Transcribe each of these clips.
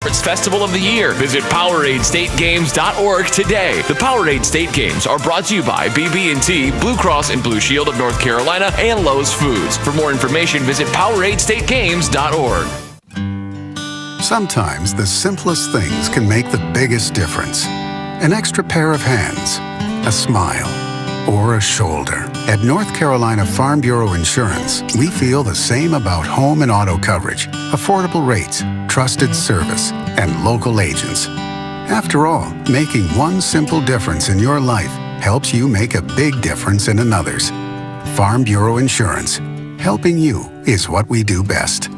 Sports Festival of the Year. Visit PowerAidStateGames.org today. The Powerade State Games are brought to you by BB&T, Blue Cross and Blue Shield of North Carolina, and Lowe's Foods. For more information, visit PowerAidStateGames.org. Sometimes the simplest things can make the biggest difference. An extra pair of hands, a smile, or a shoulder. At North Carolina Farm Bureau Insurance, we feel the same about home and auto coverage, affordable rates, trusted service, and local agents. After all, making one simple difference in your life helps you make a big difference in another's. Farm Bureau Insurance. Helping you is what we do best.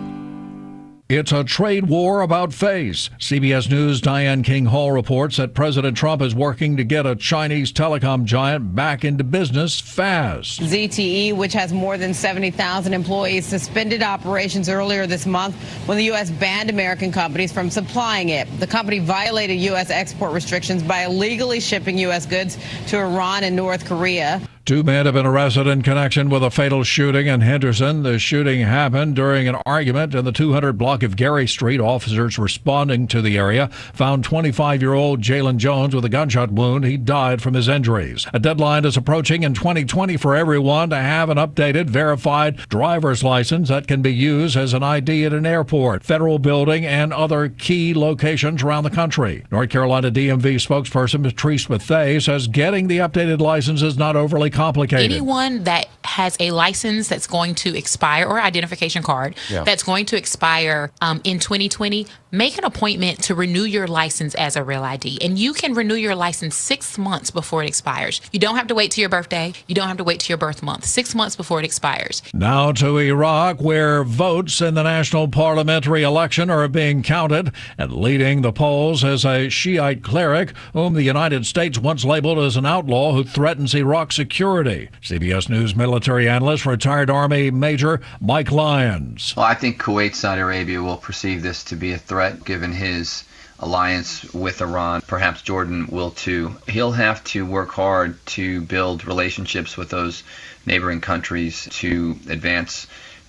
It's a trade war about face. CBS News' Diane King Hall reports that President Trump is working to get a Chinese telecom giant back into business fast. ZTE, which has more than 70,000 employees, suspended operations earlier this month when the U.S. banned American companies from supplying it. The company violated U.S. export restrictions by illegally shipping U.S. goods to Iran and North Korea. 2 men have been arrested in connection with a fatal shooting in Henderson. The shooting happened during an argument in the 200 block of Gary Street. Officers responding to the area found 25-year-old Jalen Jones with a gunshot wound. He died from his injuries. A deadline is approaching in 2020 for everyone to have an updated, verified driver's license that can be used as an ID at an airport, federal building, and other key locations around the country. North Carolina DMV spokesperson Patrice Bethea says getting the updated license is not overly complicated. Anyone that has a license that's going to expire, or identification card that's going to expire in 2020, make an appointment to renew your license as a real ID. And you can renew your license 6 months before it expires. You don't have to wait till your birthday. You don't have to wait till your birth month. 6 months before it expires. Now to Iraq, where votes in the national parliamentary election are being counted, and leading the polls as a Shiite cleric whom the United States once labeled as an outlaw who threatens Iraq's security. CBS News military analyst, retired Army Major Mike Lyons. Well, I think Kuwait, Saudi Arabia will perceive this to be a threat given his alliance with Iran. Perhaps Jordan will too. He'll have to work hard to build relationships with those neighboring countries to advance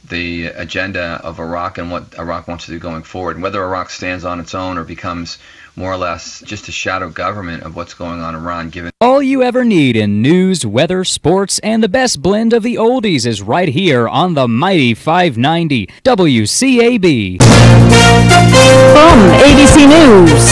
the agenda of Iraq and what Iraq wants to do going forward. And whether Iraq stands on its own or becomes more or less just a shadow government of what's going on in Iran, given all you ever need in news, weather, sports, and the best blend of the oldies is right here on the mighty 590 WCAB. From ABC News,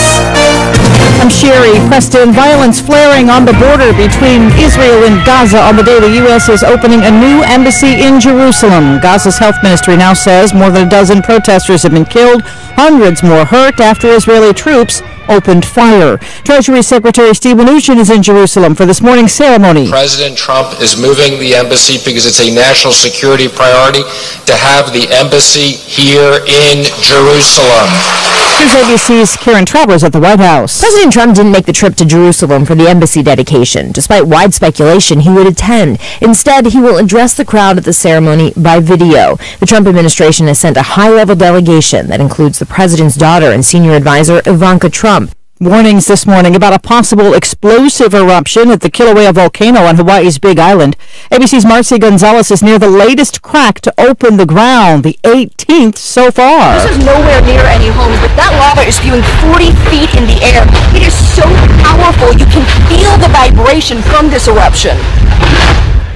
I'm Sherry Preston. Violence flaring on the border between Israel and Gaza on the day the U.S. is opening a new embassy in Jerusalem. Gaza's health ministry now says more than a dozen protesters have been killed, hundreds more hurt after Israeli troops opened fire. Treasury Secretary Steve Mnuchin is in Jerusalem for this morning's ceremony. President Trump is moving the embassy because it's a national security priority to have the embassy here in Jerusalem. Here's ABC's Karen Travers at the White House. President Trump didn't make the trip to Jerusalem for the embassy dedication, despite wide speculation he would attend. Instead, he will address the crowd at the ceremony by video. The Trump administration has sent a high-level delegation that includes the president's daughter and senior advisor Ivanka Trump. Warnings this morning about a possible explosive eruption at the Kilauea volcano on Hawaii's Big Island. ABC's Marcy Gonzalez is near the latest crack to open the ground, the 18th so far. This is nowhere near any homes, but that lava is spewing 40 feet in the air. It is so powerful, you can feel the vibration from this eruption.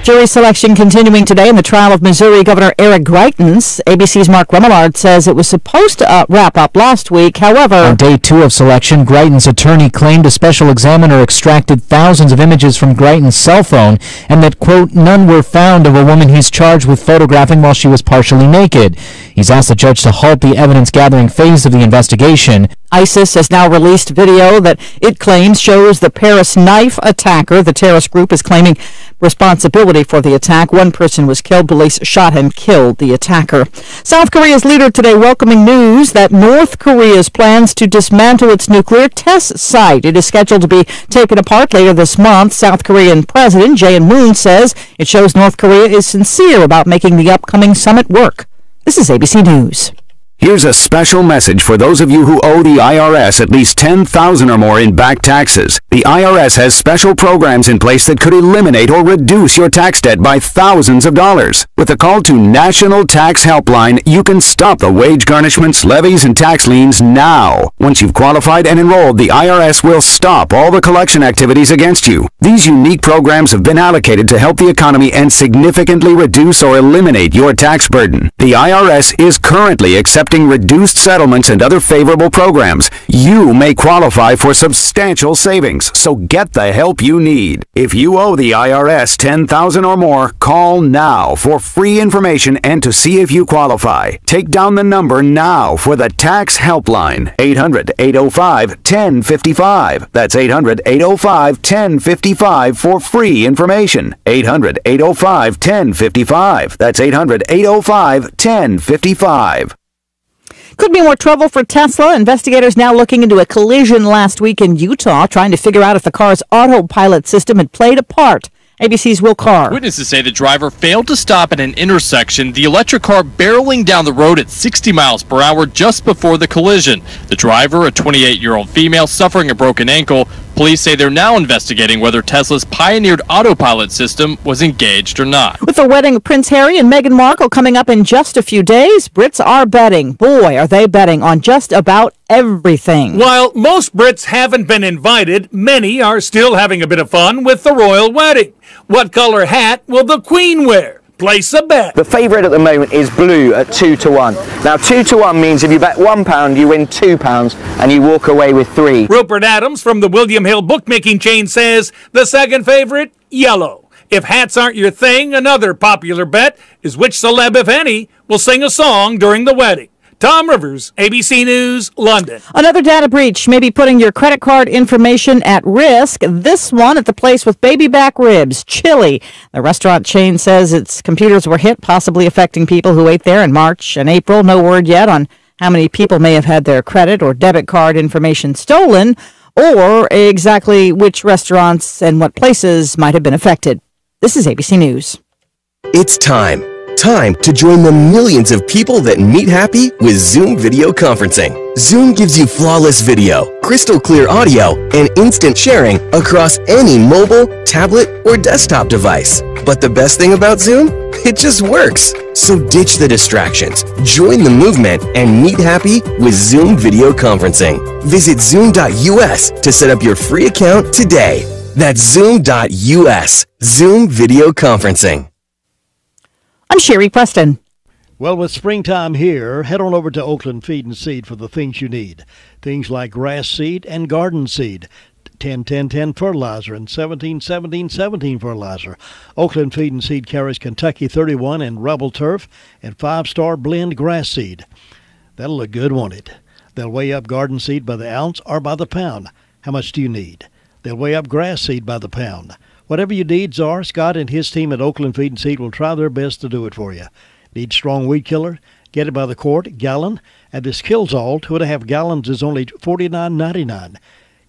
Jury selection continuing today in the trial of Missouri Governor Eric Greitens. ABC's Mark Remillard says it was supposed to wrap up last week. However, on day 2 of selection, Greitens' attorney claimed a special examiner extracted thousands of images from Greitens' cell phone and that, quote, none were found of a woman he's charged with photographing while she was partially naked. He's asked the judge to halt the evidence-gathering phase of the investigation. ISIS has now released video that it claims shows the Paris knife attacker. The terrorist group is claiming responsibility for the attack. One person was killed. Police shot and killed the attacker. South Korea's leader today welcoming news that North Korea's plans to dismantle its nuclear test site. It is scheduled to be taken apart later this month. South Korean President Jae-in-moon says it shows North Korea is sincere about making the upcoming summit work. This is ABC News. Here's a special message for those of you who owe the IRS at least $10,000 or more in back taxes. The IRS has special programs in place that could eliminate or reduce your tax debt by thousands of dollars. With a call to National Tax Helpline, you can stop the wage garnishments, levies, and tax liens now. Once you've qualified and enrolled, the IRS will stop all the collection activities against you. These unique programs have been allocated to help the economy and significantly reduce or eliminate your tax burden. The IRS is currently accepting reduced settlements and other favorable programs. You may qualify for substantial savings, so get the help you need. If you owe the IRS $10,000 or more, call now for free information and to see if you qualify. Take down the number now for the Tax Helpline, 800-805-1055. That's 800-805-1055 for free information. 800-805-1055. That's 800-805-1055. Could be more trouble for Tesla. Investigators now looking into a collision last week in Utah, trying to figure out if the car's autopilot system had played a part. ABC's Will Carr. Witnesses say the driver failed to stop at an intersection, the electric car barreling down the road at 60 miles per hour just before the collision. The driver, a 28-year-old female, suffering a broken ankle. Police say they're now investigating whether Tesla's pioneered autopilot system was engaged or not. With the wedding of Prince Harry and Meghan Markle coming up in just a few days, Brits are betting. Boy, are they betting on just about everything. While most Brits haven't been invited, many are still having a bit of fun with the royal wedding. What color hat will the Queen wear? Place a bet. The favourite at the moment is blue at 2-1. Now 2-1 means if you bet £1, you win £2 and you walk away with 3. Rupert Adams from the William Hill bookmaking chain says the second favourite, yellow. If hats aren't your thing, another popular bet is which celeb, if any, will sing a song during the wedding. Tom Rivers, ABC News, London. Another data breach may be putting your credit card information at risk. This one at the place with baby back ribs, Chili. The restaurant chain says its computers were hit, possibly affecting people who ate there in March and April. No word yet on how many people may have had their credit or debit card information stolen, or exactly which restaurants and what places might have been affected. This is ABC News. It's time to join the millions of people that meet happy with Zoom video conferencing. Zoom gives you flawless video, crystal clear audio, and instant sharing across any mobile, tablet, or desktop device. But the best thing about Zoom? It just works. So ditch the distractions, join the movement, and meet happy with Zoom video conferencing. Visit zoom.us to set up your free account today. That's zoom.us. Zoom video conferencing. I'm Sherry Preston. Well, with springtime here, head on over to Oakland Feed and Seed for the things you need. Things like grass seed and garden seed, 10-10-10 fertilizer and 17-17-17 fertilizer. Oakland Feed and Seed carries Kentucky 31 and Rebel Turf and 5-star blend grass seed. That'll look good, won't it? They'll weigh up garden seed by the ounce or by the pound. How much do you need? They'll weigh up grass seed by the pound. Whatever your needs are, Scott and his team at Oakland Feed and Seed will try their best to do it for you. Need strong weed killer? Get it by the quart, gallon, and this kills all. 2.5 gallons is only $49.99.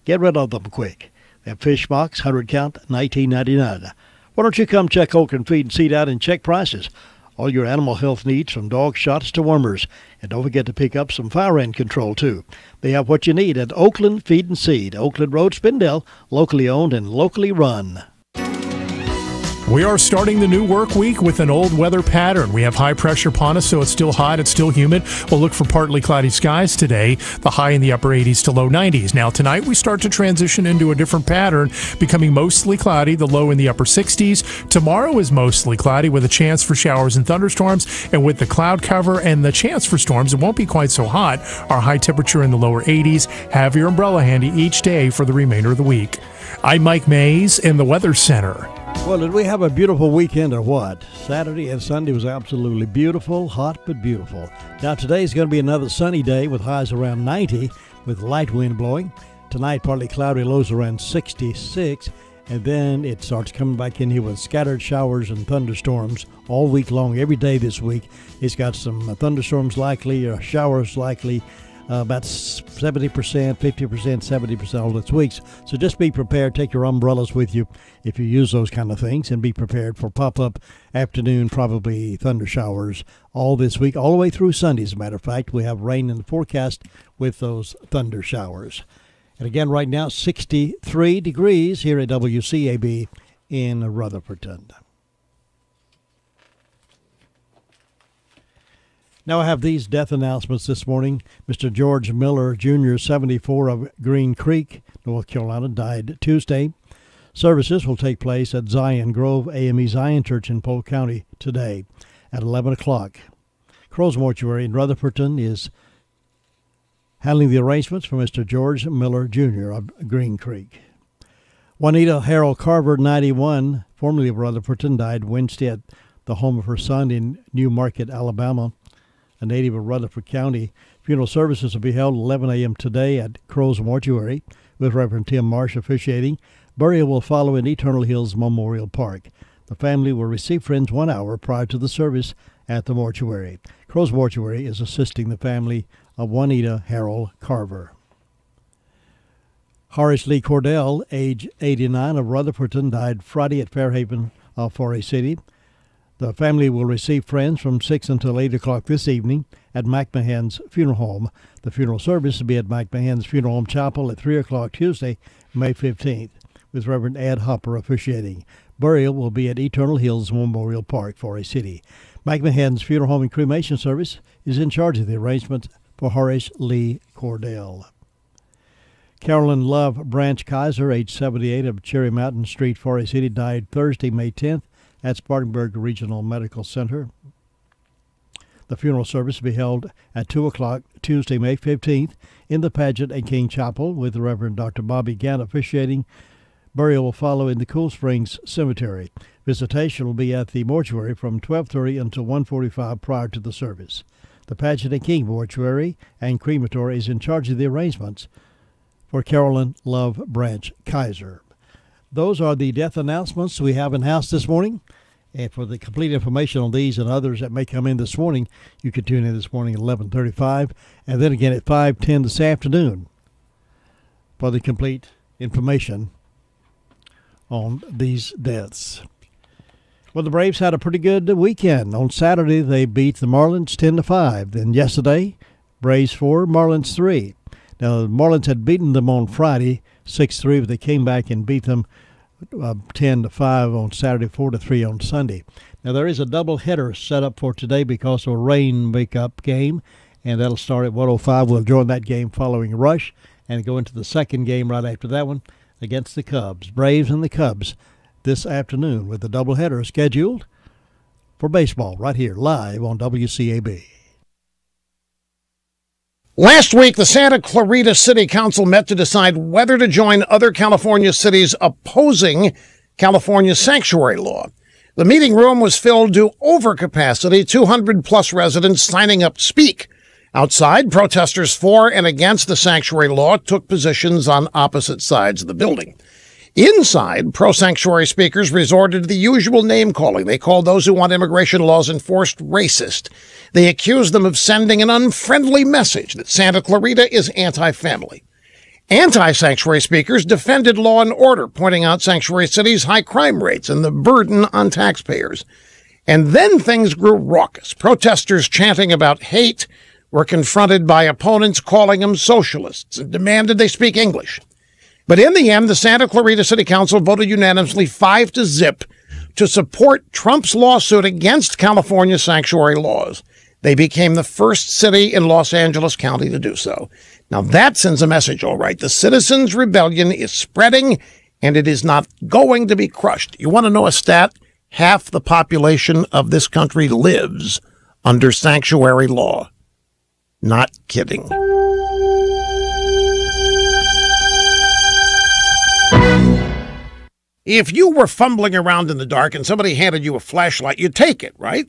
Get rid of them quick. That fish box, 100 count, $19.99. Why don't you come check Oakland Feed and Seed out and check prices? All your animal health needs, from dog shots to wormers. And don't forget to pick up some fire ant control, too. They have what you need at Oakland Feed and Seed, Oakland Road, Spindale, locally owned and locally run. We are starting the new work week with an old weather pattern. We have high pressure upon us, so it's still hot, it's still humid. We'll look for partly cloudy skies today, the high in the upper 80s to low 90s. Now tonight we start to transition into a different pattern, becoming mostly cloudy, the low in the upper 60s. Tomorrow is mostly cloudy with a chance for showers and thunderstorms, and with the cloud cover and the chance for storms, it won't be quite so hot. Our high temperature in the lower 80s. Have your umbrella handy each day for the remainder of the week. I'm Mike Mays in the Weather Center. Well, did we have a beautiful weekend or what? Saturday and Sunday was absolutely beautiful, hot but beautiful. Now today's going to be another sunny day with highs around 90 with light wind blowing. Tonight partly cloudy, lows around 66, and then it starts coming back in here with scattered showers and thunderstorms all week long. Every day this week it's got some thunderstorms likely or showers likely about 70%, 50%, 70% all its weeks. So just be prepared. Take your umbrellas with you if you use those kind of things, and be prepared for pop-up afternoon, probably thunder showers all this week, all the way through Sunday. As a matter of fact, we have rain in the forecast with those thunder showers. And again, right now, 63 degrees here at WCAB in Rutherfordton. Now I have these death announcements this morning. Mr. George Miller, Jr., 74, of Green Creek, North Carolina, died Tuesday. Services will take place at Zion Grove AME Zion Church in Polk County today at 11 o'clock. Crow's Mortuary in Rutherfordton is handling the arrangements for Mr. George Miller, Jr. of Green Creek. Juanita Harold Carver, 91, formerly of Rutherfordton, died Wednesday at the home of her son in New Market, Alabama, a native of Rutherford County. Funeral services will be held at 11 a.m. today at Crow's Mortuary, with Reverend Tim Marsh officiating. Burial will follow in Eternal Hills Memorial Park. The family will receive friends 1 hour prior to the service at the mortuary. Crow's Mortuary is assisting the family of Juanita Harold Carver. Horace Lee Cordell, age 89, of Rutherfordton, died Friday at Fairhaven, Forest City. The family will receive friends from 6 until 8 o'clock this evening at McMahon's Funeral Home. The funeral service will be at McMahon's Funeral Home Chapel at 3 o'clock Tuesday, May 15th, with Reverend Ed Hopper officiating. Burial will be at Eternal Hills Memorial Park, Forest City. McMahon's Funeral Home and Cremation Service is in charge of the arrangements for Horace Lee Cordell. Carolyn Love Branch Kaiser, age 78, of Cherry Mountain Street, Forest City, died Thursday, May 10th, at Spartanburg Regional Medical Center. The funeral service will be held at 2 o'clock Tuesday, May 15th, in the Pageant and King Chapel, with the Reverend Dr. Bobby Gann officiating. Burial will follow in the Cool Springs Cemetery. Visitation will be at the mortuary from 12:30 until 1:45 prior to the service. The Pageant and King Mortuary and Crematory is in charge of the arrangements for Carolyn Love Branch Kaiser. Those are the death announcements we have in-house this morning. And for the complete information on these and others that may come in this morning, you can tune in this morning at 11:35 and then again at 5:10 this afternoon for the complete information on these deaths. Well, the Braves had a pretty good weekend. On Saturday, they beat the Marlins 10-5. Then yesterday, Braves 4, Marlins 3. Now, the Marlins had beaten them on Friday 6-3, but they came back and beat them 10-5 on Saturday, 4-3 on Sunday. Now, there is a doubleheader set up for today because of a rain makeup game, and that'll start at 1:05. We'll join that game following Rush and go into the second game right after that one against the Cubs. Braves and the Cubs this afternoon with the doubleheader scheduled for baseball right here live on WCAB. Last week, the Santa Clarita City Council met to decide whether to join other California cities opposing California's sanctuary law. The meeting room was filled to overcapacity, 200-plus residents signing up to speak. Outside, protesters for and against the sanctuary law took positions on opposite sides of the building. Inside, pro-sanctuary speakers resorted to the usual name-calling. They called those who want immigration laws enforced racist. They accused them of sending an unfriendly message that Santa Clarita is anti-family. Anti-sanctuary speakers defended law and order, pointing out sanctuary cities' high crime rates and the burden on taxpayers. And then things grew raucous. Protesters chanting about hate were confronted by opponents calling them socialists and demanded they speak English. But in the end, the Santa Clarita City Council voted unanimously 5-0 to support Trump's lawsuit against California sanctuary laws. They became the first city in Los Angeles County to do so. Now that sends a message, all right. The citizens' rebellion is spreading, and it is not going to be crushed. You want to know a stat? Half the population of this country lives under sanctuary law. Not kidding. If you were fumbling around in the dark and somebody handed you a flashlight, you'd take it, right?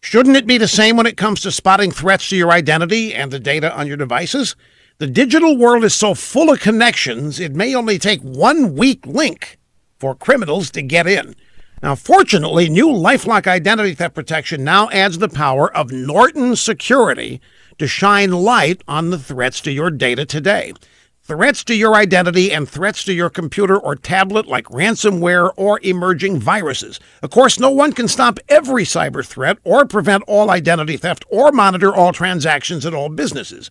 Shouldn't it be the same when it comes to spotting threats to your identity and the data on your devices? The digital world is so full of connections, it may only take one weak link for criminals to get in. Now, fortunately, new LifeLock identity theft protection now adds the power of Norton Security to shine light on the threats to your data today. Threats to your identity and threats to your computer or tablet like ransomware or emerging viruses. Of course, no one can stop every cyber threat or prevent all identity theft or monitor all transactions at all businesses.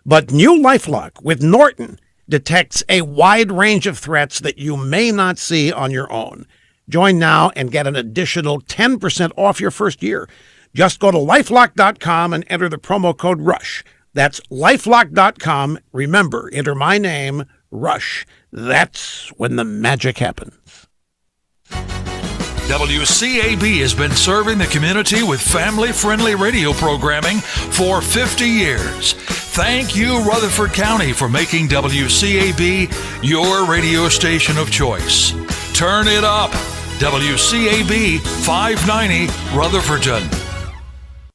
But new LifeLock with Norton detects a wide range of threats that you may not see on your own. Join now and get an additional 10% off your first year. Just go to LifeLock.com and enter the promo code RUSH. That's LifeLock.com. Remember, enter my name, Rush. That's when the magic happens. WCAB has been serving the community with family-friendly radio programming for 50 years. Thank you, Rutherford County, for making WCAB your radio station of choice. Turn it up. WCAB 590 Rutherfordton.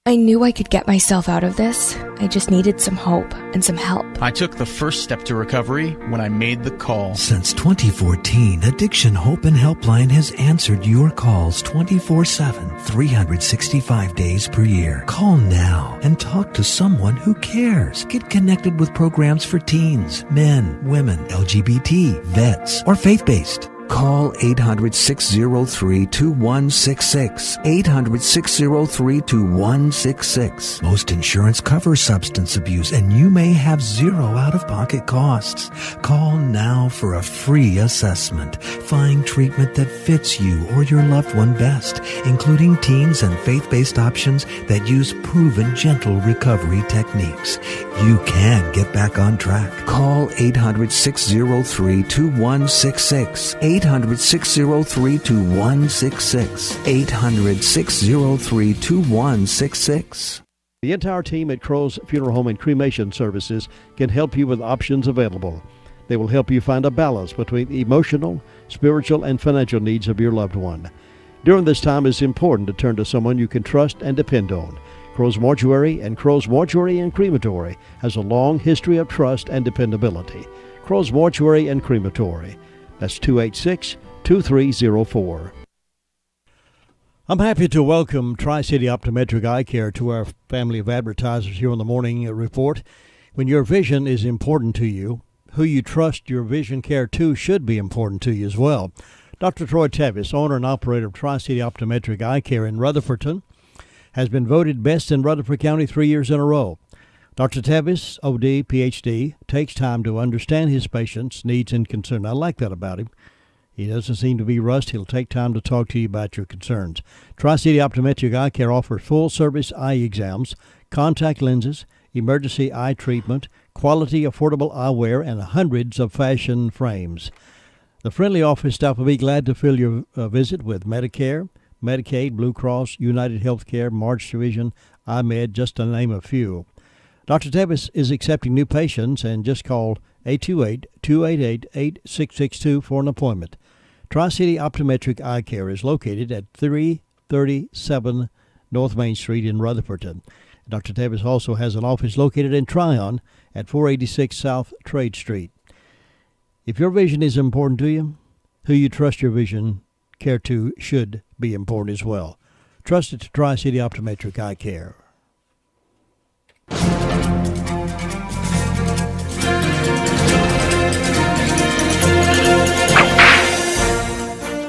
I knew I could get myself out of this. I just needed some hope and some help. I took the first step to recovery when I made the call. Since 2014, Addiction Hope and Helpline has answered your calls 24/7, 365 days per year. Call now and talk to someone who cares. Get connected with programs for teens, men, women, LGBT, vets, or faith-based. Call 800-603-2166. 800-603-2166. Most insurance covers substance abuse, and you may have zero out-of-pocket costs. Call now for a free assessment. Find treatment that fits you or your loved one best, including teens and faith-based options that use proven gentle recovery techniques. You can get back on track. Call 800-603-2166. 800-603-2166. 800-603-2166. The entire team at Crow's Funeral Home and Cremation Services can help you with options available. They will help you find a balance between the emotional, spiritual, and financial needs of your loved one. During this time, it's important to turn to someone you can trust and depend on. Crow's Mortuary and Crow's Mortuary and Crematory has a long history of trust and dependability. Crow's Mortuary and Crematory. That's 286-2304. I'm happy to welcome Tri-City Optometric Eye Care to our family of advertisers here on the Morning Report. When your vision is important to you, who you trust your vision care to should be important to you as well. Dr. Troy Tevis, owner and operator of Tri-City Optometric Eye Care in Rutherfordton, has been voted best in Rutherford County 3 years in a row. Dr. Tevis, OD, PhD, takes time to understand his patients' needs and concerns. I like that about him. He doesn't seem to be rushed. He'll take time to talk to you about your concerns. Tri-City Optometric Eye Care offers full-service eye exams, contact lenses, emergency eye treatment, quality, affordable eyewear, and hundreds of fashion frames. The friendly office staff will be glad to fill your visit with Medicare, Medicaid, Blue Cross, United Healthcare, March Division, iMed, just to name a few. Dr. Tevis is accepting new patients, and just call 828-288-8662 for an appointment. Tri-City Optometric Eye Care is located at 337 North Main Street in Rutherfordton. Dr. Tevis also has an office located in Tryon at 486 South Trade Street. If your vision is important to you, who you trust your vision care to should be important as well. Trust it to Tri-City Optometric Eye Care.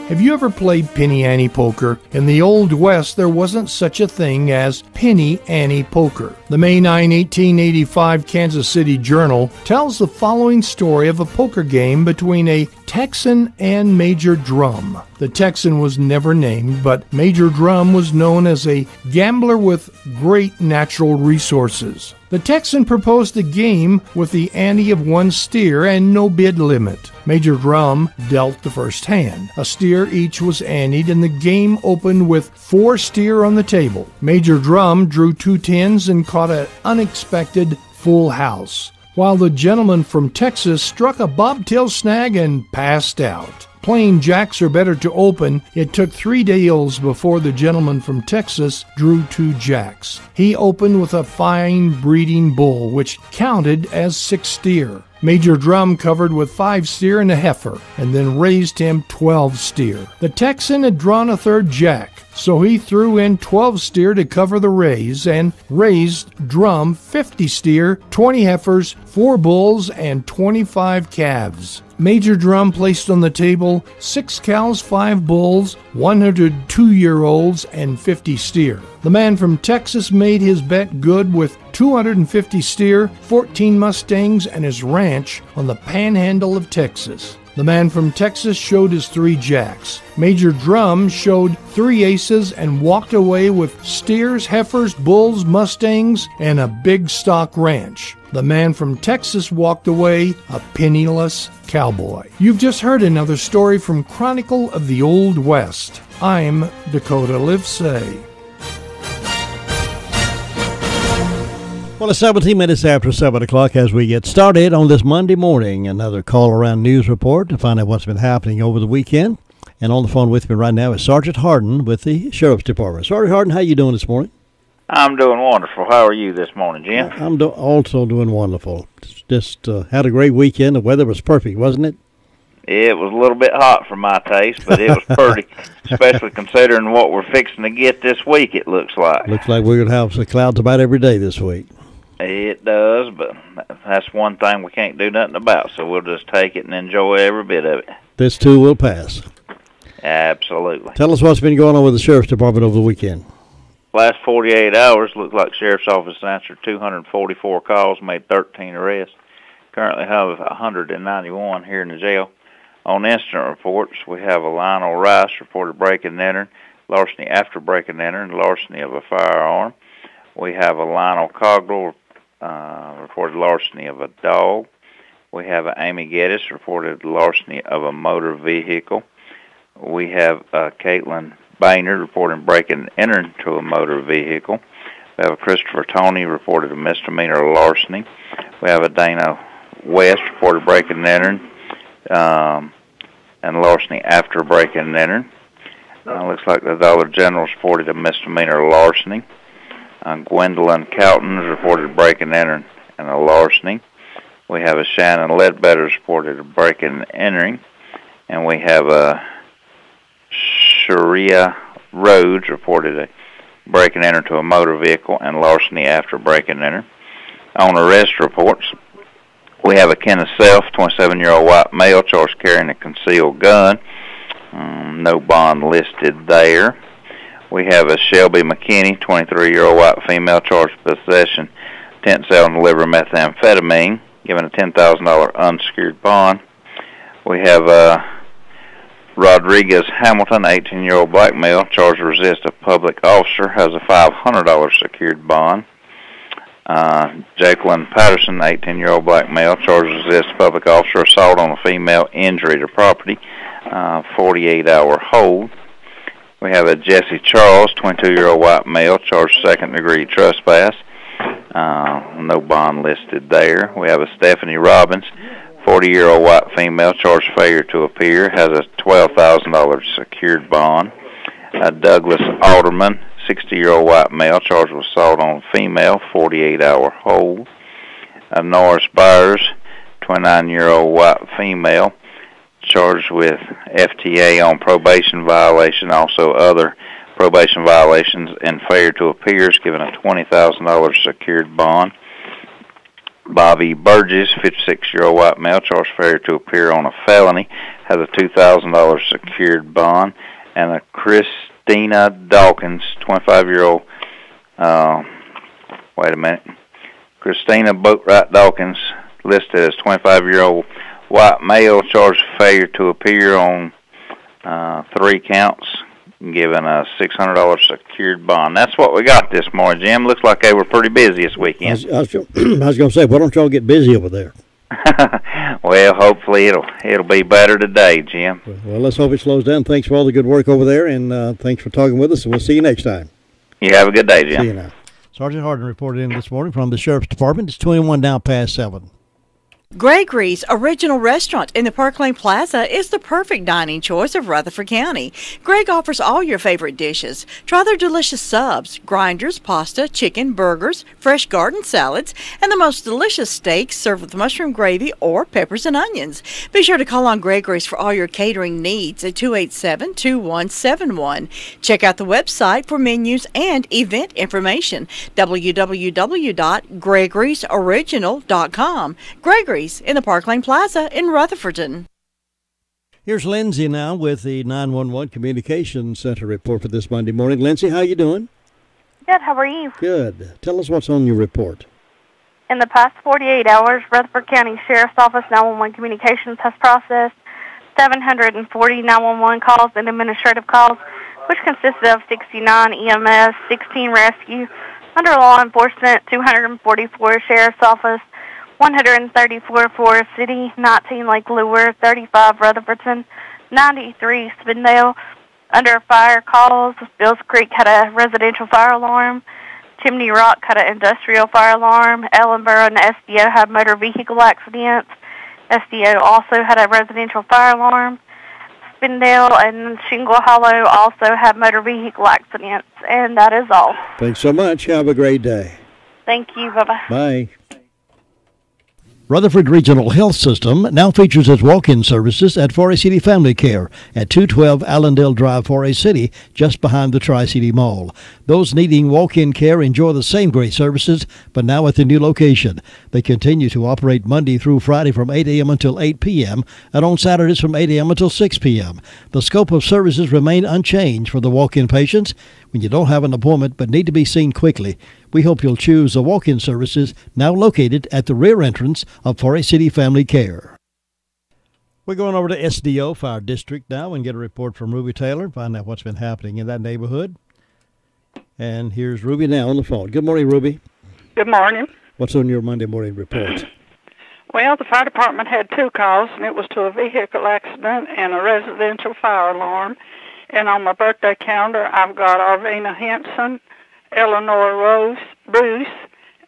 Have you ever played Penny Ante poker? In the Old West, there wasn't such a thing as Penny Ante poker. The May 9, 1885 Kansas City Journal tells the following story of a poker game between a Texan and Major Drum. The Texan was never named, but Major Drum was known as a gambler with great natural resources. The Texan proposed a game with the ante of 1 steer and no bid limit. Major Drum dealt the first hand. A steer each was anteed, and the game opened with 4 steer on the table. Major Drum drew 2 tens and caught an unexpected full house, while the gentleman from Texas struck a bobtail snag and passed out. Plain jacks are better to open. It took 3 deals before the gentleman from Texas drew 2 jacks. He opened with a fine breeding bull, which counted as 6 steer. Major Drum covered with 5 steer and a heifer, and then raised him 12 steer. The Texan had drawn a 3rd jack. so he threw in 12 steer to cover the raise and raised drum 50 steer, 20 heifers, 4 bulls, and 25 calves. Major drum placed on the table 6 cows, 5 bulls, 102-year-olds, and 50 steer. The man from Texas made his bet good with 250 steer, 14 Mustangs, and his ranch on the panhandle of Texas. The man from Texas showed his 3 jacks. Major Drum showed 3 aces and walked away with steers, heifers, bulls, Mustangs, and a big stock ranch. The man from Texas walked away a penniless cowboy. You've just heard another story from Chronicle of the Old West. I'm Dakota Livesay. Well, it's 17 minutes after 7 o'clock as we get started on this Monday morning. Another call-around news report to find out what's been happening over the weekend. And on the phone with me right now is Sergeant Harden with the Sheriff's Department. Sergeant Harden, how you doing this morning? I'm doing wonderful. How are you this morning, Jim? I'm also doing wonderful. Just had a great weekend. The weather was perfect, wasn't it? It was a little bit hot for my taste, but it was pretty, especially considering what we're fixing to get this week, it looks like. Looks like we're going to have some clouds about every day this week. It does, but that's one thing we can't do nothing about, so we'll just take it and enjoy every bit of it. This too will pass. Absolutely. Tell us what's been going on with the Sheriff's Department over the weekend. Last 48 hours, looked like Sheriff's Office answered 244 calls, made 13 arrests. Currently have 191 here in the jail. On incident reports, we have a Lionel Rice reported breaking and entering, larceny after breaking and entering, larceny of a firearm. We have a Lionel Cogdell reported larceny of a dog. We have a Amy Geddes reported larceny of a motor vehicle. We have Caitlin Baynard reported breaking and entering to a motor vehicle. We have a Christopher Toney reported a misdemeanor larceny. We have a Dana West reported breaking and entering and larceny after breaking and entering. Looks like the Dollar General reported a misdemeanor larceny. Gwendolyn Cowton is reported breaking and entering and a larceny. We have a Shannon Ledbetter reported a breaking and entering. And we have a Sharia Rhodes reported a break and enter to a motor vehicle and larceny after break and enter. On arrest reports, we have a Kenneth Self, 27-year-old white male, charged carrying a concealed gun. No bond listed there. We have a Shelby McKinney, 23-year-old white female, charged with possession, intent to sell and deliver methamphetamine, given a $10,000 unsecured bond. We have Rodriguez Hamilton, 18-year-old black male, charged with resist a public officer, has a $500 secured bond. Jacqueline Patterson, 18-year-old black male, charged with resist a public officer, assault on a female, injury to property, 48-hour hold. We have a Jesse Charles, 22-year-old white male, charged second-degree trespass. No bond listed there. We have a Stephanie Robbins, 40-year-old white female, charged failure to appear, has a $12,000 secured bond. Douglas Alderman, 60-year-old white male, charged with assault on a female, 48-hour hold. Norris Byers, 29-year-old white female, charged with FTA on probation violation, also other probation violations, and failure to appear, is given a $20,000 secured bond. Bobby Burgess, 56-year-old white male, charged failure to appear on a felony, has a $2,000 secured bond. And a Christina Dawkins, 25-year-old, Christina Boatwright Dawkins, listed as 25-year-old white male, charged failure to appear on 3 counts, given a $600 secured bond. That's what we got this morning, Jim. Looks like they were pretty busy this weekend. I was going to say, why don't y'all get busy over there? Well, hopefully it'll be better today, Jim. Well, let's hope it slows down. Thanks for all the good work over there, and thanks for talking with us, and we'll see you next time. You have a good day, Jim. See you now. Sergeant Harden reported in this morning from the Sheriff's Department. It's 21 now past 7. Gregory's Original Restaurant in the Park Lane Plaza is the perfect dining choice of Rutherford County. Greg offers all your favorite dishes. Try their delicious subs, grinders, pasta, chicken, burgers, fresh garden salads, and the most delicious steaks served with mushroom gravy or peppers and onions. Be sure to call on Gregory's for all your catering needs at 287-2171. Check out the website for menus and event information, www.gregorysoriginal.com. Gregory's in the Park Lane Plaza in Rutherfordton. Here's Lindsay now with the 911 Communications Center report for this Monday morning. Lindsay, how you doing? Good. How are you? Good. Tell us what's on your report. In the past 48 hours, Rutherford County Sheriff's Office 911 Communications has processed 740 911 calls and administrative calls, which consisted of 69 EMS, 16 rescue, under law enforcement, 244 Sheriff's Office, 134 Forest City, 19 Lake Lure, 35 Rutherfordton, 93 Spindale. Under fire calls, Bills Creek had a residential fire alarm, Chimney Rock had an industrial fire alarm, Ellenboro and SDO had motor vehicle accidents. SDO also had a residential fire alarm. Spindale and Shingle Hollow also had motor vehicle accidents, and that is all. Thanks so much. Have a great day. Thank you. Bye-bye. Bye. Rutherford Regional Health System now features its walk-in services at Forest City Family Care at 212 Allendale Drive, Forest City, just behind the Tri-City Mall. Those needing walk-in care enjoy the same great services, but now at the new location. They continue to operate Monday through Friday from 8 a.m. until 8 p.m. and on Saturdays from 8 a.m. until 6 p.m. The scope of services remain unchanged for the walk-in patients. When you don't have an appointment but need to be seen quickly, we hope you'll choose the walk-in services now located at the rear entrance of Forest City Family Care. We're going over to SDO Fire District now and get a report from Ruby Taylor, find out what's been happening in that neighborhood. And here's Ruby now on the phone. Good morning, Ruby. Good morning. What's on your Monday morning report? Well, the fire department had 2 calls, and it was to a vehicle accident and a residential fire alarm. And on my birthday calendar, I've got Arvina Henson, Eleanor Rose, Bruce,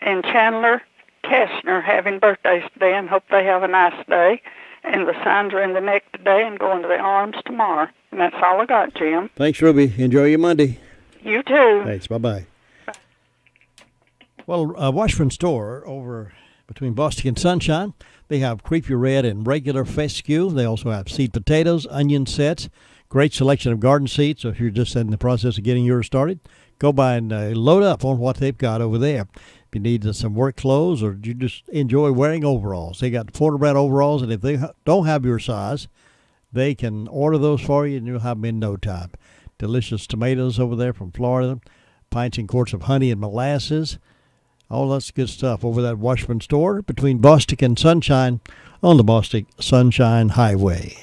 and Chandler Kestner having birthdays today, and hope they have a nice day. And the signs are in the neck today and going to the arms tomorrow. And that's all I got, Jim. Thanks, Ruby. Enjoy your Monday. You too. Thanks. Bye-bye. Well, Washburn Store over between Boston and Sunshine, they have Creepy Red and regular fescue. They also have seed potatoes, onion sets, great selection of garden seeds. So if you're just in the process of getting yours started, go by and load up on what they've got over there. If you need some work clothes or you just enjoy wearing overalls, they got Florida brand overalls, and if they don't have your size, they can order those for you, and you'll have them in no time. Delicious tomatoes over there from Florida, pints and quarts of honey and molasses. All that's good stuff over that Washburn Store between Bostic and Sunshine on the Bostic Sunshine Highway.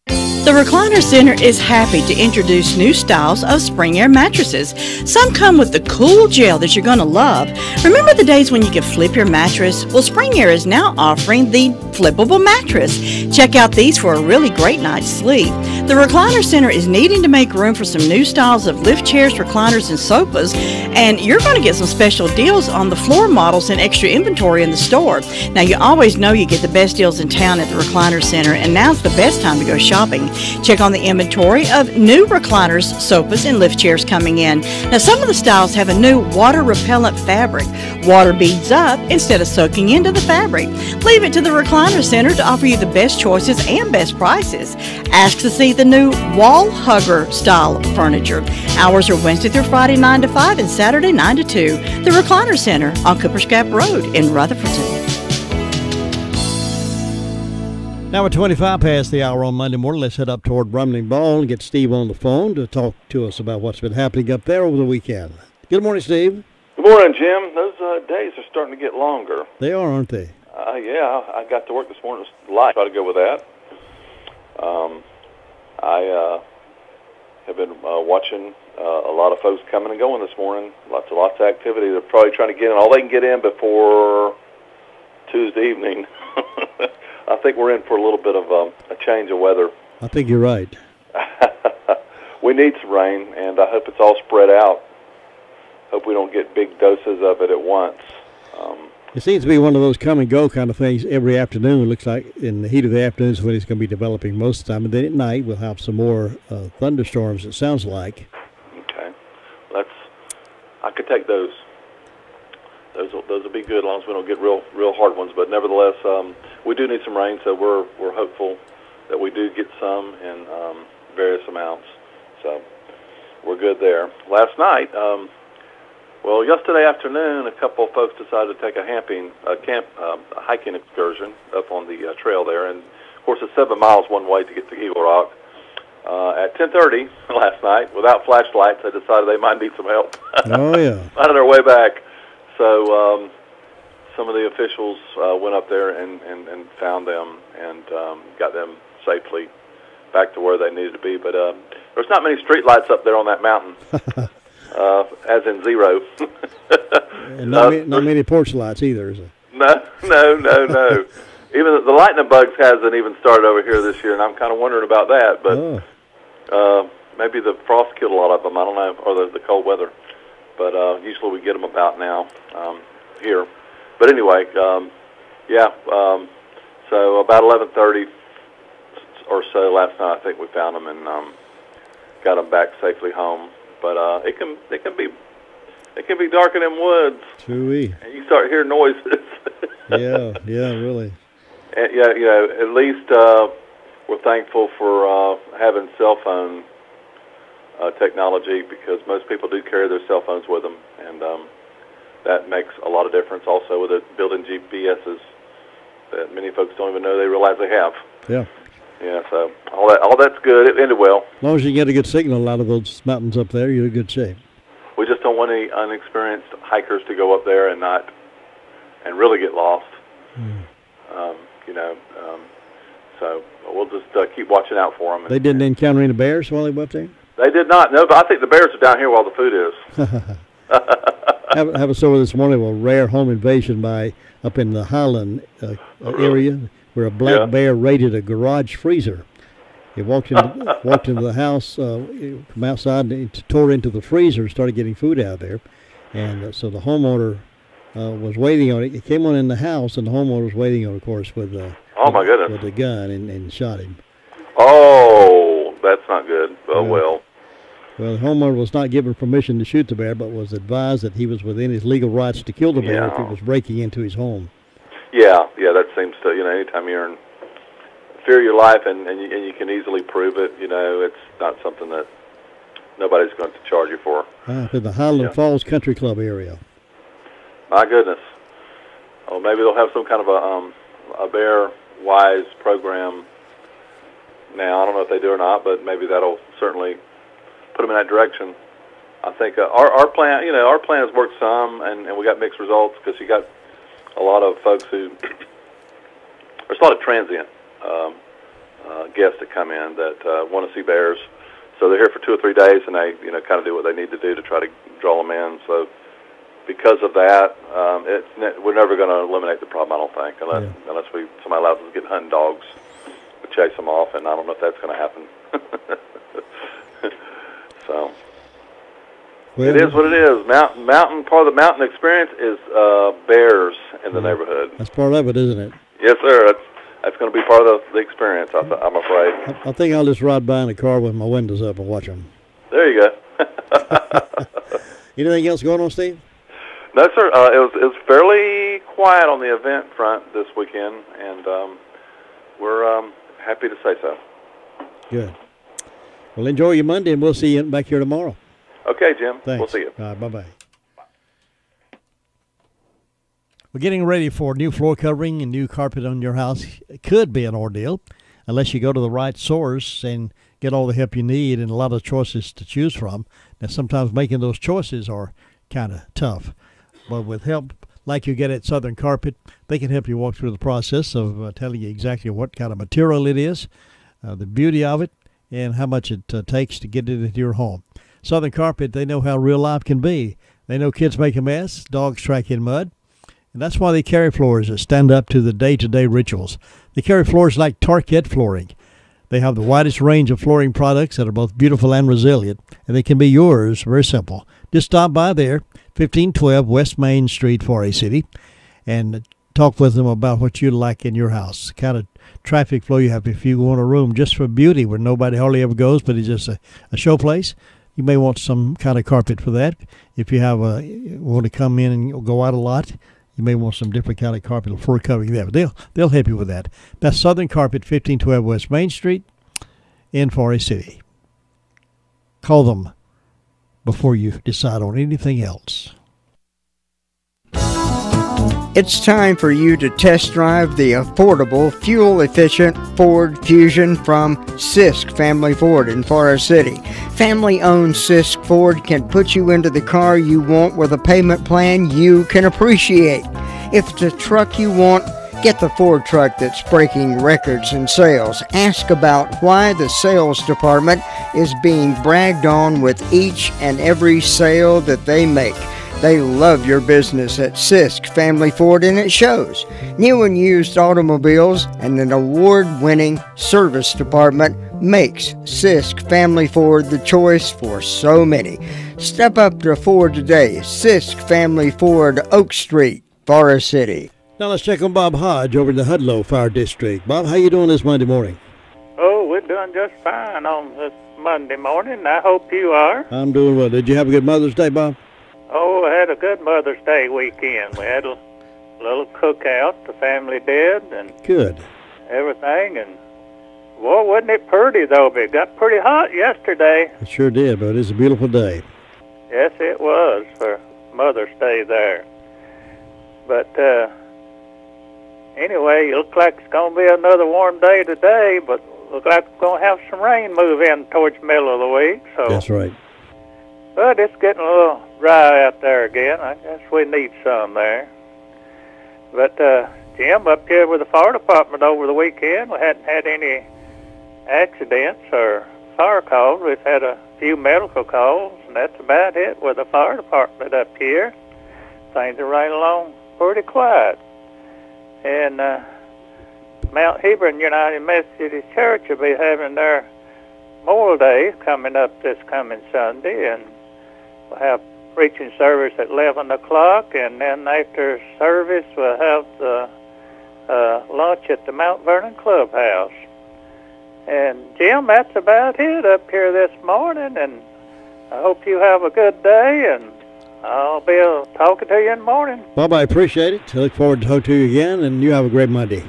The Recliner Center is happy to introduce new styles of Spring Air mattresses. Some come with the cool gel that you're going to love. Remember the days when you could flip your mattress? Well, Spring Air is now offering the flippable mattress. Check out these for a really great night's sleep. The Recliner Center is needing to make room for some new styles of lift chairs, recliners, and sofas, and you're going to get some special deals on the floor models and extra inventory in the store. Now, you always know you get the best deals in town at the Recliner Center, and now's the best time to go shopping. Check on the inventory of new recliners, sofas, and lift chairs coming in. Now, some of the styles have a new water-repellent fabric. Water beads up instead of soaking into the fabric. Leave it to the Recliner Center to offer you the best choices and best prices. Ask to see the new wall hugger style furniture. Hours are Wednesday through Friday 9 to 5 and Saturday 9 to 2. The Recliner Center on Cooper's Gap Road in Rutherfordton. Now at 25 past the hour on Monday morning, let's head up toward Rumling Ball and get Steve on the phone to talk to us about what's been happening up there over the weekend. Good morning, Steve. Good morning, Jim. Those days are starting to get longer. They are, aren't they? Yeah, I got to work this morning. It was light. Try to go with that. I have been watching a lot of folks coming and going this morning. Lots of activity. They're probably trying to get in all they can get in before Tuesday evening. I think we're in for a little bit of a change of weather. I think you're right. We need some rain, and I hope it's all spread out. Hope we don't get big doses of it at once. It seems to be one of those come and go kind of things every afternoon. It looks like in the heat of the afternoon is when it's going to be developing most of the time. And then at night we'll have some more thunderstorms, it sounds like. Okay. I could take those. Those will be good as long as we don't get real hard ones. But nevertheless, we do need some rain, so we're hopeful that we do get some in various amounts. So we're good there. Last night, yesterday afternoon, a couple of folks decided to take a hiking excursion up on the trail there, and of course it's 7 miles one way to get to Eagle Rock. At 10:30 last night, without flashlights, they decided they might need some help. Oh yeah, finding their way back. So some of the officials went up there and found them and got them safely back to where they needed to be. But there's not many street lights up there on that mountain. As in zero. And not many porch lights either, is there? No. Even the lightning bugs hasn't even started over here this year, and I'm kind of wondering about that. But maybe the frost killed a lot of them. I don't know, or the cold weather. But usually we get them about now here. But anyway, so about 11:30 or so last night, I think we found them and got them back safely home. But it can be dark in them woods. True. And you start hearing noises. yeah, really. And, at least we're thankful for having cell phone technology, because most people do carry their cell phones with them, and that makes a lot of difference. Also, with it built-in GPSs that many folks don't even know they realize they have. Yeah. Yeah, so all that's good. It ended well. As long as you get a good signal out of those mountains up there, you're in good shape. We just don't want any unexperienced hikers to go up there and really get lost. So we'll just keep watching out for them. They didn't encounter any bears while they were up there? They did not. No, but I think the bears are down here while the food is. Have a story this morning of a rare home invasion up in the Highland area, where a black bear raided a garage freezer. He walked into the house from outside and tore into the freezer and started getting food out of there. And so the homeowner was waiting on it. He came on in the house, and the homeowner was waiting on, of course, with oh my goodness, with a gun and shot him. Oh, that's not good. Oh well. Well, the homeowner was not given permission to shoot the bear, but was advised that he was within his legal rights to kill the bear if it was breaking into his home. Yeah, that seems to, anytime you're in fear of your life and you can easily prove it, it's not something that nobody's going to charge you for. In the Highland Falls Country Club area. My goodness. Oh, maybe they'll have some kind of a bear-wise program now. I don't know if they do or not, but maybe that'll certainly put them in that direction. I think our plan has worked some, and we got mixed results, because you got a lot of folks there's a lot of transient guests that come in that want to see bears. So they're here for 2 or 3 days, and they kind of do what they need to do to try to draw them in. So because of that, we're never going to eliminate the problem, I don't think, unless somebody allows us to get hunting dogs to chase them off, and I don't know if that's going to happen. So it is what it is. Mountain part of the mountain experience is bears in the neighborhood. That's part of it, isn't it? Yes, sir. That's going to be part of the experience, I'm afraid. I think I'll just ride by in the car with my windows up and watch them. There you go. Anything else going on, Steve? No, sir. It was fairly quiet on the event front this weekend, and we're happy to say so. Good. Well, enjoy your Monday, and we'll see you back here tomorrow. Okay, Jim. Thanks. We'll see you. All right, bye-bye. We're getting ready for new floor covering and new carpet on your house. It could be an ordeal unless you go to the right source and get all the help you need and a lot of choices to choose from. Now, sometimes making those choices are kind of tough. But with help like you get at Southern Carpet, they can help you walk through the process of telling you exactly what kind of material it is, the beauty of it, and how much it takes to get it into your home. Southern Carpet, they know how real life can be. They know kids make a mess, dogs track in mud, and that's why they carry floors that stand up to the day-to-day rituals. They carry floors like Tarkett flooring. They have the widest range of flooring products that are both beautiful and resilient, and they can be yours very simple. Just stop by there, 1512 West Main Street, Forest City, and talk with them about what you like in your house, the kind of traffic flow you have. If you want a room just for beauty where nobody hardly ever goes, but it's just a show place, you may want some kind of carpet for that. If you want to come in and go out a lot, you may want some different kind of carpet or fur covering there. But they'll help you with that. That's Southern Carpet, 1512 West Main Street in Forest City. Call them before you decide on anything else. It's time for you to test drive the affordable, fuel-efficient Ford Fusion from Sisk Family Ford in Forest City. Family-owned Sisk Ford can put you into the car you want with a payment plan you can appreciate. If it's a truck you want, get the Ford truck that's breaking records in sales. Ask about why the sales department is being bragged on with each and every sale that they make. They love your business at Sisk Family Ford, and it shows. New and used automobiles and an award-winning service department makes Sisk Family Ford the choice for so many. Step up to Ford today. Sisk Family Ford, Oak Street, Forest City. Now let's check on Bob Hodge over in the Hudlow Fire District. Bob, how you doing this Monday morning? Oh, we're doing just fine on this Monday morning. I hope you are. I'm doing well. Did you have a good Mother's Day, Bob? Oh, I had a good Mother's Day weekend. We had a little cookout, the family did, and good everything. And, boy, wasn't it pretty, though? It got pretty hot yesterday. It sure did, but it's a beautiful day. Yes, it was for Mother's Day there. But anyway, it looks like it's going to be another warm day today, but looks like we're going to have some rain move in towards the middle of the week. So that's right. But it's getting a little dry out there again. I guess we need some there. But, Jim, up here with the fire department over the weekend, we hadn't had any accidents or fire calls. We've had a few medical calls, and that's about it with the fire department up here. Things are running along pretty quiet. And Mount Hebron United Methodist Church will be having their Memorial Day coming up this coming Sunday, and we'll have preaching service at 11 o'clock, and then after service we'll have the lunch at the Mount Vernon Clubhouse. And, Jim, that's about it up here this morning, and I hope you have a good day, and I'll be talking to you in the morning. Bob, I appreciate it. I look forward to talking to you again, and you have a great Monday.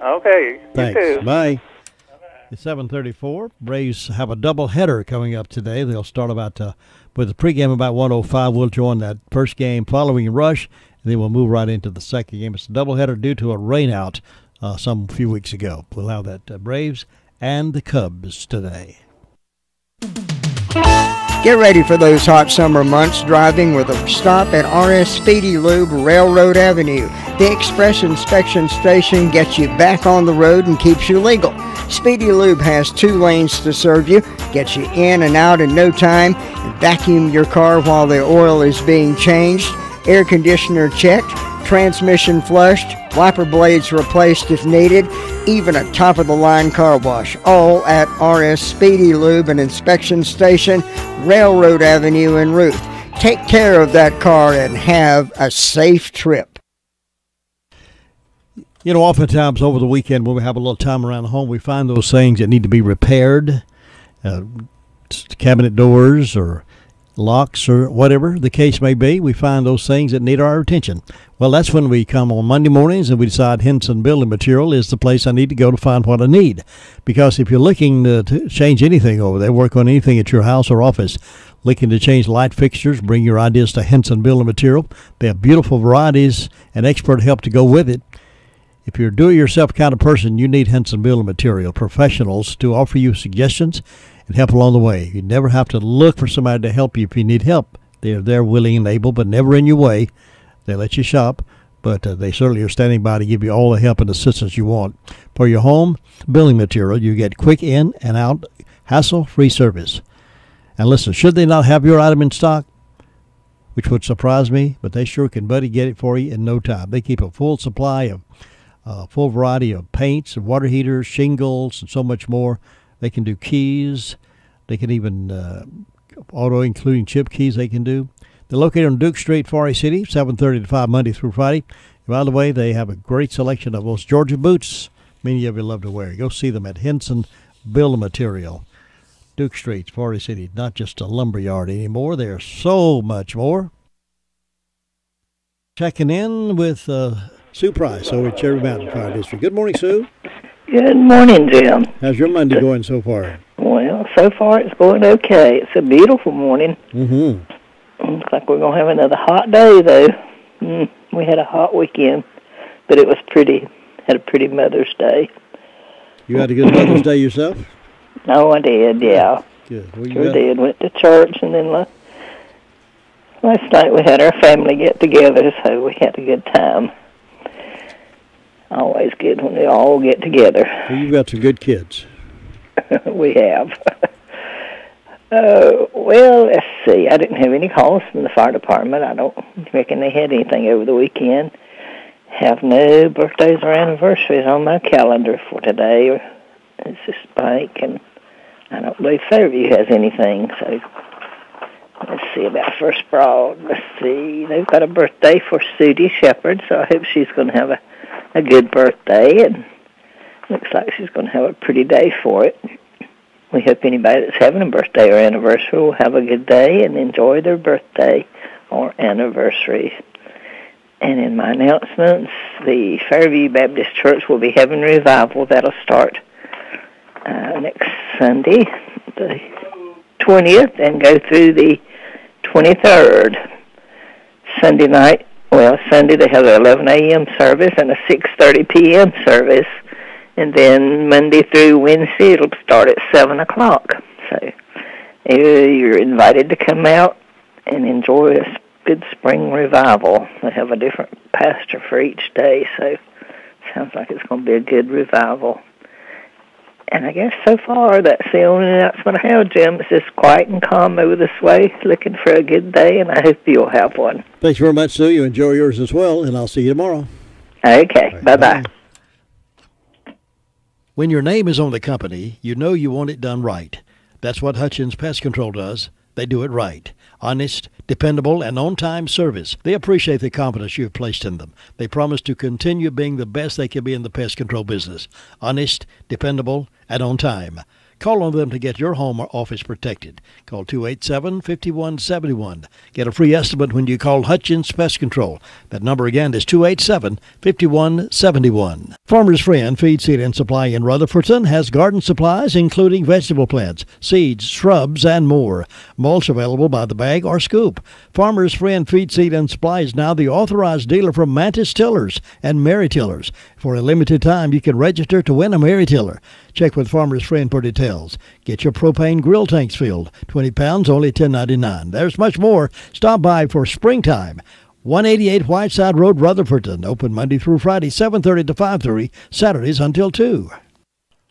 Okay, thanks. You too. Bye. It's 7:34. Braves have a doubleheader coming up today. They'll start with the pregame about 1:05. We'll join that first game following Rush, and then we'll move right into the second game. It's a doubleheader due to a rainout some few weeks ago. We'll have that Braves and the Cubs today. Get ready for those hot summer months driving with a stop at RS Speedy Lube, Railroad Avenue. The Express Inspection Station gets you back on the road and keeps you legal. Speedy Lube has 2 lanes to serve you, gets you in and out in no time, and vacuum your car while the oil is being changed, air conditioner checked, transmission flushed, wiper blades replaced if needed, even a top-of-the-line car wash, all at RS Speedy Lube and Inspection Station, Railroad Avenue in Ruth. Take care of that car and have a safe trip. You know, oftentimes over the weekend when we have a little time around the home, we find those things that need to be repaired, cabinet doors or locks or whatever the case may be. We find those things that need our attention. Well, that's when we come on Monday mornings and we decide Henson Building Material is the place I need to go to find what I need. Because if you're looking to change anything over there, work on anything at your house or office, looking to change light fixtures, bring your ideas to Henson Building Material. They have beautiful varieties and expert help to go with it. If you're a do-it-yourself kind of person, you need Henson Building Material professionals to offer you suggestions and help along the way. You never have to look for somebody to help you if you need help. They're there willing and able, but never in your way. They let you shop, but they certainly are standing by to give you all the help and assistance you want. For your home building material, you get quick in and out, hassle-free service. And listen, should they not have your item in stock, which would surprise me, but they sure can, buddy, get it for you in no time. They keep a full supply of full variety of paints and water heaters, shingles, and so much more. They can do keys. They can even auto, including chip keys they can do. They're located on Duke Street, Forest City, 7:30 to 5 Monday through Friday. By the way, they have a great selection of those Georgia boots many of you love to wear. Go see them at Henson Building Material. Duke Street, Party City, not just a lumber yard anymore. There's so much more. Checking in with Sue Price over at Cherry Mountain Fire District. Good morning, Sue. Good morning, Jim. How's your Monday going so far? Well, so far it's going okay. It's a beautiful morning. Mm-hmm. Looks like we're going to have another hot day, though. We had a hot weekend, but it was pretty. Had a pretty Mother's Day. You had a good Mother's Day yourself? Oh, I did, yeah. Good. Well, Sure did. Went to church, and then last night we had our family get-together, so we had a good time. Always good when we all get together. Well, you've got some good kids. We have. Well, let's see. I didn't have any calls from the fire department. I don't reckon they had anything over the weekend. Have no birthdays or anniversaries on my calendar for today. It's just blank, and I don't believe Fairview has anything. So let's see about First Broad. Let's see. They've got a birthday for Sudie Shepherd, so I hope she's going to have a good birthday, and looks like she's going to have a pretty day for it. We hope anybody that's having a birthday or anniversary will have a good day and enjoy their birthday or anniversary. And in my announcements, the Fairview Baptist Church will be having revival. That'll start next Sunday, the 20th, and go through the 23rd. Sunday night, Sunday they have an 11 a.m. service and a 6:30 p.m. service. And then Monday through Wednesday, it'll start at 7 o'clock. So you're invited to come out and enjoy a good spring revival. They have a different pastor for each day, so sounds like it's going to be a good revival. And I guess so far that's the only announcement I have, Jim. It's just quiet and calm over this way, looking for a good day, and I hope you'll have one. Thanks very much, Sue. You enjoy yours as well, and I'll see you tomorrow. Okay, right, bye-bye. When your name is on the company, you know you want it done right. That's what Hutchins Pest Control does. They do it right. Honest, dependable, and on-time service. They appreciate the confidence you have placed in them. They promise to continue being the best they can be in the pest control business. Honest, dependable, and on time. Call on them to get your home or office protected. Call 287-5171. Get a free estimate when you call Hutchins Pest Control. That number again is 287-5171. Farmer's Friend Feed, Seed, and Supply in Rutherfordton has garden supplies including vegetable plants, seeds, shrubs, and more. Mulch available by the bag or scoop. Farmer's Friend Feed, Seed, and Supply is now the authorized dealer for Mantis Tillers and Mary Tillers. For a limited time, you can register to win a Mary Tiller. Check with Farmer's Friend for details. Get your propane grill tanks filled. 20 pounds, only $10.99. There's much more. Stop by for springtime. 188 Whiteside Road, Rutherfordton. Open Monday through Friday, 7:30 to 5:30. Saturdays until 2.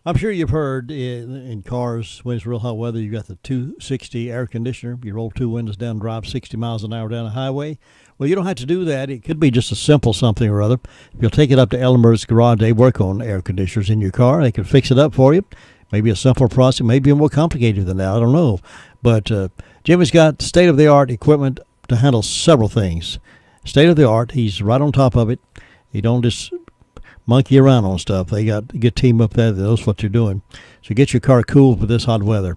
I'm sure you've heard in cars, when it's real hot weather, you've got the 260 air conditioner. You roll two windows down, drive 60 miles an hour down a highway. Well, you don't have to do that. It could be just a simple something or other. If you'll take it up to Ellenberg's Garage, they work on air conditioners in your car. They can fix it up for you. Maybe a simple process, maybe more complicated than that. I don't know. But Jimmy's got state-of-the-art equipment to handle several things. State-of-the-art. He's right on top of it. He don't just monkey around on stuff. They got a good team up there that knows what you're doing. So get your car cool for this hot weather.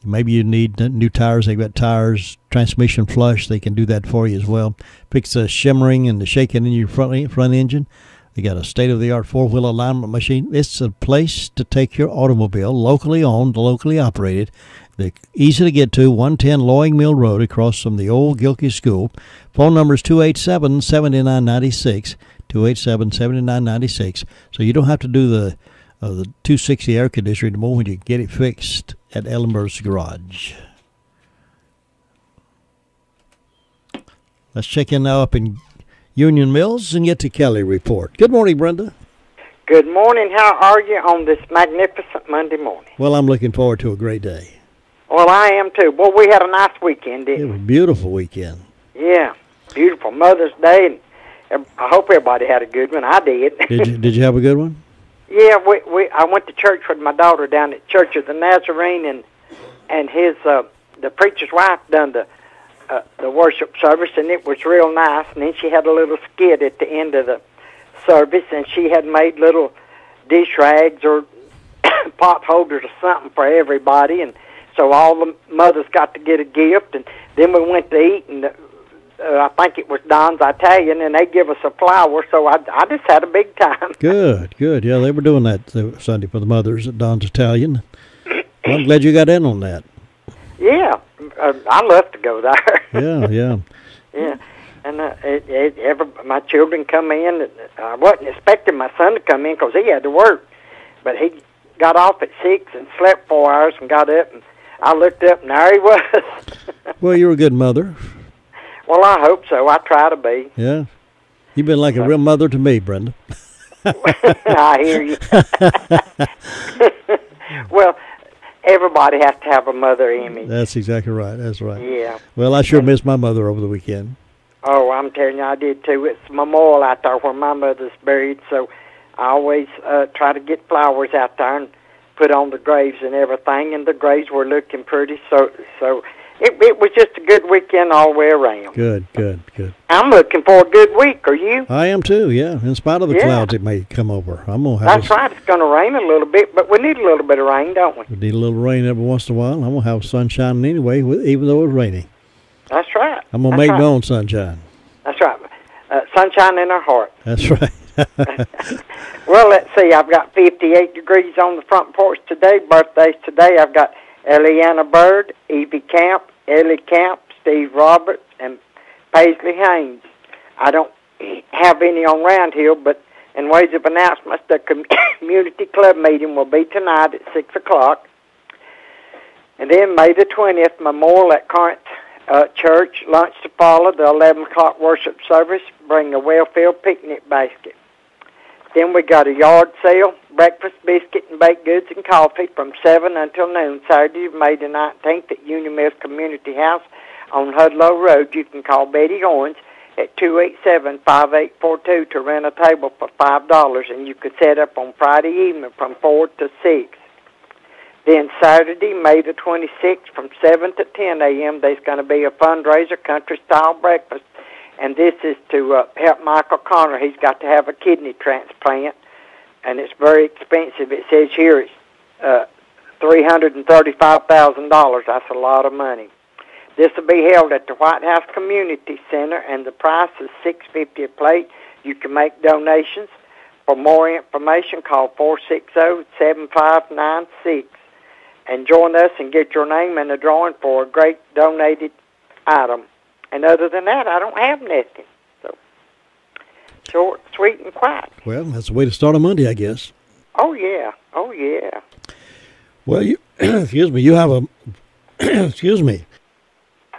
Maybe you need new tires. They've got tires, transmission flush. They can do that for you as well. Fix the shimmering and the shaking in your front engine. They got a state-of-the-art four-wheel alignment machine. It's a place to take your automobile, locally owned, locally operated. They're easy to get to, 110 Loing Mill Road across from the old Gilkey School. Phone number is 287-7996, 287-7996. So you don't have to do the 260 air conditioner anymore when you get it fixed at Ellenberg's Garage. Let's check in now up in Union Mills and get to Kelly report. Good morning, Brenda. Good morning. How are you on this magnificent Monday morning? Well, I'm looking forward to a great day. Well, I am too. Well, we had a nice weekend, didn't we? It was a beautiful weekend. Yeah, beautiful Mother's Day, and I hope everybody had a good one. I did. Did you have a good one? Yeah, I went to church with my daughter down at Church of the Nazarene, and his the preacher's wife done the worship service, and it was real nice. And then she had a little skit at the end of the service, and she had made little dish rags or pot holders or something for everybody, and so all the mothers got to get a gift, and then we went to eat, and I think it was Don's Italian, and they give us a flower, so I just had a big time. Good. Yeah, they were doing that Sunday for the mothers at Don's Italian. Well, I'm glad you got in on that. Yeah, I love to go there. Yeah. Yeah, and my children come in. I wasn't expecting my son to come in because he had to work, but he got off at 6 and slept 4 hours and got up, and I looked up and there he was. Well, you're a good mother. Well, I hope so. I try to be. Yeah. You've been like a real mother to me, Brenda. I hear you. Well, everybody has to have a mother image. That's exactly right. That's right. Yeah. Well, I sure missed my mother over the weekend. Oh, I'm telling you, I did too. It's a memorial out there where my mother's buried, so I always try to get flowers out there and put on the graves and everything, and the graves were looking pretty, so it was just a good weekend all the way around. Good. I'm looking for a good week. Are you? I am too, yeah. In spite of the clouds that may come over. I'm gonna have That's right. It's going to rain a little bit, but we need a little bit of rain, don't we? We need a little rain every once in a while. I'm going to have sunshine anyway, even though it's raining. That's right. I'm going to make my own sunshine. That's right. Sunshine in our heart. That's right. Well, let's see. I've got 58 degrees on the front porch today. Birthdays today. I've got Eliana Bird, Evie Camp, Ellie Camp, Steve Roberts, and Paisley Haynes. I don't have any on Round Hill, but in ways of announcements, the community club meeting will be tonight at 6 o'clock. And then May the 20th, Memorial at Corinth Church, lunch to follow, the 11 o'clock worship service, bring a well-filled picnic basket. Then we got a yard sale, breakfast, biscuit, and baked goods and coffee from 7 until noon, Saturday, May the 19th at Union Mills Community House on Hudlow Road. You can call Betty Owens at 287-5842 to rent a table for $5, and you could set up on Friday evening from 4 to 6. Then Saturday, May the 26th, from 7 to 10 a.m., there's going to be a fundraiser, country-style breakfast, and this is to help Michael Connor. He's got to have a kidney transplant, and it's very expensive. It says here it's $335,000. That's a lot of money. This will be held at the White House Community Center, and the price is $6.50 a plate. You can make donations. For more information, call 460-7596. And join us and get your name in the drawing for a great donated item. And other than that, I don't have nothing. So, short, sweet, and quiet. Well, that's the way to start a Monday, I guess. Oh, yeah. Oh, yeah. Well, you, excuse me, you have a, excuse me.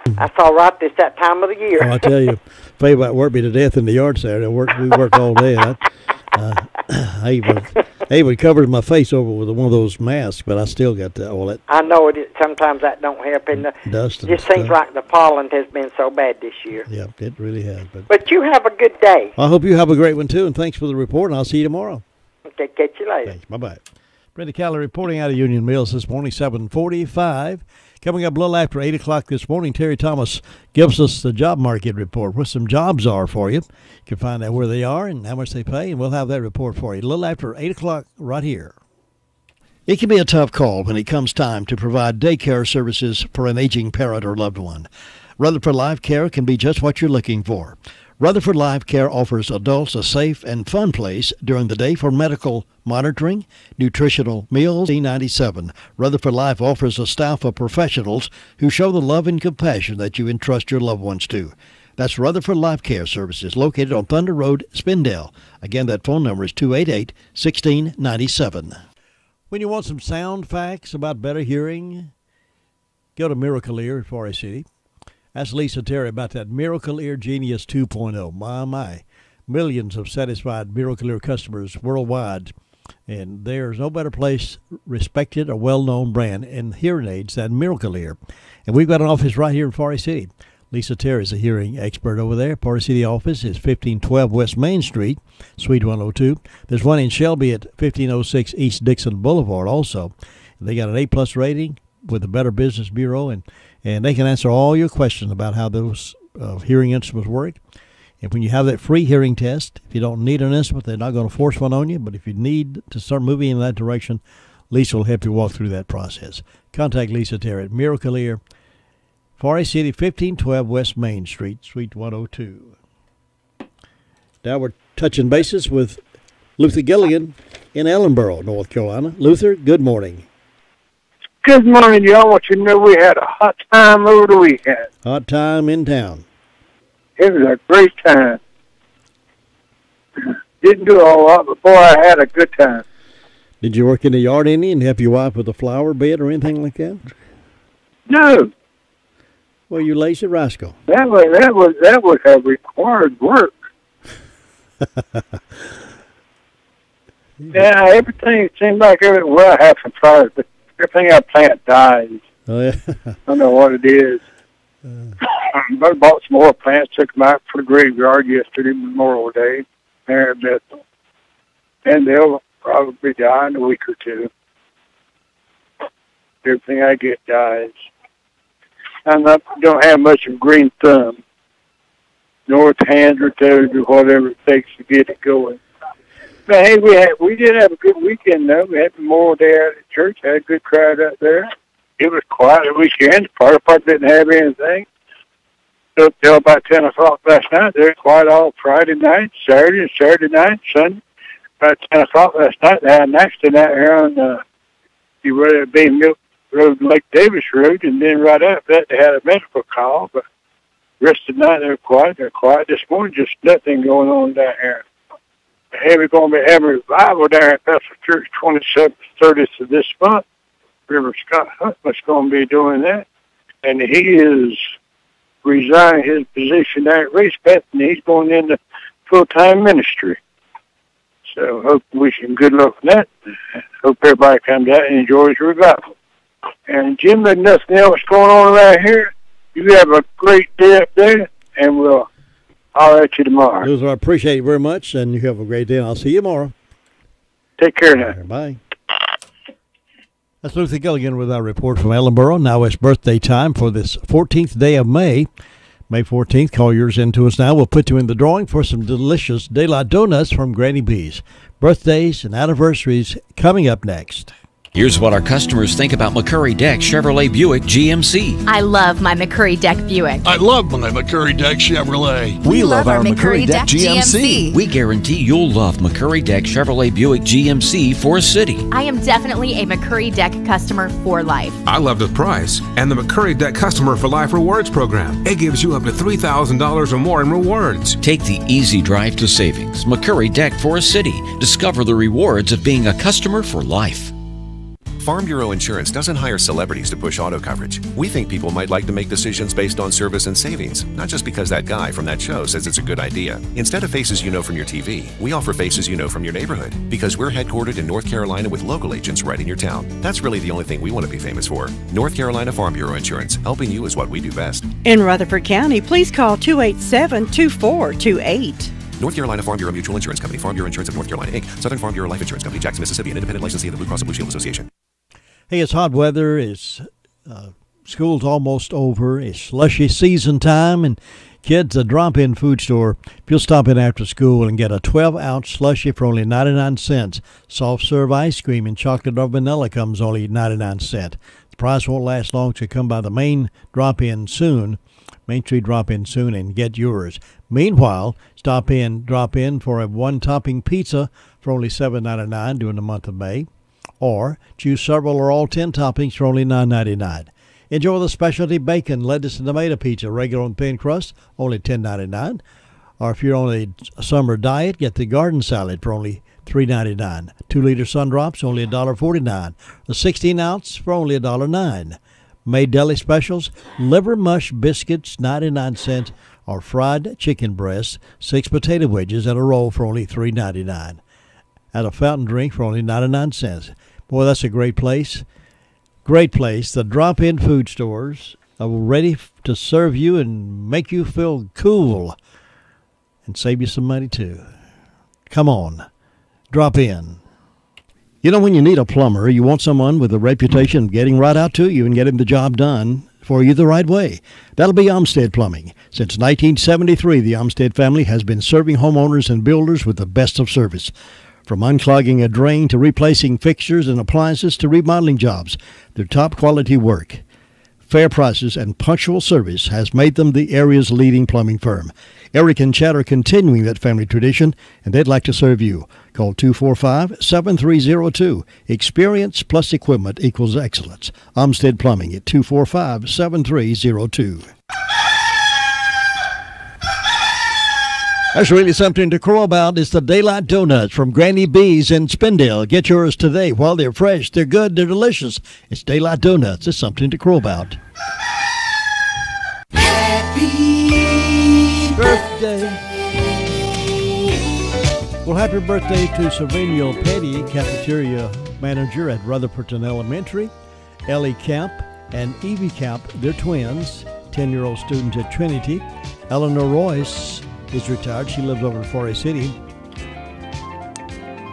That's all right. It's that time of the year. Oh, I tell you, Faye about worked me to death in the yard Saturday. We worked all day. I even covered my face over with one of those masks, but I still got all that. I know it. Sometimes that don't help. And dust. It seems like the pollen has been so bad this year. Yeah, it really has. But you have a good day. I hope you have a great one too, and thanks for the report. And I'll see you tomorrow. Okay, catch you later. Thanks. Bye-bye. Brenda Caller reporting out of Union Mills this morning, 7:45. Coming up a little after 8 o'clock this morning, Terry Thomas gives us the job market report, where some jobs are for you. You can find out where they are and how much they pay, and we'll have that report for you a little after 8 o'clock right here. It can be a tough call when it comes time to provide daycare services for an aging parent or loved one. Rutherford Life Care can be just what you're looking for. Rutherford Life Care offers adults a safe and fun place during the day for medical monitoring, nutritional meals. C97. Rutherford Life offers a staff of professionals who show the love and compassion that you entrust your loved ones to. That's Rutherford Life Care Services, located on Thunder Road, Spindale. Again, that phone number is 288-1697. When you want some sound facts about better hearing, go to Miracle Ear at Forest City. Ask Lisa Terry about that Miracle Ear Genius 2.0. My. Millions of satisfied Miracle Ear customers worldwide. And there's no better place, respected or well-known brand in hearing aids than Miracle Ear. And we've got an office right here in Forest City. Lisa Terry is a hearing expert over there. Forest City office is 1512 West Main Street, Suite 102. There's one in Shelby at 1506 East Dixon Boulevard also. They got an A+ rating with the Better Business Bureau, and they can answer all your questions about how those hearing instruments work. And when you have that free hearing test, if you don't need an instrument, they're not going to force one on you. But if you need to start moving in that direction, Lisa will help you walk through that process. Contact Lisa Terry at Miracle Ear, Forest City, 1512 West Main Street, Suite 102. Now we're touching bases with Luther Gilligan in Ellenboro, North Carolina. Luther, good morning. Good morning, y'all. Want you to know we had a hot time over the weekend. Hot time in town. It was a great time. Didn't do a whole lot, but boy, I had a good time. Did you work in the yard any and help your wife with a flower bed or anything like that? No. Well, you lazy rascal. That was a required work. Yeah, everything seemed like well, I have some flowers, but everything I plant dies. Oh, yeah. I don't know what it is. I bought some more plants, took them out for the graveyard yesterday, Memorial Day, there in Bethel. And they'll probably die in a week or two. Everything I get dies. Don't have much of a green thumb, nor hands or toes or whatever it takes to get it going. But hey, we did have a good weekend though. We had Memorial Day out at church. Had a good crowd out there. It was quiet the weekend. The fire department didn't have anything. Up till about 10 o'clock last night. They were quiet all Friday night, Saturday night, Sunday. About 10 o'clock last night, they had an accident out here on the Bay Milk Road, Lake Davis Road, and then right after that they had a medical call. But the rest of the night they were quiet. They're quiet this morning. Just nothing going on down here. Hey, we're going to be having a revival down at Bethel Church 27th, 30th of this month. Reverend Scott Huntman's going to be doing that. And he is resigning his position there at Race Path, and he's going into full-time ministry. So hope wish him good luck with that. Hope everybody comes out and enjoys the revival. And Jim, there's nothing else going on around here. You have a great day up there, and we'll holler at you tomorrow. Luther, I appreciate it very much, and you have a great day, and I'll see you tomorrow. Take care now. Bye. That's Luther Gilligan with our report from Ellenboro. Now it's birthday time for this 14th day of May. May 14th, call yours in to us now. We'll put you in the drawing for some delicious daylight donuts from Granny B's. Birthdays and anniversaries coming up next. Here's what our customers think about McCurry Deck Chevrolet Buick GMC. I love my McCurry Deck Buick. I love my McCurry Deck Chevrolet. We love our McCurry Deck GMC. We guarantee you'll love McCurry Deck Chevrolet Buick GMC for City. I am definitely a McCurry Deck customer for life. I love the price and the McCurry Deck Customer for Life Rewards program. It gives you up to $3,000 or more in rewards. Take the easy drive to savings. McCurry Deck for City. Discover the rewards of being a customer for life. Farm Bureau Insurance doesn't hire celebrities to push auto coverage. We think people might like to make decisions based on service and savings, not just because that guy from that show says it's a good idea. Instead of faces you know from your TV, we offer faces you know from your neighborhood, because we're headquartered in North Carolina with local agents right in your town. That's really the only thing we want to be famous for. North Carolina Farm Bureau Insurance, helping you is what we do best. In Rutherford County, please call 287-2428. North Carolina Farm Bureau Mutual Insurance Company, Farm Bureau Insurance of North Carolina, Inc., Southern Farm Bureau Life Insurance Company, Jackson, Mississippi, an independent licensee of the Blue Cross and Blue Shield Association. Hey, it's hot weather. It's school's almost over. It's slushy season time, and kids, a drop-in food store. If you'll stop in after school and get a 12-ounce slushy for only 99 cents, soft-serve ice cream and chocolate or vanilla comes only 99 cents. The price won't last long, so come by the Main Drop-In soon, Main Street Drop-In soon, and get yours. Meanwhile, drop in for a one-topping pizza for only $7.99 during the month of May. Or choose several or all 10 toppings for only $9.99. Enjoy the specialty bacon, lettuce, and tomato pizza, regular and thin crust, only $10.99. Or if you're on a summer diet, get the garden salad for only $3.99. 2-liter sun drops, only $1.49. The 16-ounce for only $1.09. May deli specials, liver mush biscuits, 99 cents, or fried chicken breasts, 6 potato wedges, and a roll for only $3.99. At a fountain drink for only 99 cents. Boy, that's a great place. Great place. The drop-in food stores are ready to serve you and make you feel cool and save you some money, too. Come on. Drop in. You know, when you need a plumber, you want someone with a reputation of getting right out to you and getting the job done. for you the right way. That'll be Olmsted Plumbing. Since 1973, the Olmsted family has been serving homeowners and builders with the best of service. From unclogging a drain to replacing fixtures and appliances to remodeling jobs, their top quality work, fair prices, and punctual service has made them the area's leading plumbing firm. Eric and Chad are continuing that family tradition, and they'd like to serve you. Call 245-7302. Experience plus equipment equals excellence. Olmsted Plumbing at 245-7302. That's really something to crow about. It's the Daylight Donuts from Granny B's in Spindale. Get yours today. While they're fresh, they're good, they're delicious. It's Daylight Donuts. It's something to crow about. Happy birthday. Well, happy birthday to Savinio Petty, cafeteria manager at Rutherfordton Elementary, Ellie Camp and Evie Camp. They're twins, 10-year-old students at Trinity. Eleanor Royce is retired. She lives over in Forest City.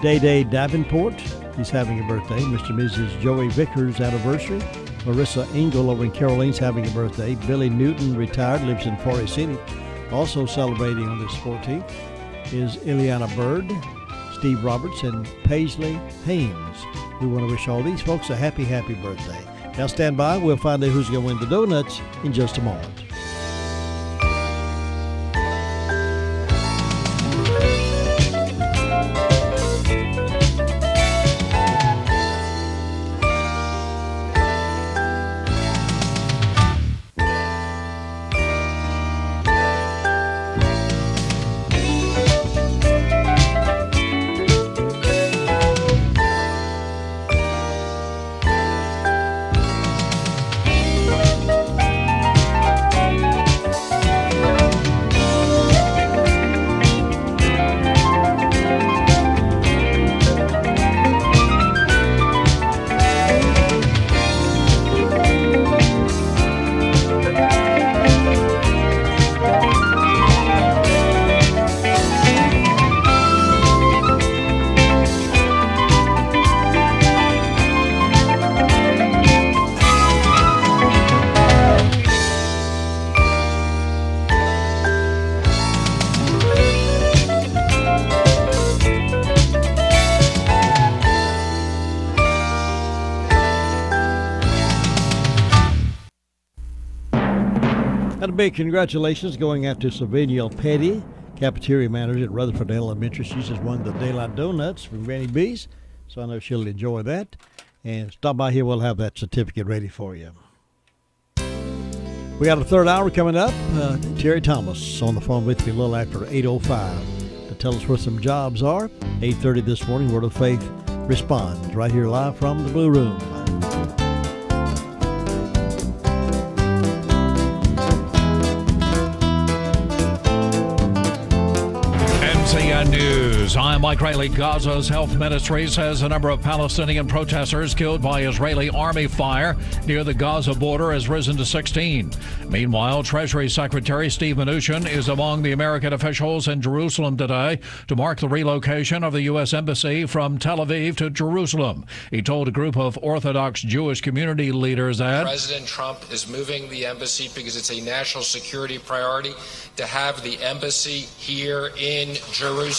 Day Davenport, he's having a birthday. Mr. and Mrs. Joey Vickers' anniversary. Marissa Engel over in Caroline's having a birthday. Billy Newton, retired, lives in Forest City. Also celebrating on this 14th is Ileana Bird, Steve Roberts, and Paisley Haynes. We want to wish all these folks a happy, happy birthday. Now stand by. We'll find out who's going to win the donuts in just a moment. Big congratulations going out to Savinio Petty, cafeteria manager at Rutherford Elementary. She just won the Daylight Donuts from Granny B's, so I know she'll enjoy that. And stop by here, we'll have that certificate ready for you. We got a third hour coming up. Terry Thomas on the phone with me a little after 8:05 to tell us where some jobs are. 8:30 this morning, Word of Faith responds right here live from the Blue Room. News. I'm Mike Riley. Gaza's health ministry says the number of Palestinian protesters killed by Israeli army fire near the Gaza border has risen to 16. Meanwhile, Treasury Secretary Steve Mnuchin is among the American officials in Jerusalem today to mark the relocation of the U.S. Embassy from Tel Aviv to Jerusalem. He told a group of Orthodox Jewish community leaders that President Trump is moving the embassy because it's a national security priority to have the embassy here in Jerusalem.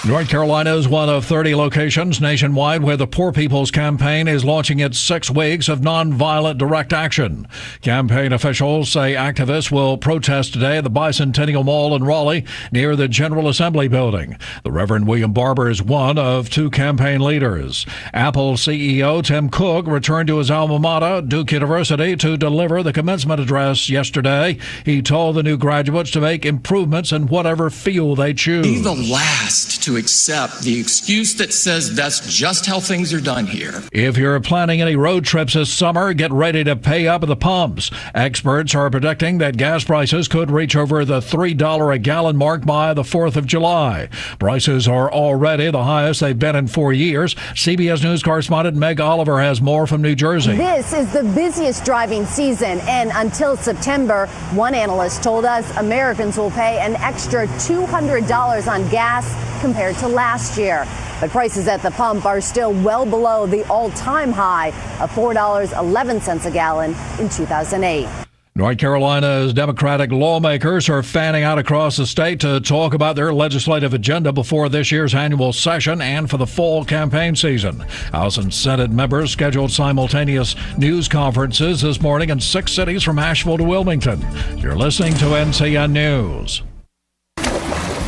North Carolina is one of 30 locations nationwide where the Poor People's Campaign is launching its 6 weeks of nonviolent direct action. Campaign officials say activists will protest today at the Bicentennial Mall in Raleigh near the General Assembly building. The Reverend William Barber is one of 2 campaign leaders. Apple CEO Tim Cook returned to his alma mater, Duke University, to deliver the commencement address yesterday. He told the new graduates to make improvements in whatever field they choose. Be the last to accept the excuse that says that's just how things are done here. If you're planning any road trips this summer, get ready to pay up at the pumps. Experts are predicting that gas prices could reach over the $3 a gallon mark by the 4th of July. Prices are already the highest they've been in 4 years. CBS News correspondent Meg Oliver has more from New Jersey. This is the busiest driving season, and until September, one analyst told us Americans will pay an extra $200 on gas compared compared to last year. But prices at the pump are still well below the all-time high of $4.11 a gallon in 2008. North Carolina's Democratic lawmakers are fanning out across the state to talk about their legislative agenda before this year's annual session and for the fall campaign season. House and Senate members scheduled simultaneous news conferences this morning in 6 cities from Asheville to Wilmington. You're listening to NCN News.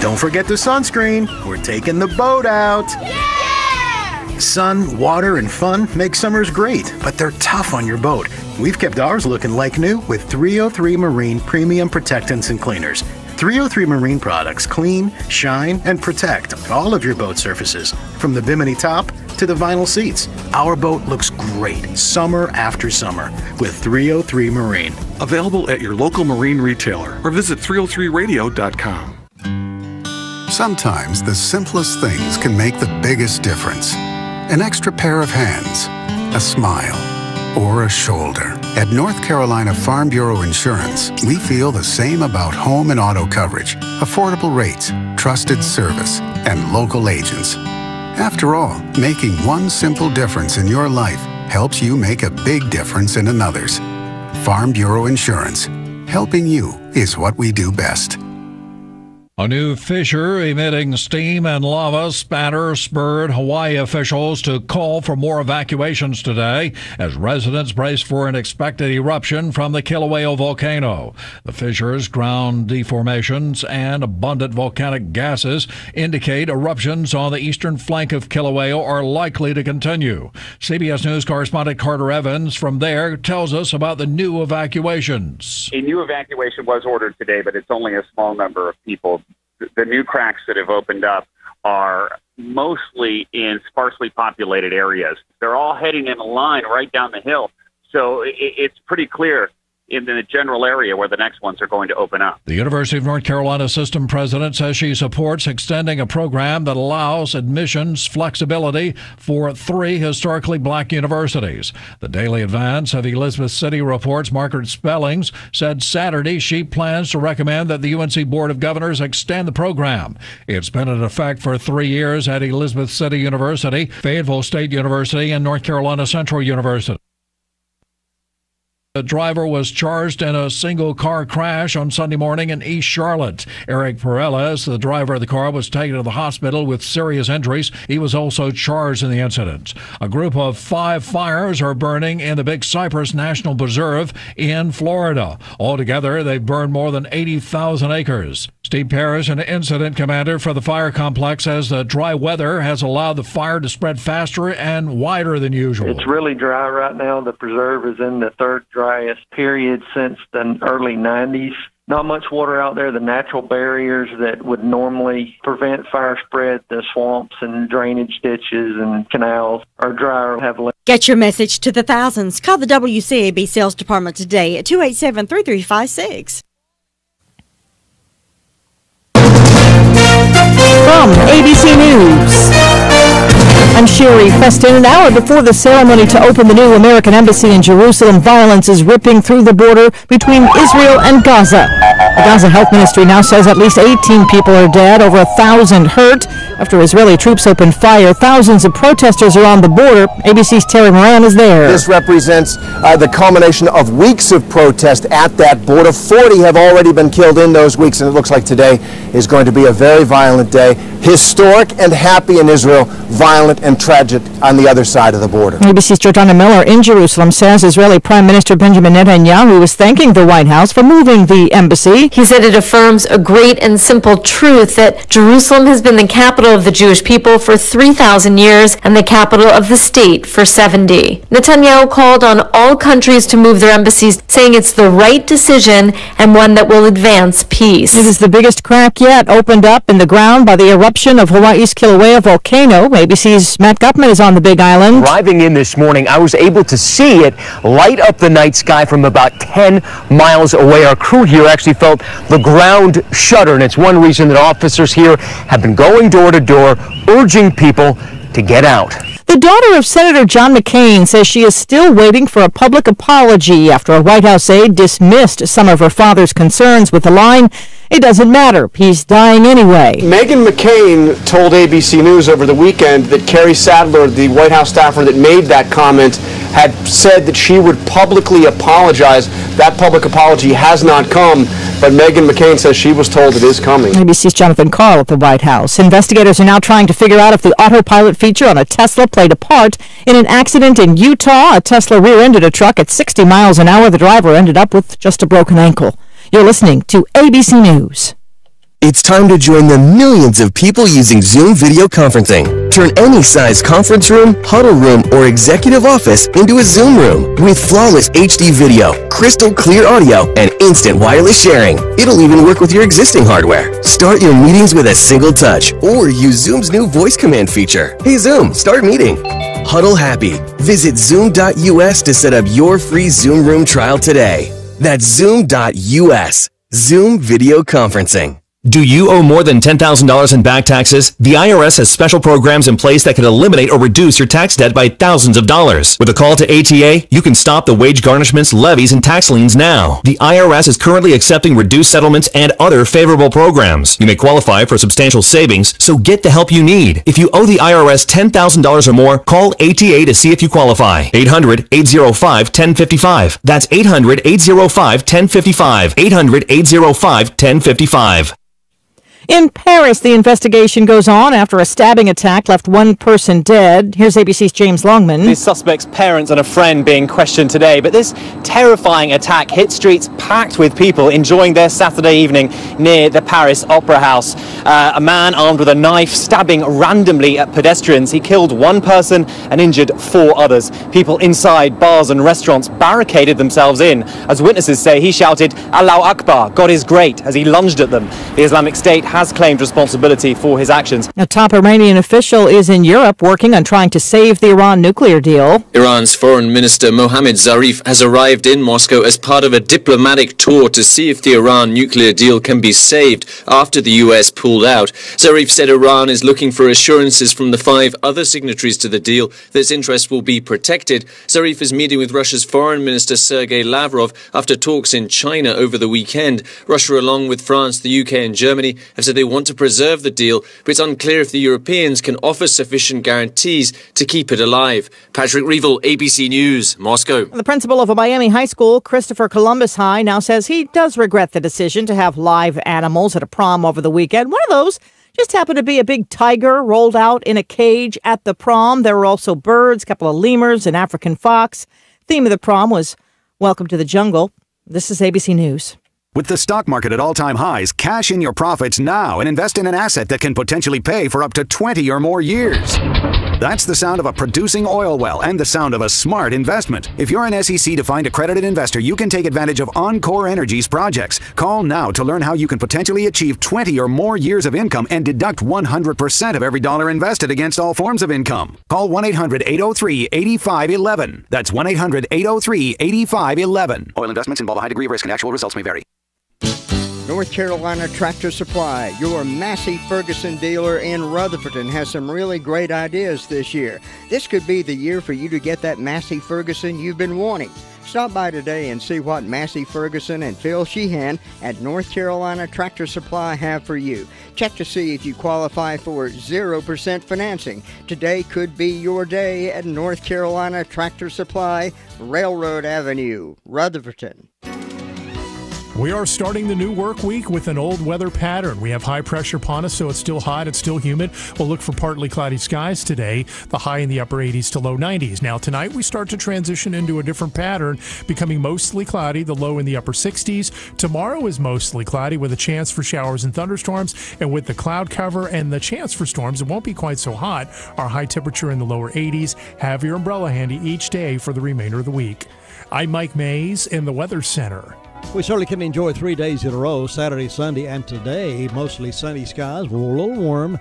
Don't forget the sunscreen. We're taking the boat out. Yeah! Sun, water, and fun make summers great, but they're tough on your boat. We've kept ours looking like new with 303 Marine Premium Protectants and Cleaners. 303 Marine products clean, shine, and protect all of your boat surfaces, from the bimini top to the vinyl seats. Our boat looks great summer after summer with 303 Marine. Available at your local marine retailer or visit 303radio.com. Sometimes the simplest things can make the biggest difference. An extra pair of hands, a smile, or a shoulder. At North Carolina Farm Bureau Insurance, we feel the same about home and auto coverage, affordable rates, trusted service, and local agents. After all, making one simple difference in your life helps you make a big difference in another's. Farm Bureau Insurance. Helping you is what we do best. A new fissure emitting steam and lava spatter spurred Hawaii officials to call for more evacuations today as residents brace for an expected eruption from the Kilauea volcano. The fissures, ground deformations, and abundant volcanic gases indicate eruptions on the eastern flank of Kilauea are likely to continue. CBS News correspondent Carter Evans from there tells us about the new evacuations. A new evacuation was ordered today, but it's only a small number of people. The new cracks that have opened up are mostly in sparsely populated areas. They're all heading in a line right down the hill. So it's pretty clear in the general area where the next ones are going to open up. The University of North Carolina system president says she supports extending a program that allows admissions flexibility for 3 historically black universities. The Daily Advance of Elizabeth City reports Margaret Spellings said Saturday she plans to recommend that the UNC Board of Governors extend the program. It's been in effect for 3 years at Elizabeth City University, Fayetteville State University, and North Carolina Central University. The driver was charged in a single-car crash on Sunday morning in East Charlotte. Eric Perez, the driver of the car, was taken to the hospital with serious injuries. He was also charged in the incident. A group of 5 fires are burning in the Big Cypress National Preserve in Florida. Altogether, they've burned more than 80,000 acres. Steve Parrish, an incident commander for the fire complex, says the dry weather has allowed the fire to spread faster and wider than usual. It's really dry right now. The preserve is in the 3rd driest period since the early 90s. Not much water out there. The natural barriers that would normally prevent fire spread, the swamps and drainage ditches and canals, are dry or have less. Get your message to the thousands. Call the WCAB Sales Department today at 287-3356. From ABC News, I'm Sherry Festin. An hour before the ceremony to open the new American embassy in Jerusalem, violence is ripping through the border between Israel and Gaza. The Gaza Health Ministry now says at least 18 people are dead, over 1,000 hurt. After Israeli troops opened fire, thousands of protesters are on the border. ABC's Terry Moran is there. This represents the culmination of weeks of protest at that border. 40 have already been killed in those weeks, and it looks like today is going to be a very violent day. Historic and happy in Israel, violent and tragic on the other side of the border. ABC's Jordana Miller in Jerusalem says Israeli Prime Minister Benjamin Netanyahu is thanking the White House for moving the embassy. He said it affirms a great and simple truth that Jerusalem has been the capital of the Jewish people for 3,000 years and the capital of the state for 70. Netanyahu called on all countries to move their embassies, saying it's the right decision and one that will advance peace. It is the biggest crack yet opened up in the ground by the eruption of Hawaii's Kilauea volcano. ABC's Matt Gutman is on the Big Island. Driving in this morning, I was able to see it light up the night sky from about 10 miles away. Our crew here actually felt the ground shudder, and it's one reason that officers here have been going door to door, urging people to get out. The daughter of Senator John McCain says she is still waiting for a public apology after a White House aide dismissed some of her father's concerns with the line, "It doesn't matter, he's dying anyway." Meghan McCain told ABC News over the weekend that Carrie Sadler, the White House staffer that made that comment, had said that she would publicly apologize. That public apology has not come, but Meghan McCain says she was told it is coming. ABC's Jonathan Carl at the White House. Investigators are now trying to figure out if the autopilot feature on a Tesla played a part in an accident in Utah. A Tesla rear-ended a truck at 60 miles an hour. The driver ended up with just a broken ankle. You're listening to ABC News. It's time to join the millions of people using Zoom video conferencing. Turn any size conference room, huddle room, or executive office into a Zoom room with flawless HD video, crystal clear audio, and instant wireless sharing. It'll even work with your existing hardware. Start your meetings with a single touch or use Zoom's new voice command feature. Hey Zoom, start meeting. Huddle happy. Visit Zoom.us to set up your free Zoom room trial today. That's Zoom.us. Zoom video conferencing. Do you owe more than $10,000 in back taxes? The IRS has special programs in place that can eliminate or reduce your tax debt by thousands of dollars. With a call to ATA, you can stop the wage garnishments, levies, and tax liens now. The IRS is currently accepting reduced settlements and other favorable programs. You may qualify for substantial savings, so get the help you need. If you owe the IRS $10,000 or more, call ATA to see if you qualify. 800-805-1055. That's 800-805-1055. 800-805-1055. In Paris, the investigation goes on after a stabbing attack left one person dead. Here's ABC's James Longman. The suspect's parents and a friend being questioned today, but this terrifying attack hit streets packed with people enjoying their Saturday evening near the Paris Opera House. A man armed with a knife stabbing randomly at pedestrians. He killed one person and injured 4 others. People inside bars and restaurants barricaded themselves in. As witnesses say, he shouted, "Allahu Akbar, God is great," as he lunged at them. The Islamic State has claimed responsibility for his actions. A top Iranian official is in Europe working on trying to save the Iran nuclear deal. Iran's Foreign Minister Mohammad Zarif has arrived in Moscow as part of a diplomatic tour to see if the Iran nuclear deal can be saved after the US pulled out. Zarif said Iran is looking for assurances from the 5 other signatories to the deal that its interests will be protected. Zarif is meeting with Russia's Foreign Minister Sergei Lavrov after talks in China over the weekend. Russia, along with France, the UK and Germany, have said they want to preserve the deal, but it's unclear if the Europeans can offer sufficient guarantees to keep it alive. Patrick Reevell, ABC News, Moscow. The principal of a Miami high school, Christopher Columbus High, now says he does regret the decision to have live animals at a prom over the weekend. One of those just happened to be a big tiger rolled out in a cage at the prom. There were also birds, a couple of lemurs, an African fox. Theme of the prom was Welcome to the Jungle. This is ABC News. With the stock market at all-time highs, cash in your profits now and invest in an asset that can potentially pay for up to 20 or more years. That's the sound of a producing oil well and the sound of a smart investment. If you're an SEC-defined accredited investor, you can take advantage of Encore Energy's projects. Call now to learn how you can potentially achieve 20 or more years of income and deduct 100% of every dollar invested against all forms of income. Call 1-800-803-8511. That's 1-800-803-8511. Oil investments involve a high degree of risk and actual results may vary. North Carolina Tractor Supply, your Massey Ferguson dealer in Rutherford, has some really great ideas this year. This could be the year for you to get that Massey Ferguson you've been wanting. Stop by today and see what Massey Ferguson and Phil Sheehan at North Carolina Tractor Supply have for you. Check to see if you qualify for 0% financing. Today could be your day at North Carolina Tractor Supply, Railroad Avenue, Rutherford. We are starting the new work week with an old weather pattern. We have high pressure upon us, so it's still hot, it's still humid. We'll look for partly cloudy skies today, the high in the upper 80s to low 90s. Now tonight we start to transition into a different pattern, becoming mostly cloudy, the low in the upper 60s. Tomorrow is mostly cloudy with a chance for showers and thunderstorms, and with the cloud cover and the chance for storms, it won't be quite so hot. Our high temperature in the lower 80s. Have your umbrella handy each day for the remainder of the week. I'm Mike Mays in the Weather Center. We certainly can enjoy 3 days in a row, Saturday, Sunday, and today. Mostly sunny skies. We're a little warm,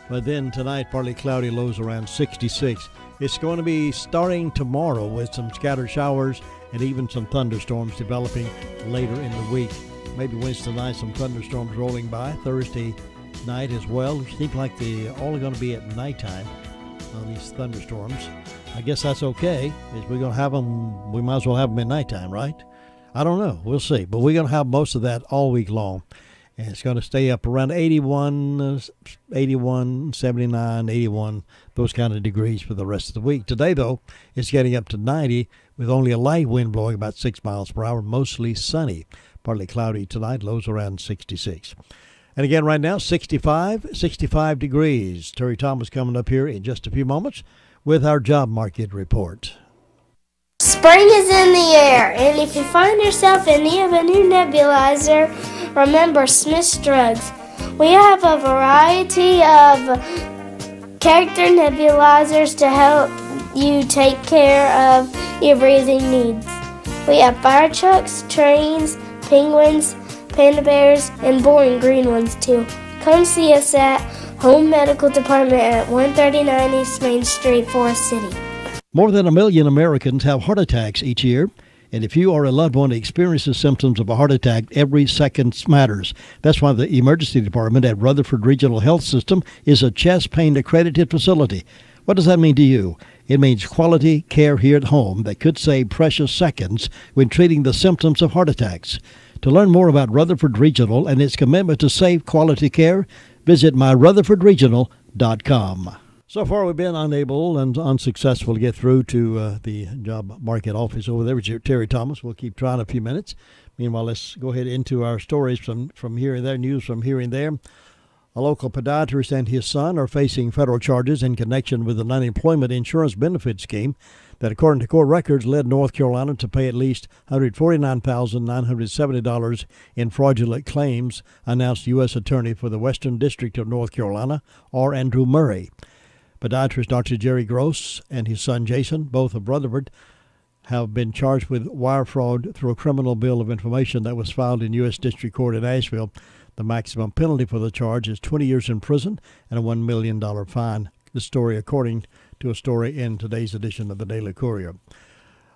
but then tonight, partly cloudy, lows around 66. It's going to be starting tomorrow with some scattered showers and even some thunderstorms developing later in the week. Maybe Wednesday night, some thunderstorms rolling by. Thursday night as well. It seems like they're all going to be at nighttime. these thunderstorms. I guess that's okay. Is we're going to have them, we might as well have them at nighttime, right? I don't know. We'll see. But we're going to have most of that all week long. And it's going to stay up around 81, 79, 81, those kind of degrees for the rest of the week. Today, though, it's getting up to 90 with only a light wind blowing about 6 miles per hour, mostly sunny. Partly cloudy tonight, lows around 66. And again, right now, 65 degrees. Terry Thomas coming up here in just a few moments with our job market report. Spring is in the air, and if you find yourself in need of a new nebulizer, remember Smith's Drugs. We have a variety of character nebulizers to help you take care of your breathing needs. We have fire trucks, trains, penguins, panda bears, and boring green ones too. Come see us at Home Medical Department at 139 East Main Street, Forest City. More than 1 million Americans have heart attacks each year. And if you or a loved one experiences symptoms of a heart attack, every second matters. That's why the emergency department at Rutherford Regional Health System is a chest pain accredited facility. What does that mean to you? It means quality care here at home that could save precious seconds when treating the symptoms of heart attacks. To learn more about Rutherford Regional and its commitment to safe quality care, visit myrutherfordregional.com. So far, we've been unable and unsuccessful to get through to the job market office over there with Terry Thomas. We'll keep trying a few minutes. Meanwhile, let's go ahead into our stories from here and there, news from here and there. A local podiatrist and his son are facing federal charges in connection with an unemployment insurance benefit scheme that, according to court records, led North Carolina to pay at least $149,970 in fraudulent claims, announced U.S. Attorney for the Western District of North Carolina, R. Andrew Murray. Podiatrist Dr. Jerry Gross and his son Jason, both of Rutherford, have been charged with wire fraud through a criminal bill of information that was filed in U.S. District Court in Asheville. The maximum penalty for the charge is 20 years in prison and a $1 million fine. The story, according to a story in today's edition of the Daily Courier.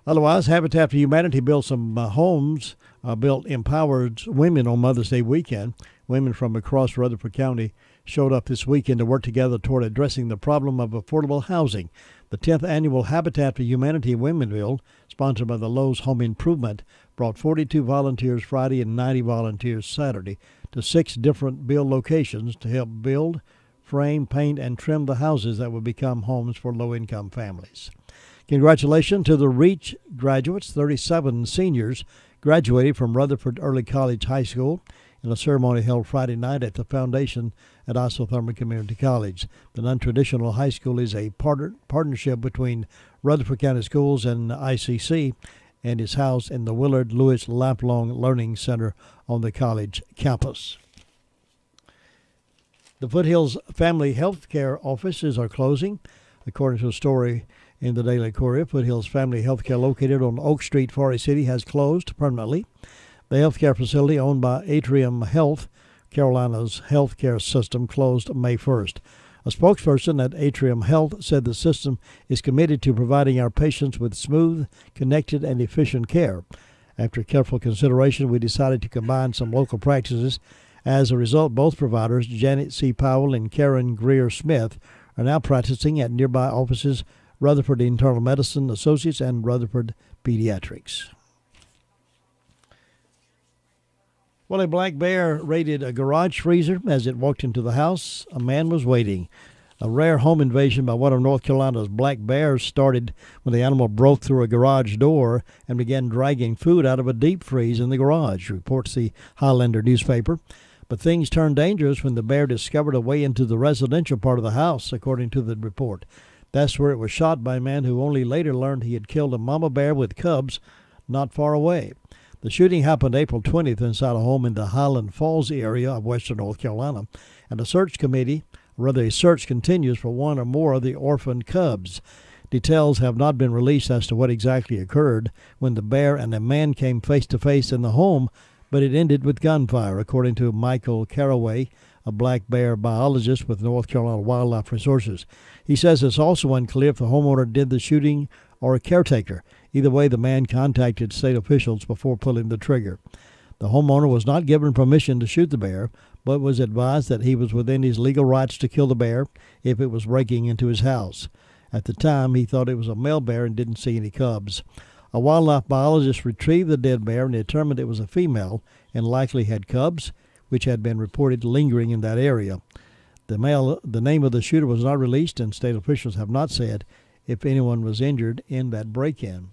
Otherwise, Habitat for Humanity built some homes, empowered women on Mother's Day weekend. Women from across Rutherford County showed up this weekend to work together toward addressing the problem of affordable housing. The 10th annual Habitat for Humanity Womenville, sponsored by the Lowe's Home Improvement, brought 42 volunteers Friday and 90 volunteers Saturday to 6 different build locations to help build, frame, paint, and trim the houses that will become homes for low-income families. Congratulations to the REACH graduates. 37 seniors graduated from Rutherford Early College High School in a ceremony held Friday night at the foundation at Isothermal Community College. The non-traditional high school is a partnership between Rutherford County Schools and ICC and is housed in the Willard Lewis Lifelong Learning Center on the college campus. The Foothills Family Health Care offices are closing. According to a story in the Daily Courier, Foothills Family Health Care located on Oak Street, Forest City, has closed permanently. The healthcare facility owned by Atrium Health, Carolina's healthcare system, closed May 1st. A spokesperson at Atrium Health said the system is committed to providing our patients with smooth, connected, and efficient care. After careful consideration, we decided to combine some local practices. As a result, both providers, Janet C. Powell and Karen Greer Smith, are now practicing at nearby offices Rutherford Internal Medicine Associates and Rutherford Pediatrics. Well, a black bear raided a garage freezer as it walked into the house. A man was waiting. A rare home invasion by one of North Carolina's black bears started when the animal broke through a garage door and began dragging food out of a deep freeze in the garage, reports the Highlander newspaper. But things turned dangerous when the bear discovered a way into the residential part of the house, according to the report. That's where it was shot by a man who only later learned he had killed a mama bear with cubs not far away. The shooting happened April 20th inside a home in the Highland Falls area of western North Carolina, and a search continues for one or more of the orphaned cubs. Details have not been released as to what exactly occurred when the bear and a man came face-to-face in the home, but it ended with gunfire, according to Michael Caraway, a black bear biologist with North Carolina Wildlife Resources. He says it's also unclear if the homeowner did the shooting or a caretaker. Either way, the man contacted state officials before pulling the trigger. The homeowner was not given permission to shoot the bear, but was advised that he was within his legal rights to kill the bear if it was breaking into his house. At the time, he thought it was a male bear and didn't see any cubs. A wildlife biologist retrieved the dead bear and determined it was a female and likely had cubs, which had been reported lingering in that area. The name of the shooter was not released, and state officials have not said if anyone was injured in that break-in.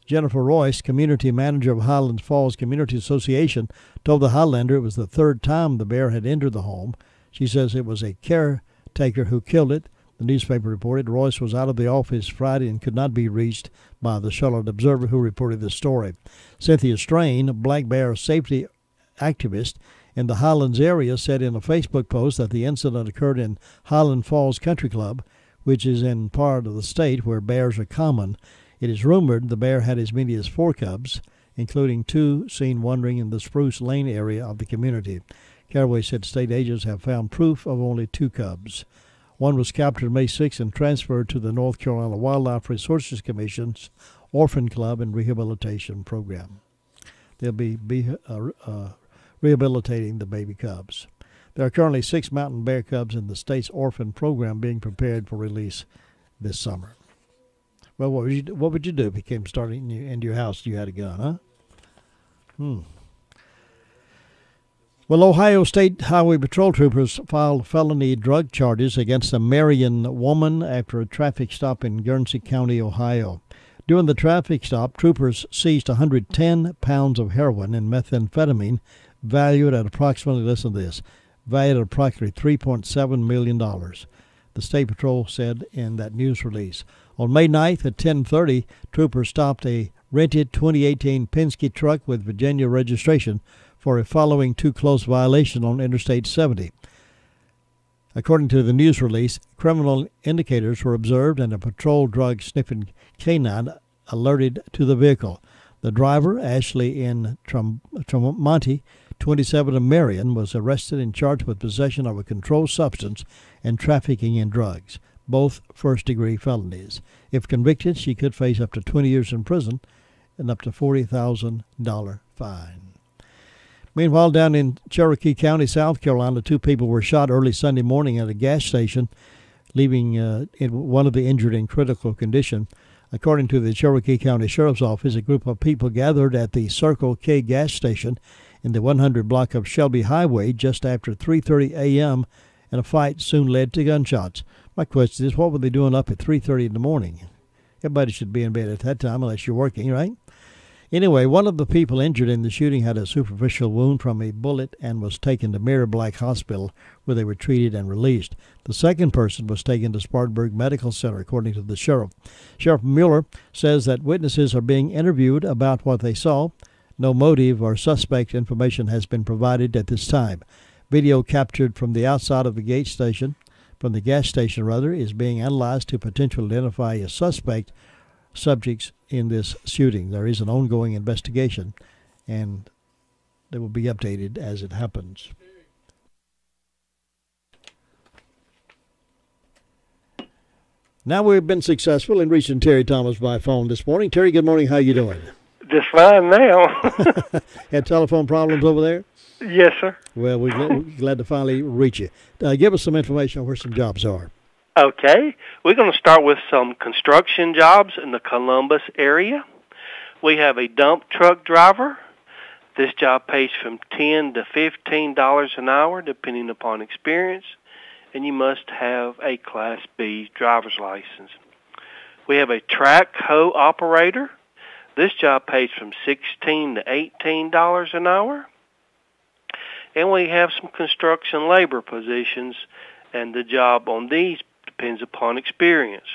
Jennifer Royce, community manager of Highlands Falls Community Association, told the Highlander it was the third time the bear had entered the home. She says it was a caretaker who killed it. The newspaper reported Royce was out of the office Friday and could not be reached by the Charlotte Observer, who reported the story. Cynthia Strain, a black bear safety activist in the Highlands area, said in a Facebook post that the incident occurred in Highland Falls Country Club, which is in part of the state where bears are common. It is rumored the bear had as many as 4 cubs, including 2 seen wandering in the Spruce Lane area of the community. Caraway said state agents have found proof of only 2 cubs. One was captured May 6 and transferred to the North Carolina Wildlife Resources Commission's Orphan Club and Rehabilitation Program. They'll be rehabilitating the baby cubs. There are currently 6 mountain bear cubs in the state's orphan program being prepared for release this summer. Well, what would you do if he came starting into your house and you had a gun, huh? Well, Ohio State Highway Patrol troopers filed felony drug charges against a Marion woman after a traffic stop in Guernsey County, Ohio. During the traffic stop, troopers seized 110 pounds of heroin and methamphetamine valued at approximately, listen to this, valued at approximately $3.7 million. The State Patrol said in that news release. On May 9th at 10:30, troopers stopped a rented 2018 Penske truck with Virginia registration for a following too close violation on Interstate 70. According to the news release, criminal indicators were observed and a patrol drug sniffing canine alerted to the vehicle. The driver, Ashley N. Tremonti, 27 of Marion, was arrested and charged with possession of a controlled substance and trafficking in drugs, both first-degree felonies. If convicted, she could face up to 20 years in prison and up to $40,000 fine. Meanwhile, down in Cherokee County, South Carolina, 2 people were shot early Sunday morning at a gas station, leaving one of the injured in critical condition. According to the Cherokee County Sheriff's Office, a group of people gathered at the Circle K gas station in the 100 block of Shelby Highway just after 3:30 a.m., and a fight soon led to gunshots. My question is, what were they doing up at 3:30 in the morning? Everybody should be in bed at that time unless you're working, right? Anyway, one of the people injured in the shooting had a superficial wound from a bullet and was taken to Mirror Black Hospital, where they were treated and released. The second person was taken to Spartanburg Medical Center, according to the sheriff. Sheriff Mueller says that witnesses are being interviewed about what they saw. No motive or suspect information has been provided at this time. Video captured from the outside of the gas station, is being analyzed to potentially identify a subjects in this shooting. There is an ongoing investigation, and they will be updated as it happens. Now we've been successful in reaching Terry Thomas by phone this morning. Terry, good morning. How you doing? Just fine now. Had telephone problems over there? Yes, sir. Well, we're glad to finally reach you. Give us some information on where some jobs are. Okay. We're going to start with some construction jobs in the Columbus area. We have a dump truck driver. This job pays from $10 to $15 an hour, depending upon experience, and you must have a Class B driver's license. We have a track hoe operator. This job pays from $16 to $18 an hour. And we have some construction labor positions, and the job on these depends upon experience.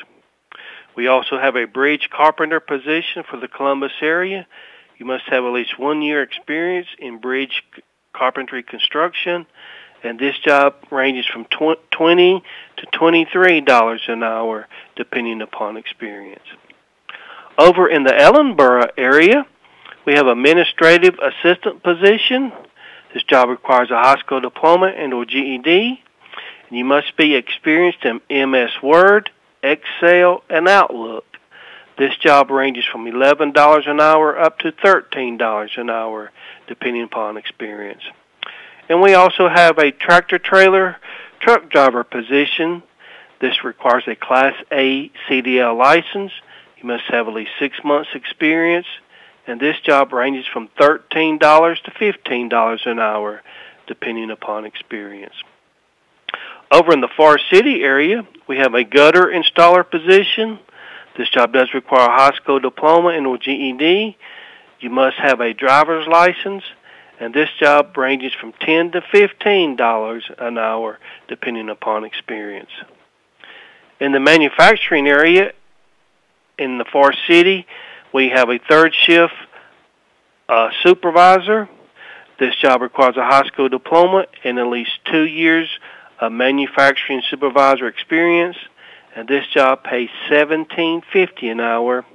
We also have a bridge carpenter position for the Columbus area. You must have at least 1 year experience in bridge carpentry construction, and this job ranges from $20 to $23 an hour, depending upon experience. Over in the Ellenboro area, we have administrative assistant position. This job requires a high school diploma and or GED. And you must be experienced in MS Word, Excel, and Outlook. This job ranges from $11 an hour up to $13 an hour, depending upon experience. And we also have a tractor-trailer truck driver position. This requires a Class A CDL license. You must have at least 6 months experience. And this job ranges from $13 to $15 an hour, depending upon experience. Over in the Forest City area, we have a gutter installer position. This job does require a high school diploma and or GED. You must have a driver's license, and this job ranges from $10 to $15 an hour, depending upon experience. In the manufacturing area, in the Forest City, we have a third shift supervisor. This job requires a high school diploma and at least 2 years of manufacturing supervisor experience, and this job pays $17.50 an hour.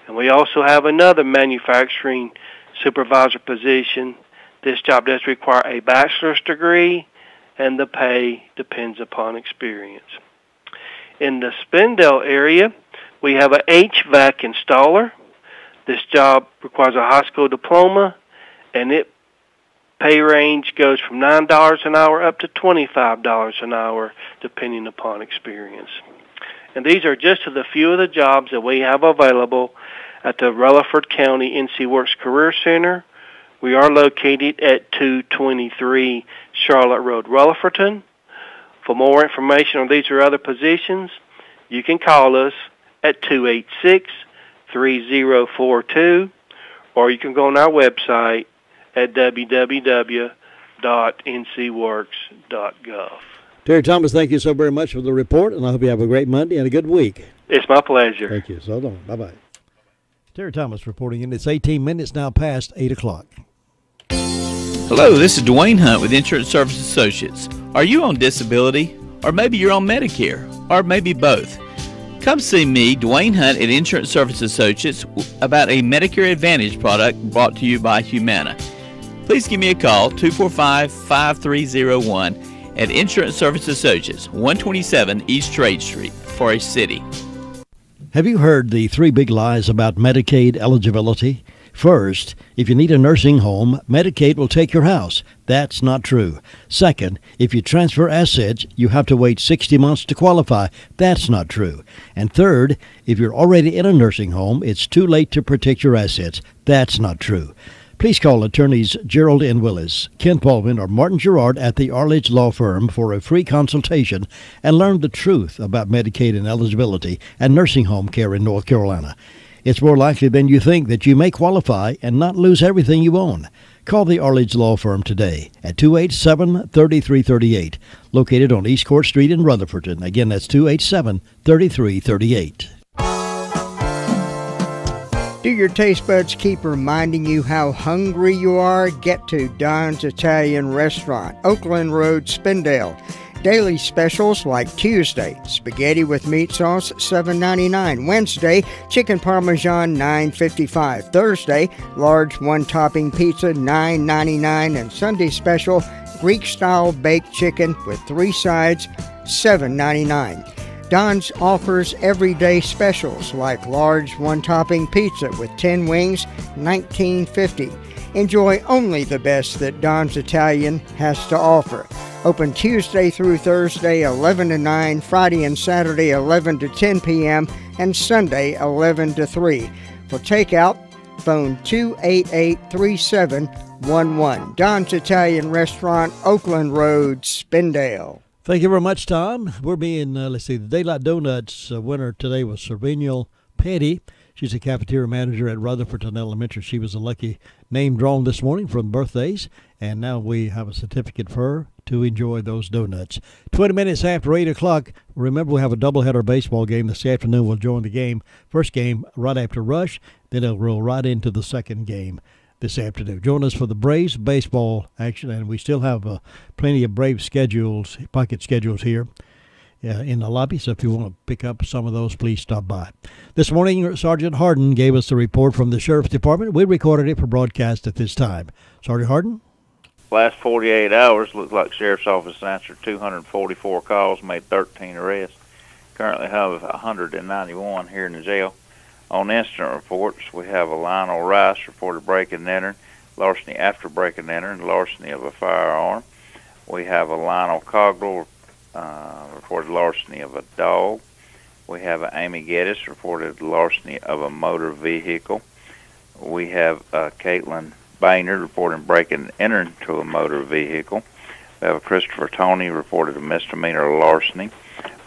And we also have another manufacturing supervisor position. This job does require a bachelor's degree, and the pay depends upon experience. In the Spindale area, we have an HVAC installer. This job requires a high school diploma, and it pay range goes from $9 an hour up to $25 an hour, depending upon experience. And these are just a few of the jobs that we have available at the Rutherford County NC Works Career Center. We are located at 223 Charlotte Road, Rutherfordton. For more information on these or other positions, you can call us at 286-3042, or you can go on our website at www.ncworks.gov. Terry Thomas, thank you so very much for the report, and I hope you have a great Monday and a good week. It's my pleasure. Thank you. So long. Bye-bye. Terry Thomas reporting in. It's 18 minutes now past 8 o'clock. Hello, this is Dwayne Hunt with Insurance Service Associates. Are you on disability? Or maybe you're on Medicare? Or maybe both? Come see me, Dwayne Hunt, at Insurance Service Associates about a Medicare Advantage product brought to you by Humana. Please give me a call, 245-5301 at Insurance Service Associates, 127 East Trade Street, Forest City. Have you heard the 3 big lies about Medicaid eligibility? First, if you need a nursing home, Medicaid will take your house. That's not true. Second, if you transfer assets, you have to wait 60 months to qualify. That's not true. And third, if you're already in a nursing home, it's too late to protect your assets. That's not true. Please call attorneys Gerald N. Willis, Ken Baldwin, or Martin Gerard at the Arledge Law Firm for a free consultation and learn the truth about Medicaid and eligibility and nursing home care in North Carolina. It's more likely than you think that you may qualify and not lose everything you own. Call the Arledge Law Firm today at 287-3338, located on East Court Street in Rutherfordton. Again, that's 287-3338. Do your taste buds keep reminding you how hungry you are? Get to Don's Italian Restaurant, Oakland Road, Spindale. Daily specials like Tuesday, spaghetti with meat sauce, $7.99. Wednesday, chicken parmesan, $9.55. Thursday, large one-topping pizza, $9.99. And Sunday special, Greek-style baked chicken with 3 sides, $7.99. Don's offers everyday specials like large one-topping pizza with 10 wings, $19.50. Enjoy only the best that Don's Italian has to offer. Open Tuesday through Thursday, 11 to 9, Friday and Saturday, 11 to 10 p.m., and Sunday, 11 to 3. For takeout, phone 288-3711. Don's Italian Restaurant, Oakland Road, Spindale. Thank you very much, Tom. We're being, the Daylight Donuts winner today was Servino Petty. She's a cafeteria manager at Rutherfordton Elementary. She was a lucky name drawn this morning from birthdays, and now we have a certificate for her to enjoy those donuts. 20 minutes after 8 o'clock, remember we have a doubleheader baseball game this afternoon. We'll join the game. First game right after Rush, then it'll roll right into the second game this afternoon. Join us for the Braves baseball action, and we still have plenty of Braves schedules, pocket schedules here in the lobby, so if you want to pick up some of those, please stop by. This morning, Sergeant Harden gave us the report from the Sheriff's Department. We recorded it for broadcast at this time. Sergeant Harden? Last 48 hours, looks like Sheriff's Office answered 244 calls, made 13 arrests. Currently have 191 here in the jail. On incident reports, we have a Lionel Rice reported breaking and entering, larceny after break and enter, and larceny of a firearm. We have a Lionel Cogdell reported larceny of a dog. We have Amy Geddes reported larceny of a motor vehicle. We have Caitlin Baynard reported break and enter into a motor vehicle. We have a Christopher Toney reported a misdemeanor larceny.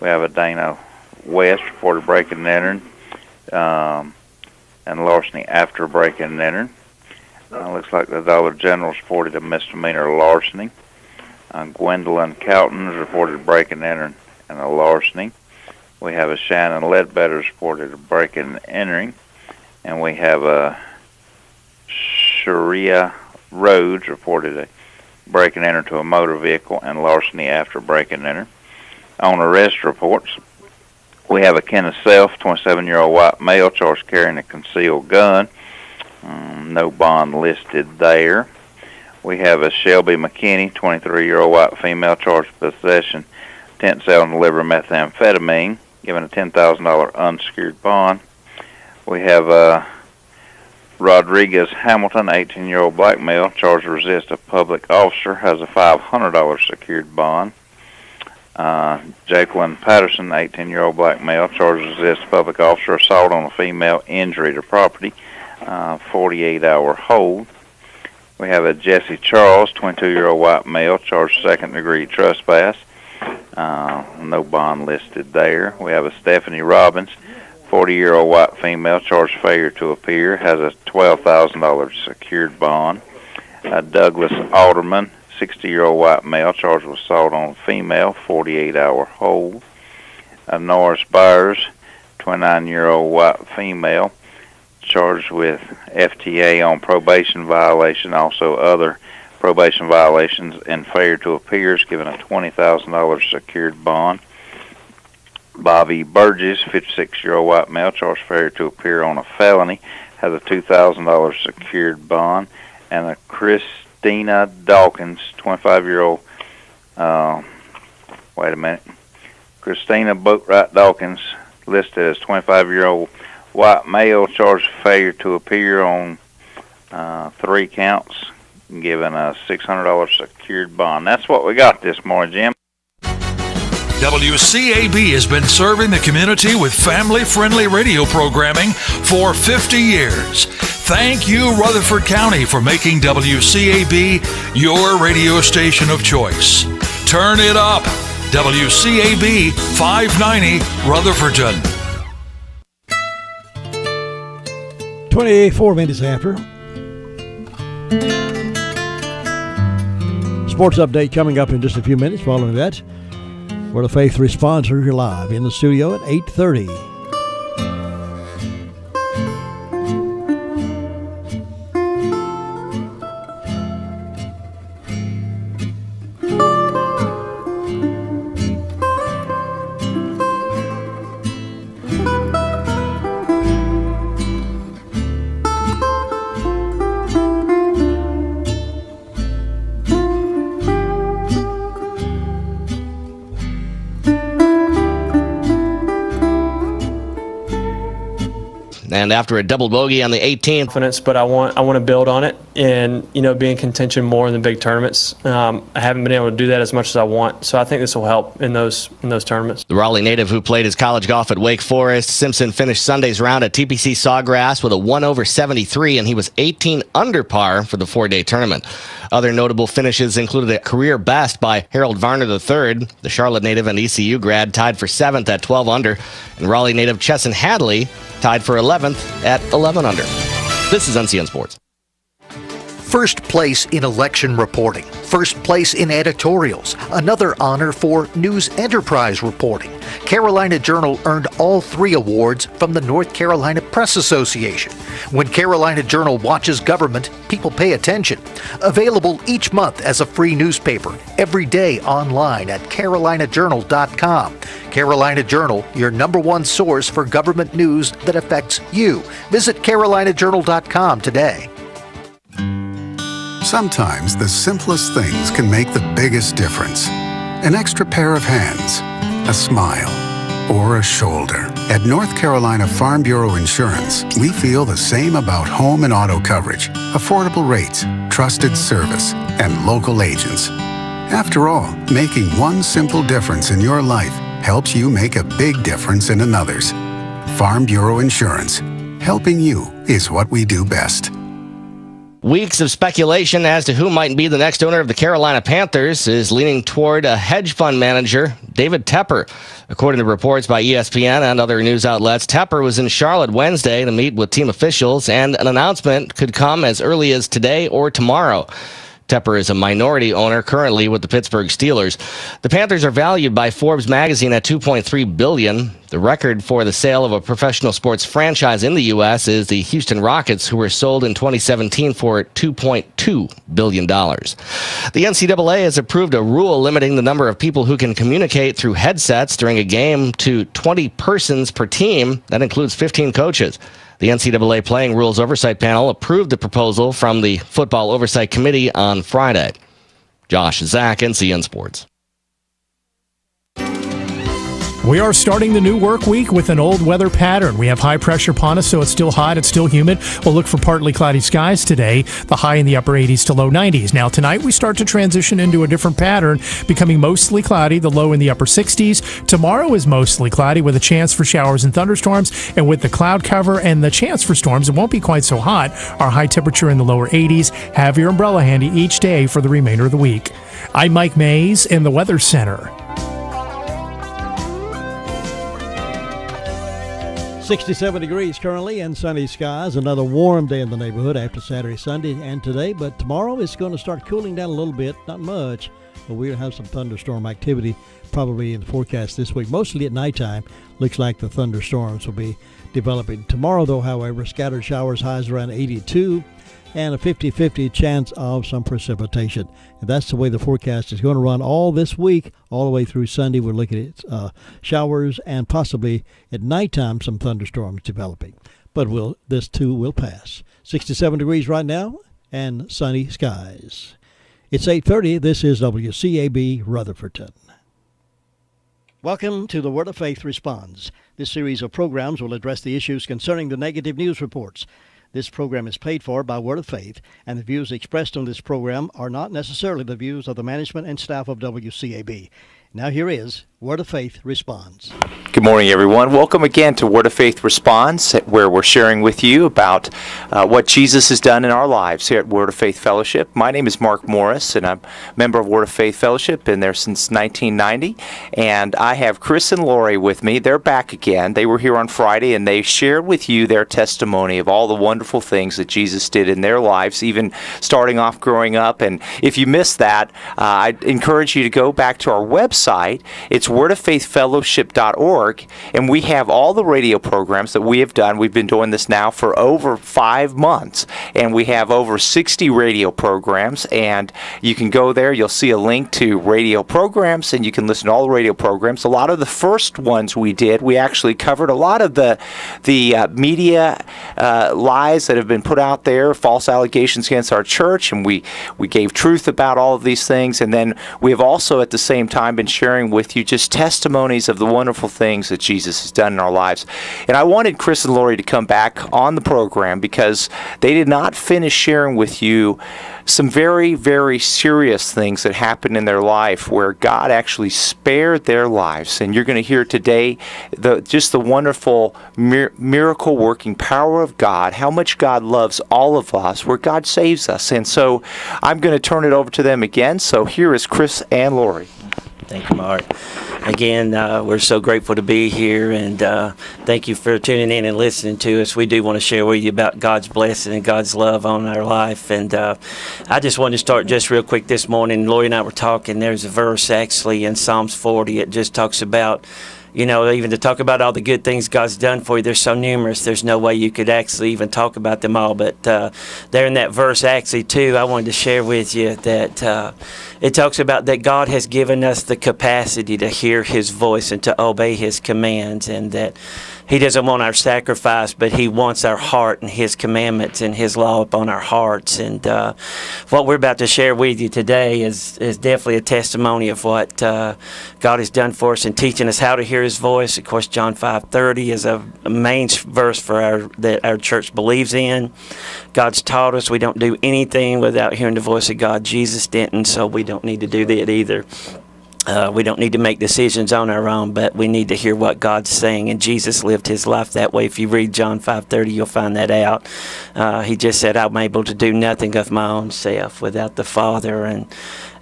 We have a Dana West reported break and enter and larceny after break and enter. Looks like the Dollar General reported a misdemeanor larceny. Gwendolyn Cowton reported break and enter and a larceny. We have a Shannon Ledbetter reported a break and entering, and we have a Sharia Rhodes reported a break and enter to a motor vehicle and larceny after break and enter. On arrest reports, we have a Kenneth Self, 27-year-old white male, charged carrying a concealed gun. No bond listed there. We have a Shelby McKinney, 23-year-old white female, charged with possession, intent to sell and deliver methamphetamine, given a $10,000 unsecured bond. We have Rodriguez Hamilton, 18-year-old black male, charged with resist a public officer, has a $500 secured bond. Jacqueline Patterson, 18-year-old black male, charged with resist a public officer, assault on a female, injury to property, 48-hour hold. We have a Jesse Charles, 22-year-old white male, charged second-degree trespass. No bond listed there. We have a Stephanie Robbins, 40-year-old white female, charged failure to appear, has a $12,000 secured bond. Douglas Alderman, 60-year-old white male, charged with assault on a female, 48-hour hold. Norris Byers, 29-year-old white female, charged with FTA on probation violation, also other probation violations, and failure to appear, is given a $20,000 secured bond. Bobby Burgess, 56-year-old white male, charged failure to appear on a felony, has a $2,000 secured bond. And a Christina Dawkins, 25-year-old, Christina Boatwright Dawkins, listed as 25-year-old white male, charged with failure to appear on 3 counts, given a $600 secured bond. That's what we got this morning, Jim. WCAB has been serving the community with family-friendly radio programming for 50 years. Thank you, Rutherford County, for making WCAB your radio station of choice. Turn it up. WCAB 590 Rutherfordton. 24 minutes after. Sports update coming up in just a few minutes. Following that, we're the Faith Responsor here live in the studio at 8:30. And after a double bogey on the 18th, confidence, but I want to build on it and be in contention more in the big tournaments. I haven't been able to do that as much as I want, so I think this will help in those tournaments. The Raleigh native who played his college golf at Wake Forest, Simpson finished Sunday's round at TPC Sawgrass with a 1/73, and he was 18 under par for the 4-day tournament. Other notable finishes included a career best by Harold Varner III. The Charlotte native and ECU grad tied for 7th at 12 under, and Raleigh native Chesson Hadley tied for 11th at 11 under. This is NCN Sports. First place in election reporting, first place in editorials, another honor for news enterprise reporting. Carolina Journal earned all 3 awards from the North Carolina Press Association. When Carolina Journal watches government, people pay attention. Available each month as a free newspaper, every day online at carolinajournal.com. Carolina Journal, your #1 source for government news that affects you. Visit carolinajournal.com today. Sometimes the simplest things can make the biggest difference. An extra pair of hands, a smile, or a shoulder. At North Carolina Farm Bureau Insurance, we feel the same about home and auto coverage, affordable rates, trusted service, and local agents. After all, making one simple difference in your life helps you make a big difference in another's. Farm Bureau Insurance. Helping you is what we do best. Weeks of speculation as to who might be the next owner of the Carolina Panthers is leaning toward a hedge fund manager, David Tepper. According to reports by ESPN and other news outlets, Tepper was in Charlotte Wednesday to meet with team officials, and an announcement could come as early as today or tomorrow. Tepper is a minority owner currently with the Pittsburgh Steelers. The Panthers are valued by Forbes magazine at $2.3 billion. The record for the sale of a professional sports franchise in the U.S. is the Houston Rockets, who were sold in 2017 for $2.2 billion. The NCAA has approved a rule limiting the number of people who can communicate through headsets during a game to 20 persons per team. That includes 15 coaches. The NCAA Playing Rules Oversight Panel approved the proposal from the Football Oversight Committee on Friday. Josh Zach, NCN Sports. We are starting the new work week with an old weather pattern. We have high pressure upon us, so it's still hot, it's still humid. We'll look for partly cloudy skies today, the high in the upper 80s to low 90s. Now tonight we start to transition into a different pattern, becoming mostly cloudy, the low in the upper 60s. Tomorrow is mostly cloudy with a chance for showers and thunderstorms, and with the cloud cover and the chance for storms, it won't be quite so hot. Our high temperature in the lower 80s. Have your umbrella handy each day for the remainder of the week. I'm Mike Mays in the Weather Center. 67 degrees currently and sunny skies. Another warm day in the neighborhood after Saturday, Sunday, and today. But tomorrow it's going to start cooling down a little bit. Not much, but we'll have some thunderstorm activity probably in the forecast this week. Mostly at nighttime. Looks like the thunderstorms will be developing. Tomorrow, though, however, scattered showers, highs around 82. And a 50-50 chance of some precipitation. And that's the way the forecast is going to run all this week, all the way through Sunday. We're looking at showers and possibly at nighttime some thunderstorms developing. But this too will pass. 67 degrees right now and sunny skies. It's 8:30. This is WCAB Rutherfordton. Welcome to the Word of Faith Responds. This series of programs will address the issues concerning the negative news reports. This program is paid for by Word of Faith, and the views expressed on this program are not necessarily the views of the management and staff of WCAB. Now here is Word of Faith Responds. Good morning, everyone. Welcome again to Word of Faith Responds, where we're sharing with you about what Jesus has done in our lives here at Word of Faith Fellowship. My name is Mark Morris, and I'm a member of Word of Faith Fellowship. Been there since 1990. And I have Chris and Lori with me. They're back again. They were here on Friday, and they shared with you their testimony of all the wonderful things that Jesus did in their lives, even starting off growing up. And if you missed that, I encourage you to go back to our website. It's wordoffaithfellowship.org, and we have all the radio programs that we have done. We've been doing this now for over 5 months, and we have over 60 radio programs, and you can go there. You'll see a link to radio programs, and you can listen to all the radio programs. A lot of the first ones we did, we actually covered a lot of the media lies that have been put out there, false allegations against our church, and we gave truth about all of these things. And then we have also at the same time been sharing with you just testimonies of the wonderful things that Jesus has done in our lives. And I wanted Chris and Lori to come back on the program because they did not finish sharing with you some very, very serious things that happened in their life where God actually spared their lives. And you're going to hear today just the wonderful miracle-working power of God, how much God loves all of us, where God saves us. And so I'm going to turn it over to them again. So here is Chris and Lori. Thank you, Mark. Again, we're so grateful to be here, and thank you for tuning in and listening to us. We do want to share with you about God's blessing and God's love on our life. And I just wanted to start just real quick this morning. Lori and I were talking. There's a verse actually in Psalms 40. It just talks about, even to talk about all the good things God's done for you, they're so numerous, there's no way you could actually even talk about them all. But there in that verse, actually, too, I wanted to share with you that it talks about that God has given us the capacity to hear His voice and to obey His commands, and that He doesn't want our sacrifice, but He wants our heart and His commandments and His law upon our hearts. And what we're about to share with you today is definitely a testimony of what God has done for us in teaching us how to hear His voice. Of course, John 5:30 is a main verse for that our church believes in. God's taught us we don't do anything without hearing the voice of God. Jesus didn't, so we don't need to do that either. We don't need to make decisions on our own, but we need to hear what God's saying, and Jesus lived His life that way. If you read John 5:30, you'll find that out. He just said, I'm able to do nothing of my own self without the Father, and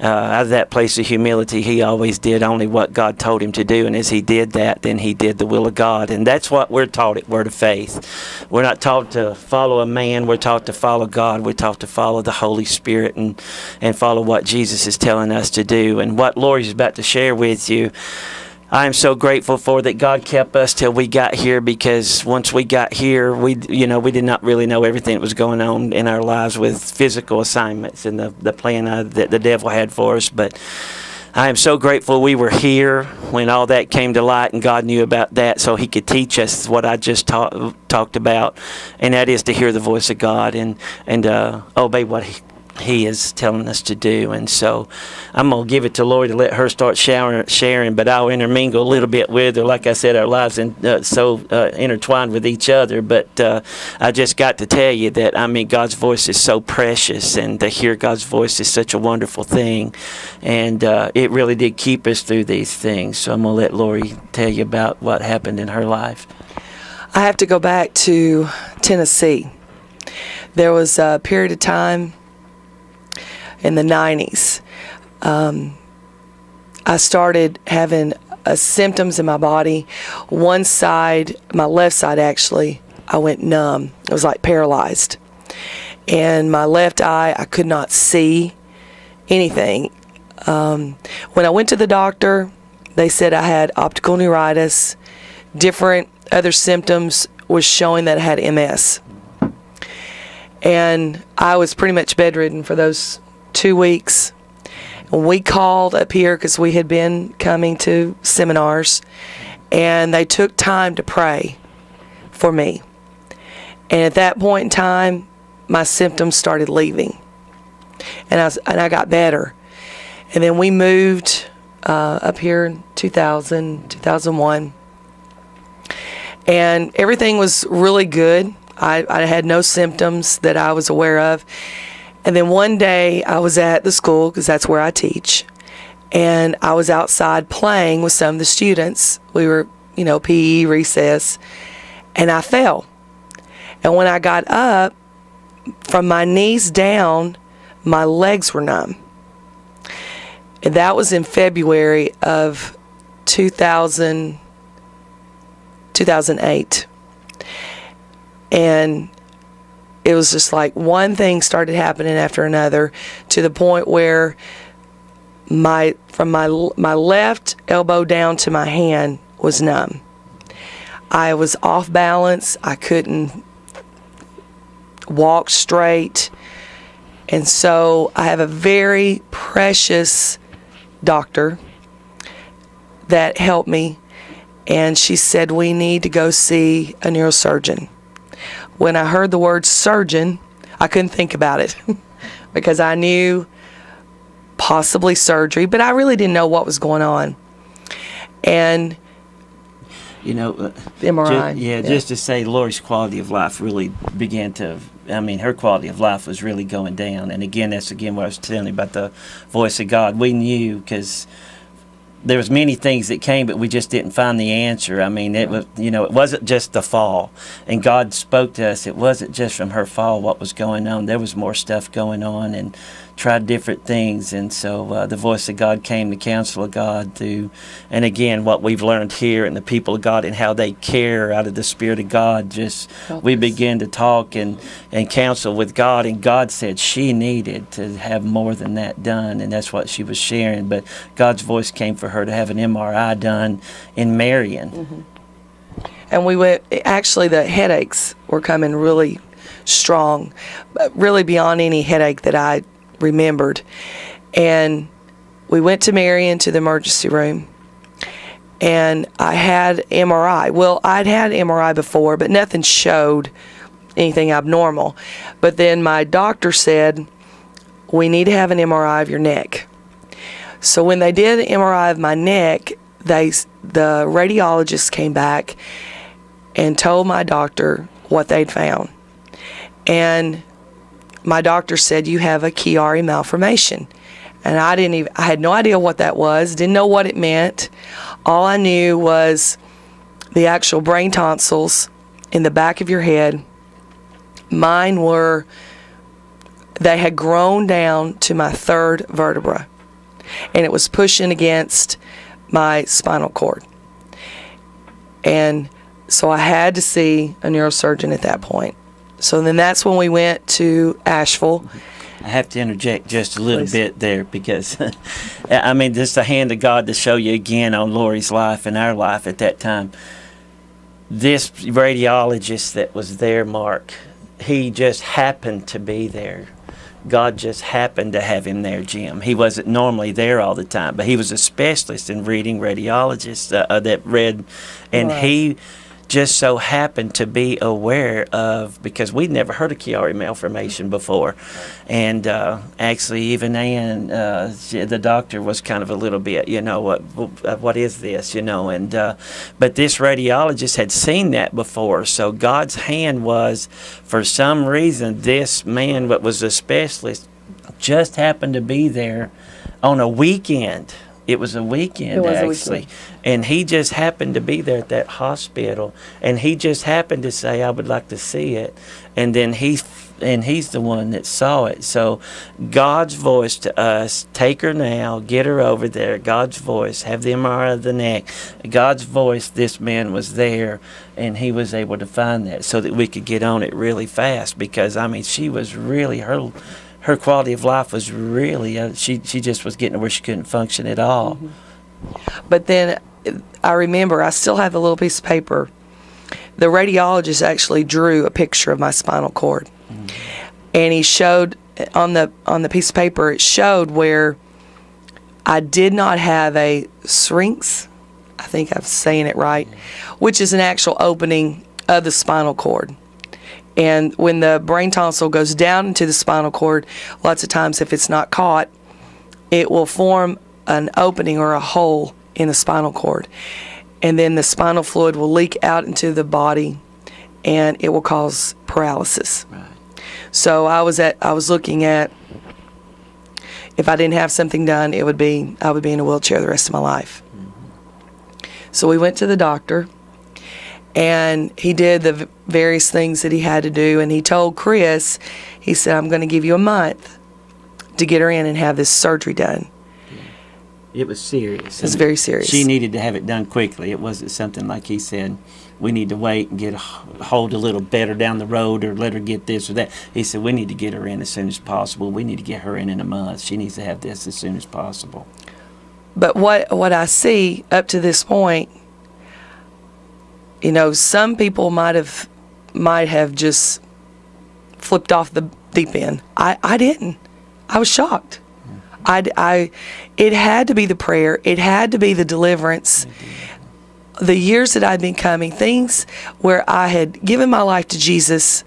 out of that place of humility, He always did only what God told Him to do, and as He did that, then He did the will of God, and that's what we're taught at Word of Faith. We're not taught to follow a man, we're taught to follow God, we're taught to follow the Holy Spirit and follow what Jesus is telling us to do. And what Lori's about to share with you, I am so grateful for that God kept us till we got here, because once we got here, we did not really know everything that was going on in our lives with physical assignments and the plan that the devil had for us. But I am so grateful we were here when all that came to light, and God knew about that so He could teach us what I just talked about, and that is to hear the voice of God and obey what He is telling us to do. And so I'm going to give it to Lori to let her start sharing, but I'll intermingle a little bit with her. Like I said, our lives are so intertwined with each other, but I just got to tell you that, God's voice is so precious, and to hear God's voice is such a wonderful thing, and it really did keep us through these things. So I'm going to let Lori tell you about what happened in her life. I have to go back to Tennessee. There was a period of time in the 90s, I started having symptoms in my body. One side, my left side actually, I went numb. It was like paralyzed. And my left eye, I could not see anything. When I went to the doctor, they said I had optical neuritis. Different other symptoms was showing that I had MS. And I was pretty much bedridden for those 2 weeks. And we called up here because we had been coming to seminars, and they took time to pray for me. And at that point in time, my symptoms started leaving, and I got better. And then we moved up here in 2001, and everything was really good. I had no symptoms that I was aware of. And then one day I was at the school, because that's where I teach, and I was outside playing with some of the students. We were, PE, recess, and I fell. And when I got up, from my knees down, my legs were numb. And that was in February of 2008. And it was just like one thing started happening after another, to the point where from my left elbow down to my hand was numb. I was off balance. I couldn't walk straight. And so I have a very precious doctor that helped me, and she said, we need to go see a neurosurgeon. When I heard the word surgeon, I couldn't think about it because I knew possibly surgery, but I really didn't know what was going on. And MRI. Just to say, Lori's quality of life really began to, her quality of life was really going down. And again, that's what I was telling you about the voice of God. We knew, because there was many things that came, but we just didn't find the answer. It was, it wasn't just the fall. And God spoke to us. It wasn't just from her fall what was going on. There was more stuff going on, and tried different things. And so the voice of God came, the counsel of God through, and again, what we've learned here and the people of God and how they care out of the Spirit of God. We began to talk and counsel with God, and God said she needed to have more than that done, and that's what she was sharing. But God's voice came for her to have an MRI done in Marion. Mm-hmm. And we went, actually the headaches were coming really strong, really beyond any headache that I remembered. And we went to Marion, to the emergency room, and I had MRI. Well, I'd had MRI before, but nothing showed anything abnormal. But then my doctor said, we need to have an MRI of your neck. So when they did an MRI of my neck, the radiologist came back and told my doctor what they'd found. And my doctor said, you have a Chiari malformation. And I had no idea what that was, didn't know what it meant. All I knew was the actual brain tonsils in the back of your head. Mine they had grown down to my third vertebra, and it was pushing against my spinal cord. And so I had to see a neurosurgeon at that point. So then that's when we went to Asheville. I have to interject just a little bit there because, I mean, just the hand of God to show you again on Lori's life and our life at that time. This radiologist that was there, Mark, he just happened to be there. God just happened to have him there, Jim. He wasn't normally there all the time, but he was a specialist in reading radiologists that read, and he just so happened to be aware of, because we'd never heard of Chiari malformation before. And actually, even Ann, the doctor, was kind of a little bit, what is this, and but this radiologist had seen that before. So God's hand was, for some reason, this man that was a specialist just happened to be there on a weekend. It was a weekend, actually. And he just happened to be there at that hospital. And he just happened to say, I would like to see it. And then he's the one that saw it. So God's voice to us, take her now, get her over there. God's voice, have the MRI of the neck. God's voice, this man was there, and he was able to find that so that we could get on it really fast. Because, I mean, she was really, her quality of life was really, she just was getting to where she couldn't function at all. Mm-hmm. But then I remember, I still have a little piece of paper. The radiologist actually drew a picture of my spinal cord. Mm-hmm. And he showed, on the piece of paper, it showed where I did not have a syrinx, I think I'm saying it right, which is an actual opening of the spinal cord. And when the brain tonsil goes down into the spinal cord, lots of times if it's not caught, it will form an opening or a hole in the spinal cord. And then the spinal fluid will leak out into the body, and it will cause paralysis. Right. So I was looking at, if I didn't have something done, I would be in a wheelchair the rest of my life. Mm-hmm. So we went to the doctor. And he did the various things that he had to do. And he told Chris, he said, I'm going to give you a month to get her in and have this surgery done. It was serious. It was very serious. She needed to have it done quickly. It wasn't something like he said, we need to wait and get hold a little better down the road or let her get this or that. He said, we need to get her in as soon as possible. We need to get her in a month. She needs to have this as soon as possible. But what I see up to this point, some people might have just flipped off the deep end. I didn't. I was shocked. It had to be the prayer. It had to be the deliverance. The years that I'd been coming, things where I had given my life to Jesus,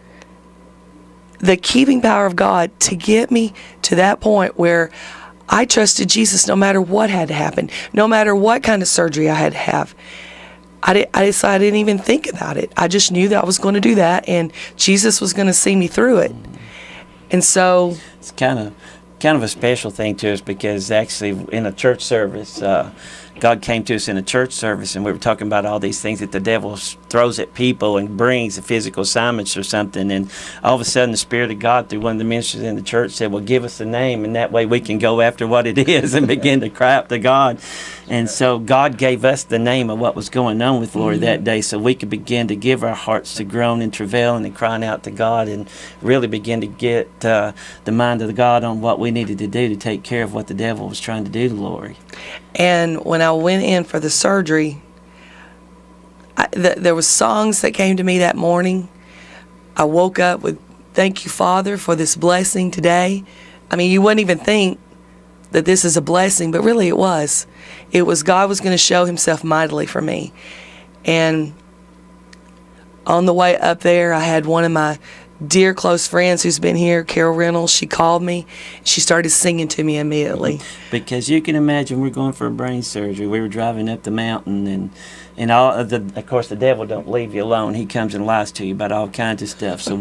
the keeping power of God to get me to that point where I trusted Jesus no matter what had to happen, no matter what kind of surgery I had to have. I didn't even think about it. I just knew that I was going to do that, and Jesus was going to see me through it. And so it's kind of a special thing to us, because actually in a church service, God came to us in a church service, and we were talking about all these things that the devil throws at people and brings, physical assignments or something. And all of a sudden, the Spirit of God, through one of the ministers in the church, said, well, give us a name, and that way we can go after what it is and begin to cry out to God. And so God gave us the name of what was going on with Lori that day, so we could begin to give our hearts to groan and travail and crying out to God, and really begin to get the mind of God on what we needed to do to take care of what the devil was trying to do to Lori. And when I went in for the surgery, there was songs that came to me that morning. I woke up with, thank you, Father, for this blessing today. I mean, you wouldn't even think that this is a blessing, but really it was. It was God was going to show himself mightily for me. And on the way up there, I had one of my dear close friends who's been here, Carol Reynolds. She called me. She started singing to me immediately. Because you can imagine, we're going for a brain surgery. We were driving up the mountain, and all of course, the devil don't leave you alone. He comes and lies to you about all kinds of stuff. So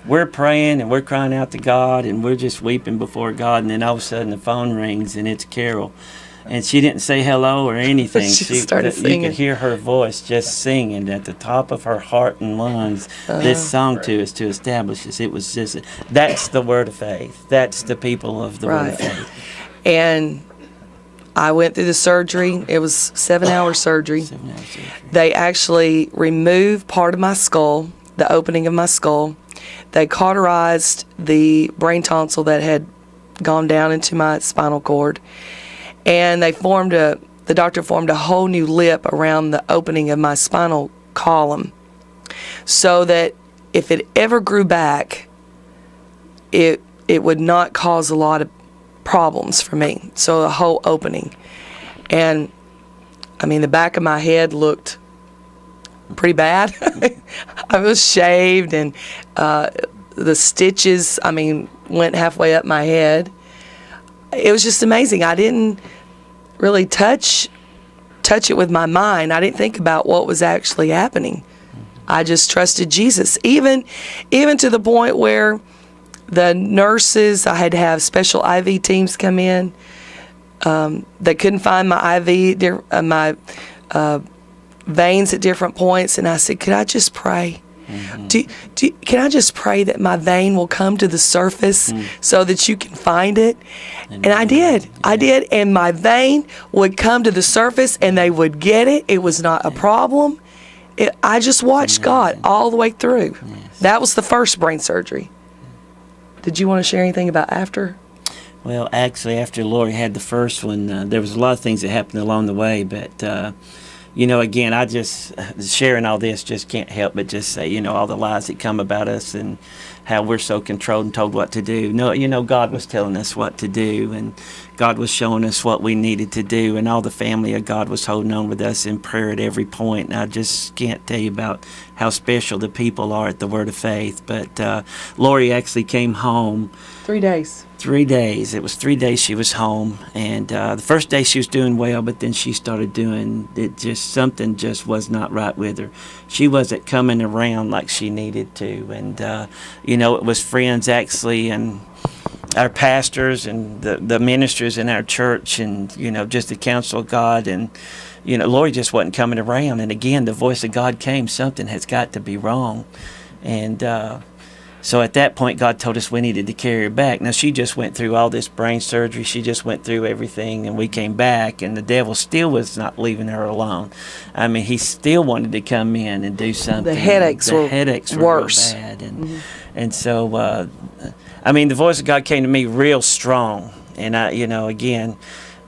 we're praying and we're crying out to God, and we're just weeping before God. And then all of a sudden, the phone rings, and it's Carol. And she didn't say hello or anything. She started singing. You could hear her voice just singing at the top of her heart and lungs this song to us, to establish us. It was just, that's the word of faith. That's the people of the word of faith. And I went through the surgery. It was 7-hour surgery. 7 hours surgery. They actually removed part of my skull, the opening of my skull. They cauterized the brain tonsil that had gone down into my spinal cord. And the doctor formed a whole new lip around the opening of my spinal column, so that if it ever grew back, it would not cause a lot of problems for me. So a whole opening. And I mean, the back of my head looked pretty bad. I was shaved, and the stitches, went halfway up my head. It was just amazing. I didn't really touch it with my mind. I didn't think about what was actually happening. I just trusted Jesus. Even to the point where the nurses, I had to have special IV teams come in. They couldn't find my IV, my veins at different points, and I said, "Could I just pray? Can I just pray that my vein will come to the surface so that you can find it?" And I did. And my vein would come to the surface, and they would get it. It was not a problem. I just watched God all the way through. Yes. That was the first brain surgery. Did you want to share anything about after? Well, actually, after Lori had the first one, there was a lot of things that happened along the way, but again, I just, sharing all this, just can't help but just say, all the lies that come about us and how we're so controlled and told what to do. No, God was telling us what to do, and God was showing us what we needed to do, and all the family of God was holding on with us in prayer at every point. And I just can't tell you about how special the people are at the Word of Faith. But Lori actually came home. 3 days. 3 days. It was 3 days she was home, and the first day she was doing well, but then she started doing something just was not right with her. She wasn't coming around like she needed to, and it was friends actually, and our pastors and the ministers in our church, and just the counsel of God, and Lori just wasn't coming around. And again, the voice of God came. Something has got to be wrong, and so at that point, God told us we needed to carry her back. Now, she just went through all this brain surgery. She just went through everything, and we came back, and the devil still was not leaving her alone. He still wanted to come in and do something. The headaches were worse. Real bad. And so, the voice of God came to me real strong. And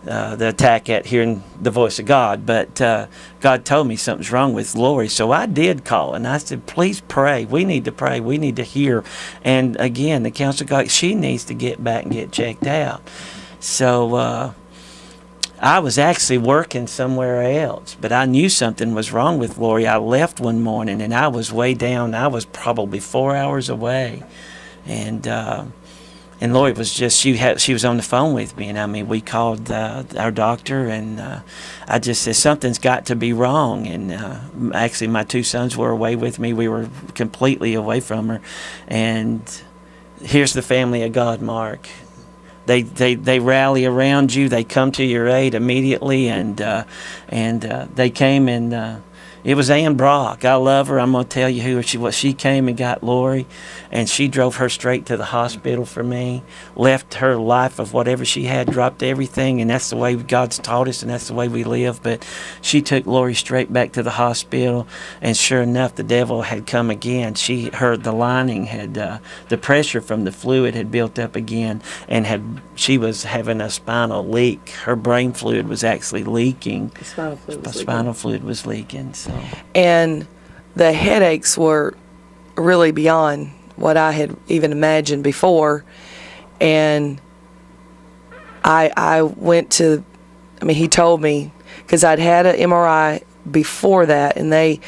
the attack at hearing the voice of God, but God told me something's wrong with Lori, so I did call, and I said, "Please pray. We need to pray. We need to hear." And again, the counsel of God, she needs to get back and get checked out. So I was actually working somewhere else, but I knew something was wrong with Lori. I left one morning, and I was way down. I was probably 4 hours away, and Lori was she was on the phone with me, and we called our doctor, and I just said, something's got to be wrong. And actually, my 2 sons were away with me. We were completely away from her. And here's the family of God, Mark. They rally around you. They come to your aid immediately, and they came, and it was Ann Brock. I love her. I'm going to tell you who she was. She came and got Lori, and she drove her straight to the hospital for me, left her life of whatever she had, dropped everything, and that's the way God's taught us, and that's the way we live. But she took Lori straight back to the hospital, and sure enough, the devil had come again. She heard the lining had, the pressure from the fluid had built up again, and she was having a spinal leak. Her brain fluid was actually leaking. The spinal fluid was leaking. So. And the headaches were really beyond what I had even imagined before. And I went to, he told me, because I'd had an MRI before that, and they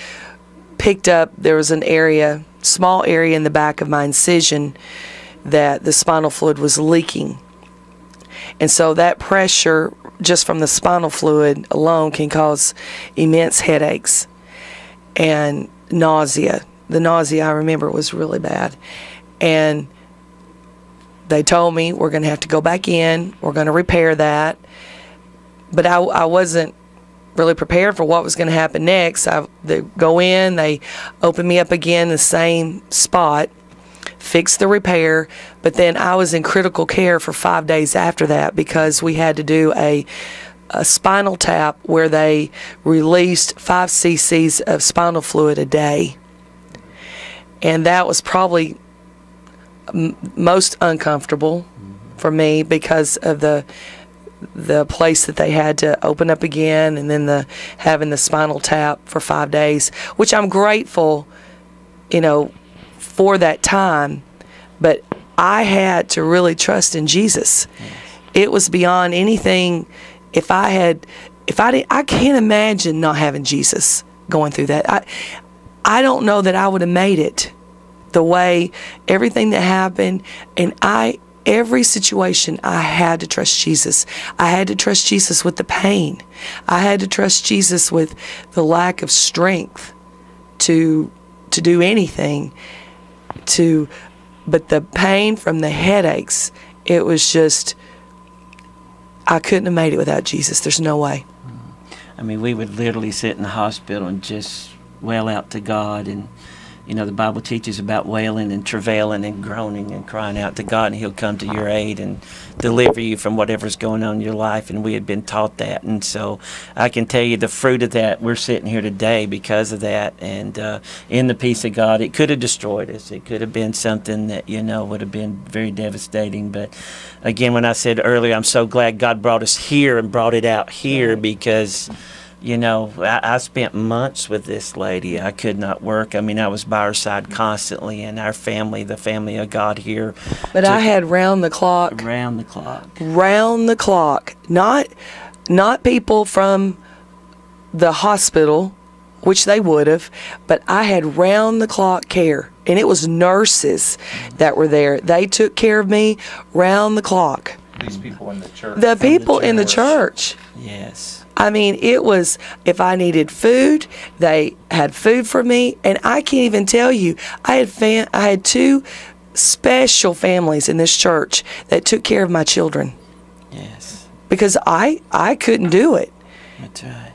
picked up, there was an area, small area in the back of my incision that the spinal fluid was leaking. And so that pressure just from the spinal fluid alone can cause immense headaches and nausea. The nausea, I remember, was really bad. And they told me, we're going to have to go back in, we're going to repair that. But I wasn't really prepared for what was going to happen next. They go in, they open me up again, the same spot, fix the repair, but then I was in critical care for 5 days after that because we had to do a spinal tap where they released 5 cc's of spinal fluid a day. And that was probably most uncomfortable for me because of the place that they had to open up again, and then having the spinal tap for 5 days, which I'm grateful, for that time. But I had to really trust in Jesus. It was beyond anything. I can't imagine not having Jesus going through that. I don't know that I would have made it the way everything that happened, and every situation, I had to trust Jesus. I had to trust Jesus with the pain. I had to trust Jesus with the lack of strength to do anything. But the pain from the headaches, it was just, I couldn't have made it without Jesus. There's no way. We would literally sit in the hospital and just wail out to God. And the Bible teaches about wailing and travailing and groaning and crying out to God, and He'll come to your aid and deliver you from whatever's going on in your life. And we had been taught that. And so I can tell you the fruit of that, we're sitting here today because of that. And in the peace of God, it could have destroyed us. It could have been something that, would have been very devastating. But again, when I said earlier, I'm so glad God brought us here and brought it out here because I spent months with this lady. I could not work. I was by her side constantly, and our family, the family of God here. But I had round the clock. Not people from the hospital, which they would have, but I had round the clock care. And it was nurses that were there. They took care of me round the clock. These people in the church. The people in the church. Yes. It was, if I needed food, they had food for me. And I can't even tell you, I had 2 special families in this church that took care of my children. Yes. Because I couldn't do it. That's right.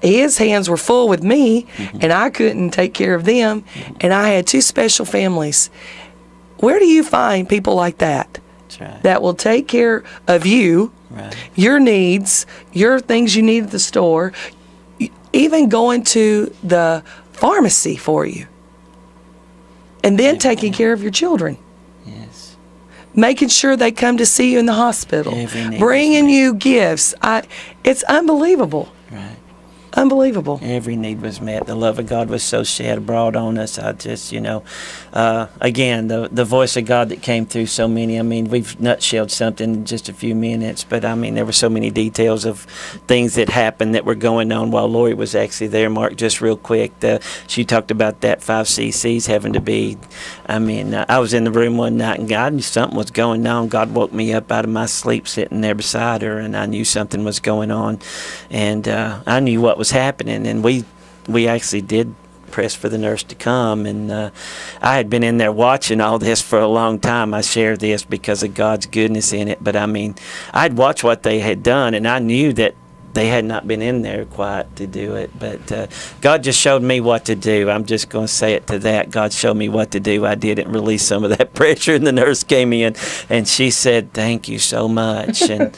His hands were full with me, and I couldn't take care of them. And I had 2 special families. Where do you find people like that? That's right. That will take care of you, right, your needs, your things you need at the store, even going to the pharmacy for you, and then taking care of your children. Yes. Making sure they come to see you in the hospital, bringing you gifts. It's unbelievable. Right. Unbelievable. Every need was met. The love of God was so shed abroad on us. I just, again, the voice of God that came through so many. We've nutshelled something in just a few minutes, but there were so many details of things that happened that were going on while Lori was actually there. Mark, just real quick, she talked about that 5 cc's having to be. I was in the room one night and God knew something was going on. God woke me up out of my sleep sitting there beside her, and I knew something was going on, and I knew what was happening, and we actually did press for the nurse to come, and I had been in there watching all this for a long time. I share this because of God's goodness in it, but I'd watched what they had done, and I knew that they had not been in there quite to do it, but God just showed me what to do. I'm just going to say it to that. God showed me what to do. I didn't release some of that pressure, and the nurse came in, and she said, "Thank you so much," and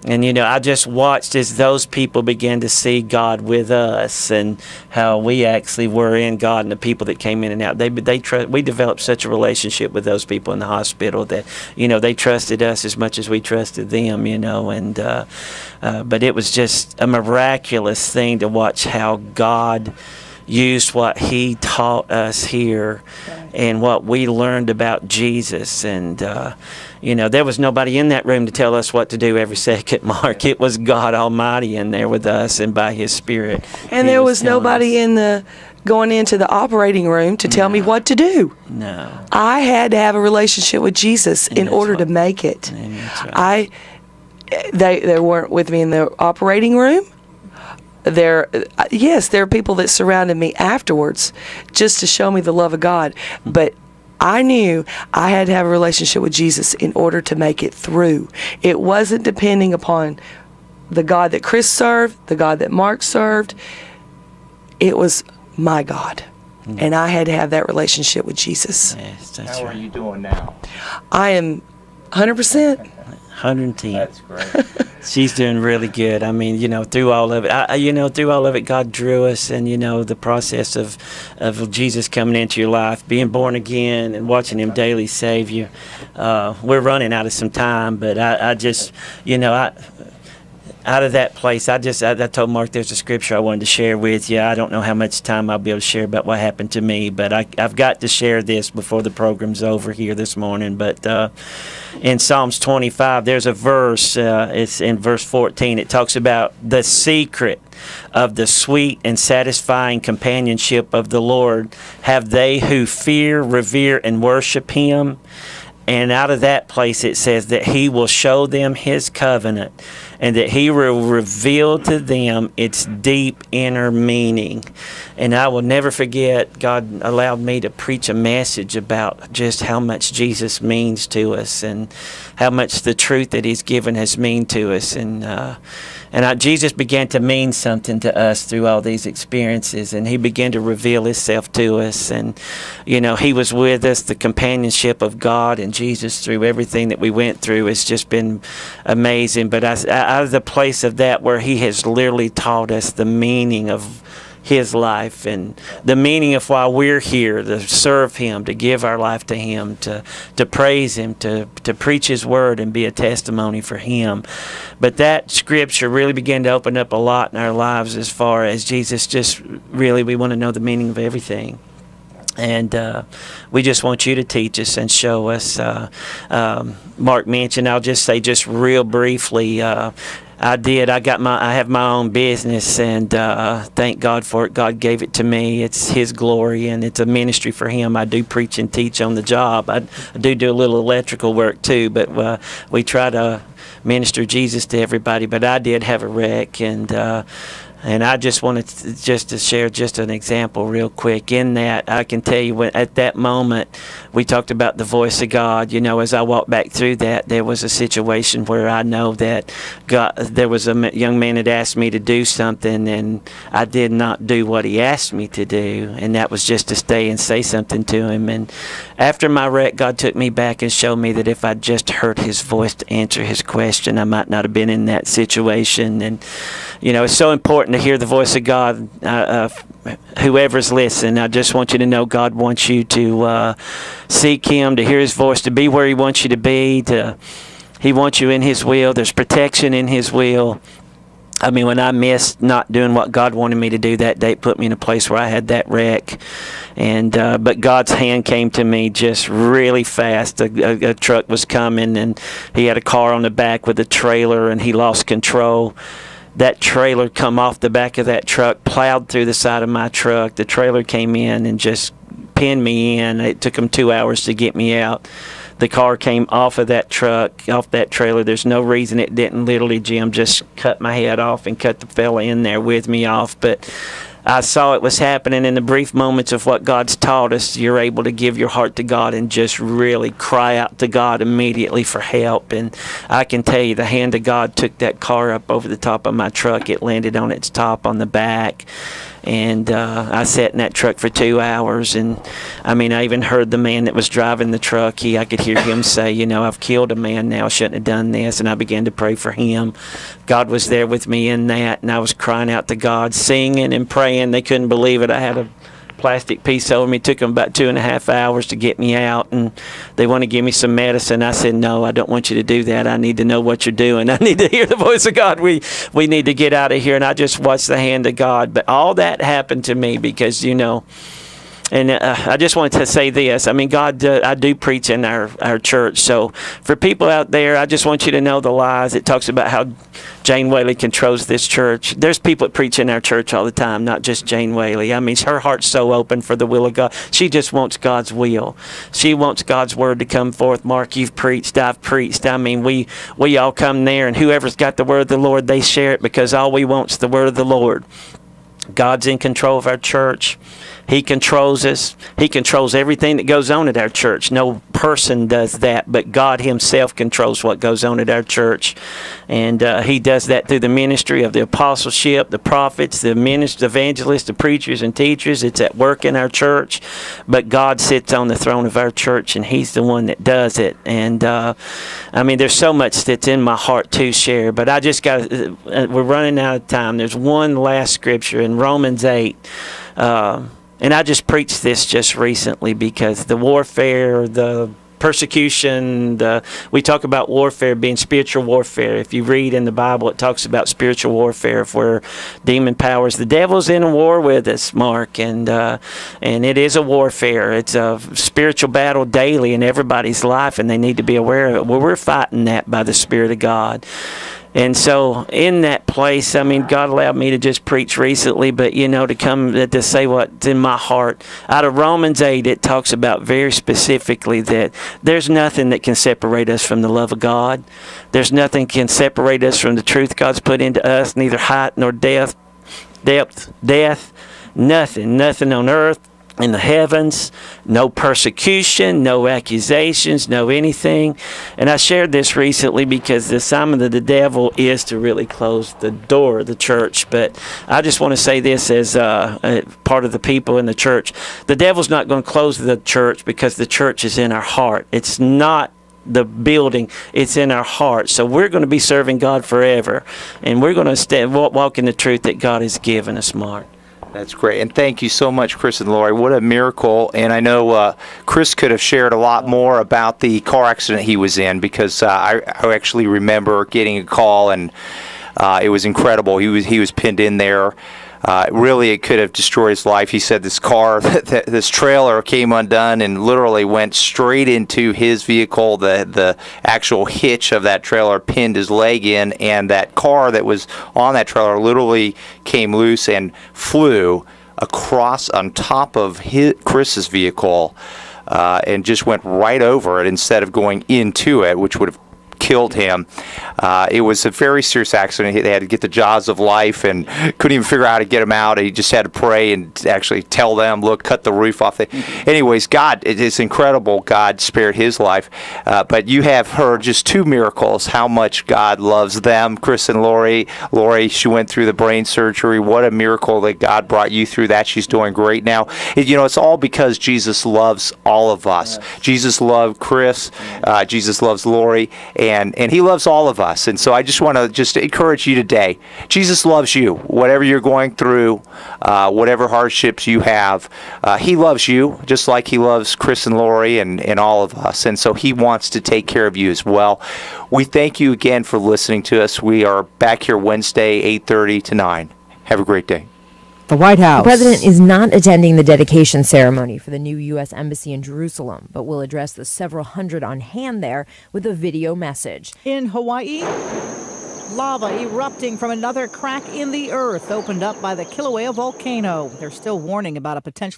I just watched as those people began to see God with us and how we actually were in God, and the people that came in and out. We developed such a relationship with those people in the hospital that, they trusted us as much as we trusted them, but it was just a miraculous thing to watch how God used what he taught us here and what we learned about Jesus. And, there was nobody in that room to tell us what to do every second, Mark. It was God Almighty in there with us and by His Spirit. And there was nobody going into the operating room to tell me what to do. No. I had to have a relationship with Jesus in order to make it. Right. They weren't with me in the operating room. There are people that surrounded me afterwards just to show me the love of God. But I knew I had to have a relationship with Jesus in order to make it through. It wasn't depending upon the God that Chris served, the God that Mark served. It was my God. And I had to have that relationship with Jesus. Yes, How are you doing now? I am 100%. 110. That's great. She's doing really good. I mean, through all of it, through all of it, God drew us, and the process of Jesus coming into your life, being born again, and watching Him daily save you. We're running out of some time, but I just, out of that place, I told Mark there's a scripture I wanted to share with you. I don't know how much time I'll be able to share about what happened to me, but I've got to share this before the program's over here this morning. But in Psalms 25, there's a verse, it's in verse 14. It talks about the secret of the sweet and satisfying companionship of the Lord have they who fear, revere, and worship Him. And out of that place it says that He will show them His covenant and that He will reveal to them its deep inner meaning. And I will never forget, God allowed me to preach a message about just how much Jesus means to us and how much the truth that He's given has mean to us. And Jesus began to mean something to us through all these experiences, and He began to reveal Himself to us. And, He was with us. The companionship of God and Jesus through everything that we went through has just been amazing. But out of the place of that where He has literally taught us the meaning of His life and the meaning of why we're here, to serve Him, to give our life to Him, to praise Him, to preach His word and be a testimony for Him. But that scripture really began to open up a lot in our lives as far as Jesus just really, we want to know the meaning of everything. And we just want you to teach us and show us. Mark mentioned, I'll just say just real briefly, I have my own business, and thank God for it. God gave it to me. It's His glory, and it's a ministry for Him. I do preach and teach on the job. I do a little electrical work too, but we try to minister Jesus to everybody. But I did have a wreck, and I just wanted to share just an example real quick. In that, I can tell you, at that moment, we talked about the voice of God. As I walked back through that, there was a situation where I know that there was a young man that asked me to do something, and I did not do what he asked me to do, and that was just to stay and say something to him. And after my wreck, God took me back and showed me that if I just heard His voice to answer his question, I might not have been in that situation. And it's so important to hear the voice of God. Whoever's listening, I just want you to know God wants you to seek Him, to hear His voice, to be where He wants you to be. He wants you in His will. There's protection in His will. I mean, when I missed not doing what God wanted me to do that day, it put me in a place where I had that wreck. And but God's hand came to me just really fast. A truck was coming, and he had a car on the back with a trailer, and he lost control. That trailer come off the back of that truck, plowed through the side of my truck. The trailer came in and just pinned me in. It took them 2 hours to get me out. The car came off of that truck, off that trailer. There's no reason it didn't. Literally, Jim just cut my head off and cut the fella in there with me off. But I saw it was happening in the brief moments of what God's taught us. You're able to give your heart to God and just really cry out to God immediately for help. And I can tell you, the hand of God took that car up over the top of my truck. It landed on its top on the back. And I sat in that truck for 2 hours, and I mean, I even heard the man that was driving the truck. I could hear him say, I've killed a man now, I shouldn't have done this. And I began to pray for him. God was there with me in that, and I was crying out to God, singing and praying. They couldn't believe it. I had a plastic piece over me. It took them about 2.5 hours to get me out, and they want to give me some medicine. I said, no, I don't want you to do that. I need to know what you're doing. I need to hear the voice of God. We need to get out of here. And I just watched the hand of God. But all that happened to me because, and I just wanted to say this. I mean, I do preach in our church. So for people out there, I just want you to know the lies. It talks about how Jane Whaley controls this church. There's people that preach in our church all the time, not just Jane Whaley. I mean, her heart's so open for the will of God. She just wants God's will. She wants God's word to come forth. Mark, you've preached. I've preached. I mean, we all come there, and whoever's got the word of the Lord, they share it because all we want is the word of the Lord. God's in control of our church. He controls us. He controls everything that goes on at our church. No person does that, but God himself controls what goes on at our church. And he does that through the ministry of the apostleship, the prophets, the ministers, the evangelists, the preachers and teachers. It's at work in our church. But God sits on the throne of our church, and he's the one that does it. And, I mean, there's so much that's in my heart to share, but I just got we're running out of time. There's one last scripture in Romans 8. And I just preached this just recently because the warfare, the persecution, we talk about warfare being spiritual warfare. If you read in the Bible, it talks about spiritual warfare where demon powers. The devil's in a war with us, Mark, and it is a warfare. It's a spiritual battle daily in everybody's life, and they need to be aware of it. Well, we're fighting that by the Spirit of God. And so in that place, I mean, God allowed me to just preach recently, but, to come to say what's in my heart. Out of Romans 8, it talks about very specifically that there's nothing that can separate us from the love of God. There's nothing can separate us from the truth God's put into us, neither height nor depth, nothing on earth, in the heavens, no persecution, no accusations, no anything. And I shared this recently because the assignment of the devil is to really close the door of the church. But I just want to say this as part of the people in the church. The devil's not going to close the church because the church is in our heart. It's not the building, it's in our heart. So we're going to be serving God forever. And we're going to walk in the truth that God has given us, Mark. That's great. And thank you so much, Chris and Lori. What a miracle. And I know Chris could have shared a lot more about the car accident he was in because I actually remember getting a call, and it was incredible. He was pinned in there. Really, it could have destroyed his life. He said this car, this trailer came undone and literally went straight into his vehicle. The actual hitch of that trailer pinned his leg in, and that car that was on that trailer literally came loose and flew across on top of Chris's vehicle and just went right over it instead of going into it, which would have killed him. It was a very serious accident. They had to get the jaws of life and couldn't even figure out how to get him out. He just had to pray and actually tell them, look, cut the roof off. Anyways, God, it is incredible. God spared his life. But you have heard just two miracles, how much God loves them. Chris and Lori, she went through the brain surgery. What a miracle that God brought you through that. She's doing great now. It's all because Jesus loves all of us. Yes. Jesus loved Chris. Jesus loves Lori. And he loves all of us. And so I just want to encourage you today. Jesus loves you. Whatever you're going through, whatever hardships you have, he loves you just like he loves Chris and Lori and all of us. And so he wants to take care of you as well. We thank you again for listening to us. We are back here Wednesday, 8:30 to 9. Have a great day. The White House. The president is not attending the dedication ceremony for the new U.S. Embassy in Jerusalem, but will address the several hundred on hand there with a video message. In Hawaii, lava erupting from another crack in the earth opened up by the Kilauea volcano. They're still warning about a potential